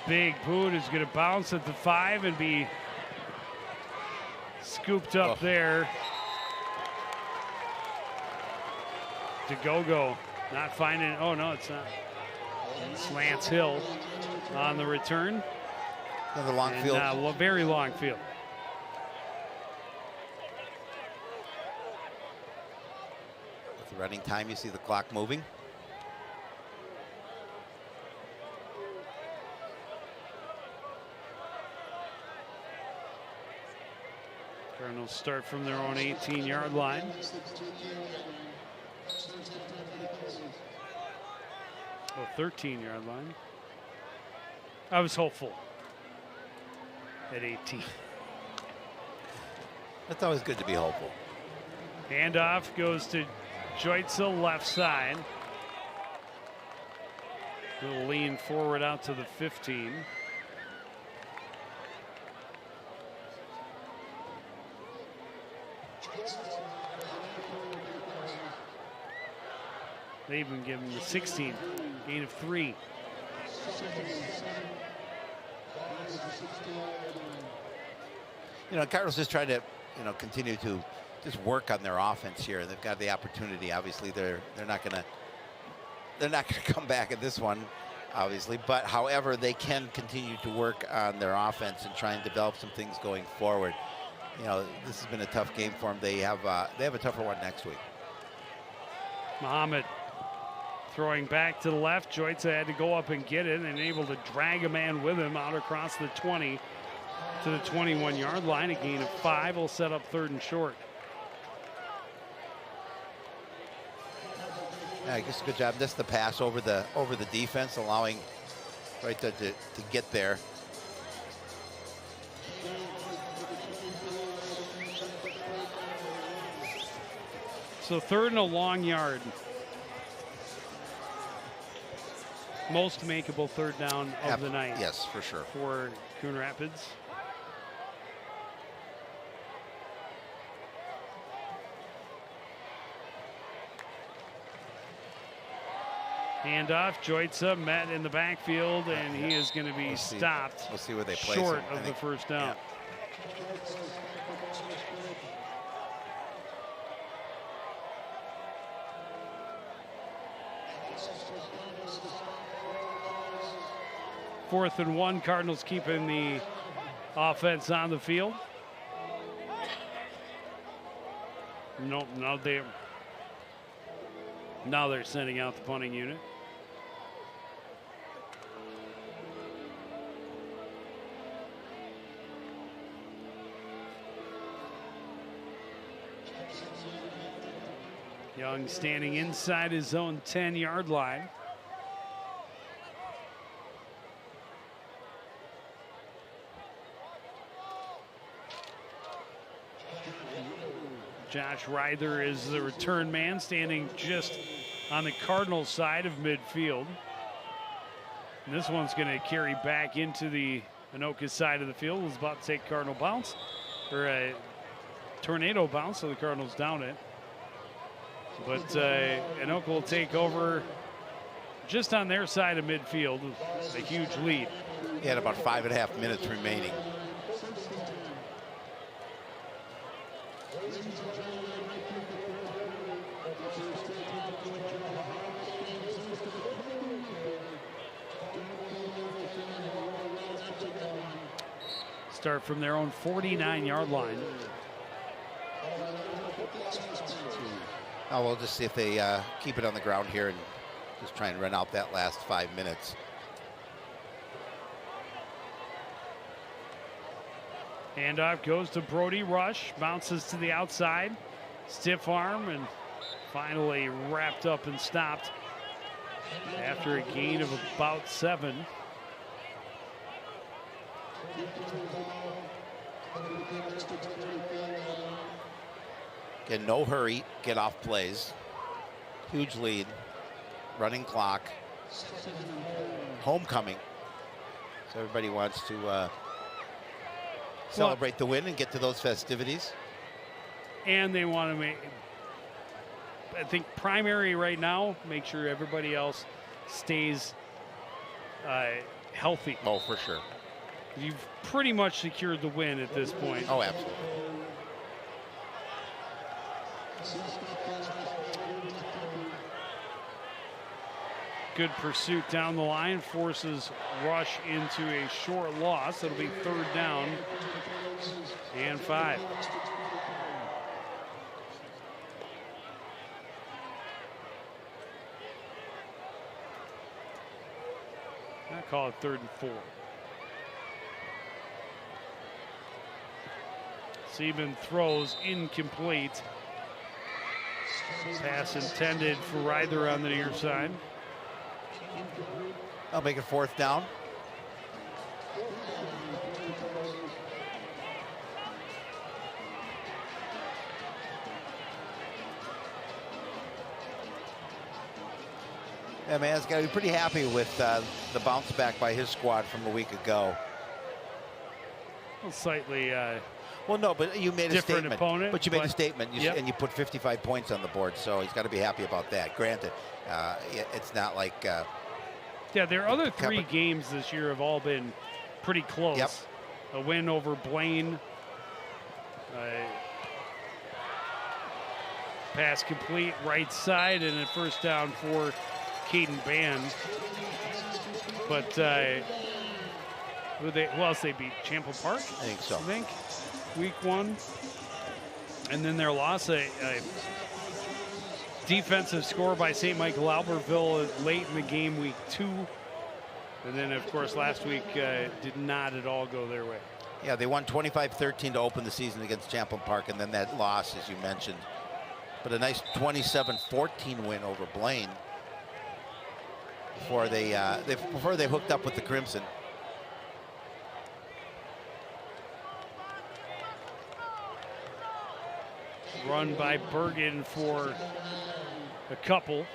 Big boot is going to bounce at the 5 and be scooped up there. DeGogo not finding it. Oh, no, it's not. Slants Hill on the return. Another long field. Well, very long field. With the running time, you see the clock moving. Cardinals start from their own 18-yard line. Oh, 13-yard line. I was hopeful at 18. It's always good to be hopeful. Handoff goes to Joitzel, left side. Little lean forward out to the 15. They even give him the 16, gain of 3. You know, Cardinals just trying to, continue to just work on their offense here. They've got the opportunity. Obviously, they're not gonna come back at this one, obviously. But however, they can continue to work on their offense and try and develop some things going forward. You know, this has been a tough game for them. They have a tougher one next week. Muhammad throwing back to the left. Joitza had to go up and get it and able to drag a man with him out across the 20 to the 21-yard line. A gain of 5 will set up 3rd and short. Yeah, I guess a good job. That's the pass over the defense, allowing right to get there. So 3rd and a long yard. Most makeable 3rd down of the night. Yes, for sure. For Coon Rapids. Handoff, Joitza met in the backfield, and he is going to be stopped. We'll see where they place short him. of the first down. Yeah. Fourth and 1, Cardinals keeping the offense on the field. Nope, now they're sending out the punting unit. Young standing inside his own 10-yard line. Josh Ryther is the return man, standing just on the Cardinals side of midfield. And this one's going to carry back into the Anoka side of the field. Was about to take Cardinal bounce, or a tornado bounce, so the Cardinals down it. But Anoka will take over just on their side of midfield, a huge lead. He had about 5.5 minutes remaining. Start from their own 49-yard line. Oh, we'll just see if they keep it on the ground here and just try and run out that last 5 minutes. Handoff goes to Brody Rush, bounces to the outside, stiff arm, and finally wrapped up and stopped after a gain of about 7. Again, no hurry, get off plays. Huge lead, running clock, homecoming. So everybody wants to celebrate the win and get to those festivities. And they want to make, I think, primary right now, make sure everybody else stays healthy. Oh, for sure. You've pretty much secured the win at this point. Oh, absolutely. Good pursuit down the line, forces Rush into a short loss. It'll be 3rd down and 5. I call it 3rd and 4. Sieben throws incomplete. Pass intended for Ryther on the near side. I'll make it 4th down. Yeah, man, he's got to be pretty happy with the bounce back by his squad from a week ago. Well, slightly well, no, but you made a different statement. opponent. But you made a statement, Yep. and you put 55 points on the board, so he's got to be happy about that. Granted, it's not like... yeah, their other 3 games this year have all been pretty close. Yep. A win over Blaine. Pass complete, right side, and a 1st down for Caden Band. But who else they beat? Champlain Park? I think so. I think. Week 1. And then their loss, a defensive score by St. Michael Albertville late in the game, week 2. And then, of course, last week did not at all go their way. Yeah, they won 25-13 to open the season against Champlain Park, and then that loss, as you mentioned. But a nice 27-14 win over Blaine before they hooked up with the Crimson. Run by Bergen for a couple.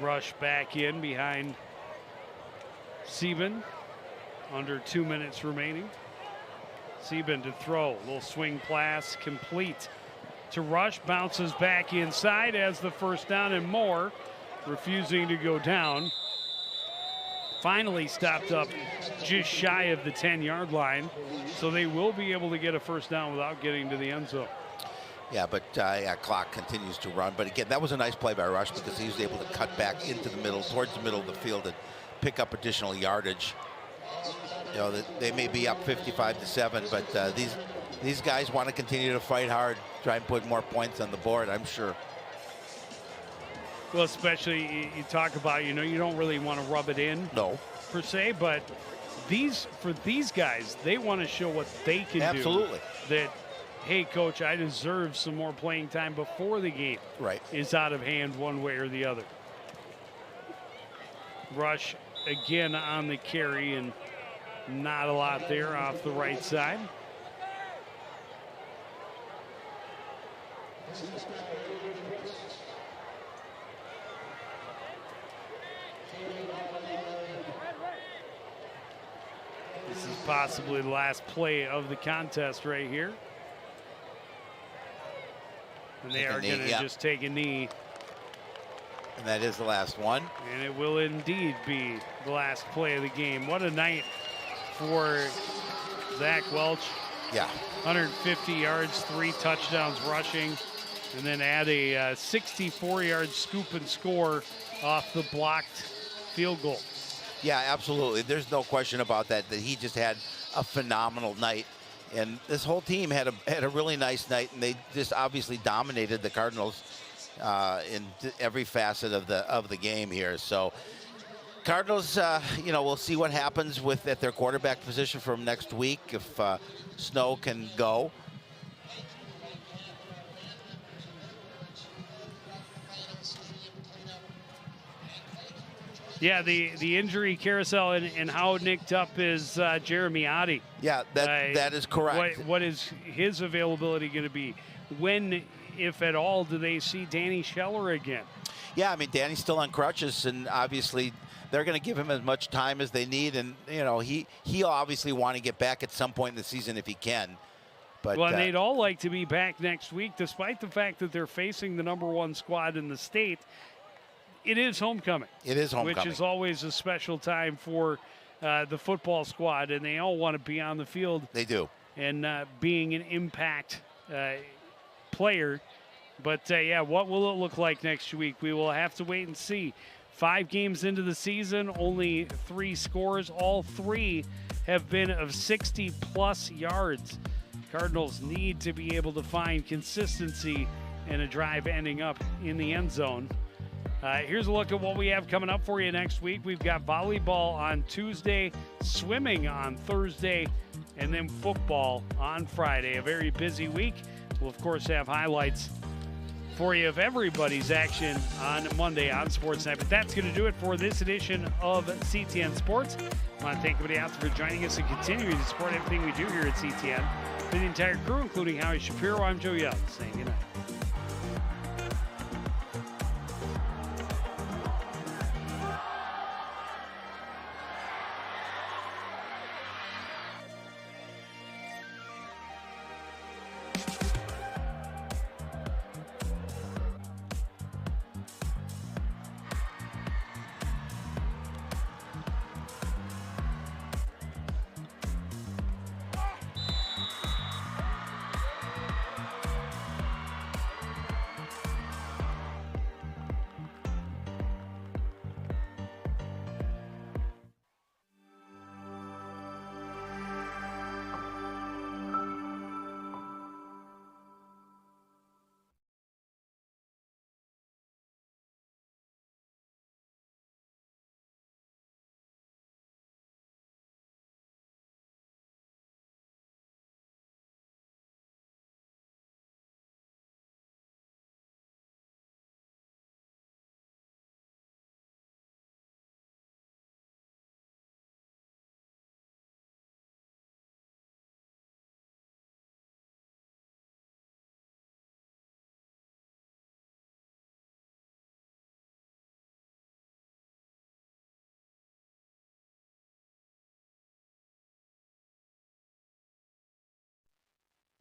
Rush back in behind Sieben. Under 2 minutes remaining. Sieben to throw. Little swing pass complete to Rush. Bounces back inside as the 1st down, and Moore refusing to go down. Finally stopped up just shy of the 10-yard line. So they will be able to get a 1st down without getting to the end zone. Yeah, but clock continues to run. But again, that was a nice play by Rush because he was able to cut back into the middle, towards the middle of the field, and pick up additional yardage. You know, they may be up 55-7, but these guys want to continue to fight hard, try and put more points on the board, I'm sure. Well, especially you talk about, you don't really want to rub it in. No. Per se, but for these guys, they want to show what they can Absolutely. do. That, hey, coach, I deserve some more playing time before the game is out of hand one way or the other. Rush again on the carry, and not a lot there off the right side. This is possibly the last play of the contest right here. And they Take a are knee, going to yeah. just take a knee. And that is the last one. And it will indeed be the last play of the game. What a night for Zach Welch. Yeah. 150 yards, 3 touchdowns rushing, and then add a 64-yard scoop and score off the blocked field goal. Yeah, absolutely. There's no question about that he just had a phenomenal night. And this whole team had a really nice night, and they just obviously dominated the Cardinals in every facet of the game here. So Cardinals, we'll see what happens at their quarterback position from next week if Snow can go. Yeah, the injury carousel and how nicked up is Jeremy Oddie. Yeah, that is correct. What is his availability going to be? When, if at all, do they see Danny Scheller again? Yeah, I mean, Danny's still on crutches, and obviously they're going to give him as much time as they need. And, he'll obviously want to get back at some point in the season if he can. But, well, they'd all like to be back next week, despite the fact that they're facing the #1 squad in the state. It is homecoming. It is homecoming. Which is always a special time for the football squad, and they all want to be on the field. They do. And being an impact player. But, what will it look like next week? We will have to wait and see. 5 games into the season, only 3 scores. All 3 have been of 60-plus yards. Cardinals need to be able to find consistency in a drive ending up in the end zone. Here's a look at what we have coming up for you next week. We've got volleyball on Tuesday, swimming on Thursday, and then football on Friday. A very busy week. We'll, of course, have highlights for you of everybody's action on Monday on Sportsnet. But that's going to do it for this edition of CTN Sports. I want to thank everybody out there for joining us and continuing to support everything we do here at CTN. For the entire crew, including Howie Shapiro, I'm Joe Young, saying good night.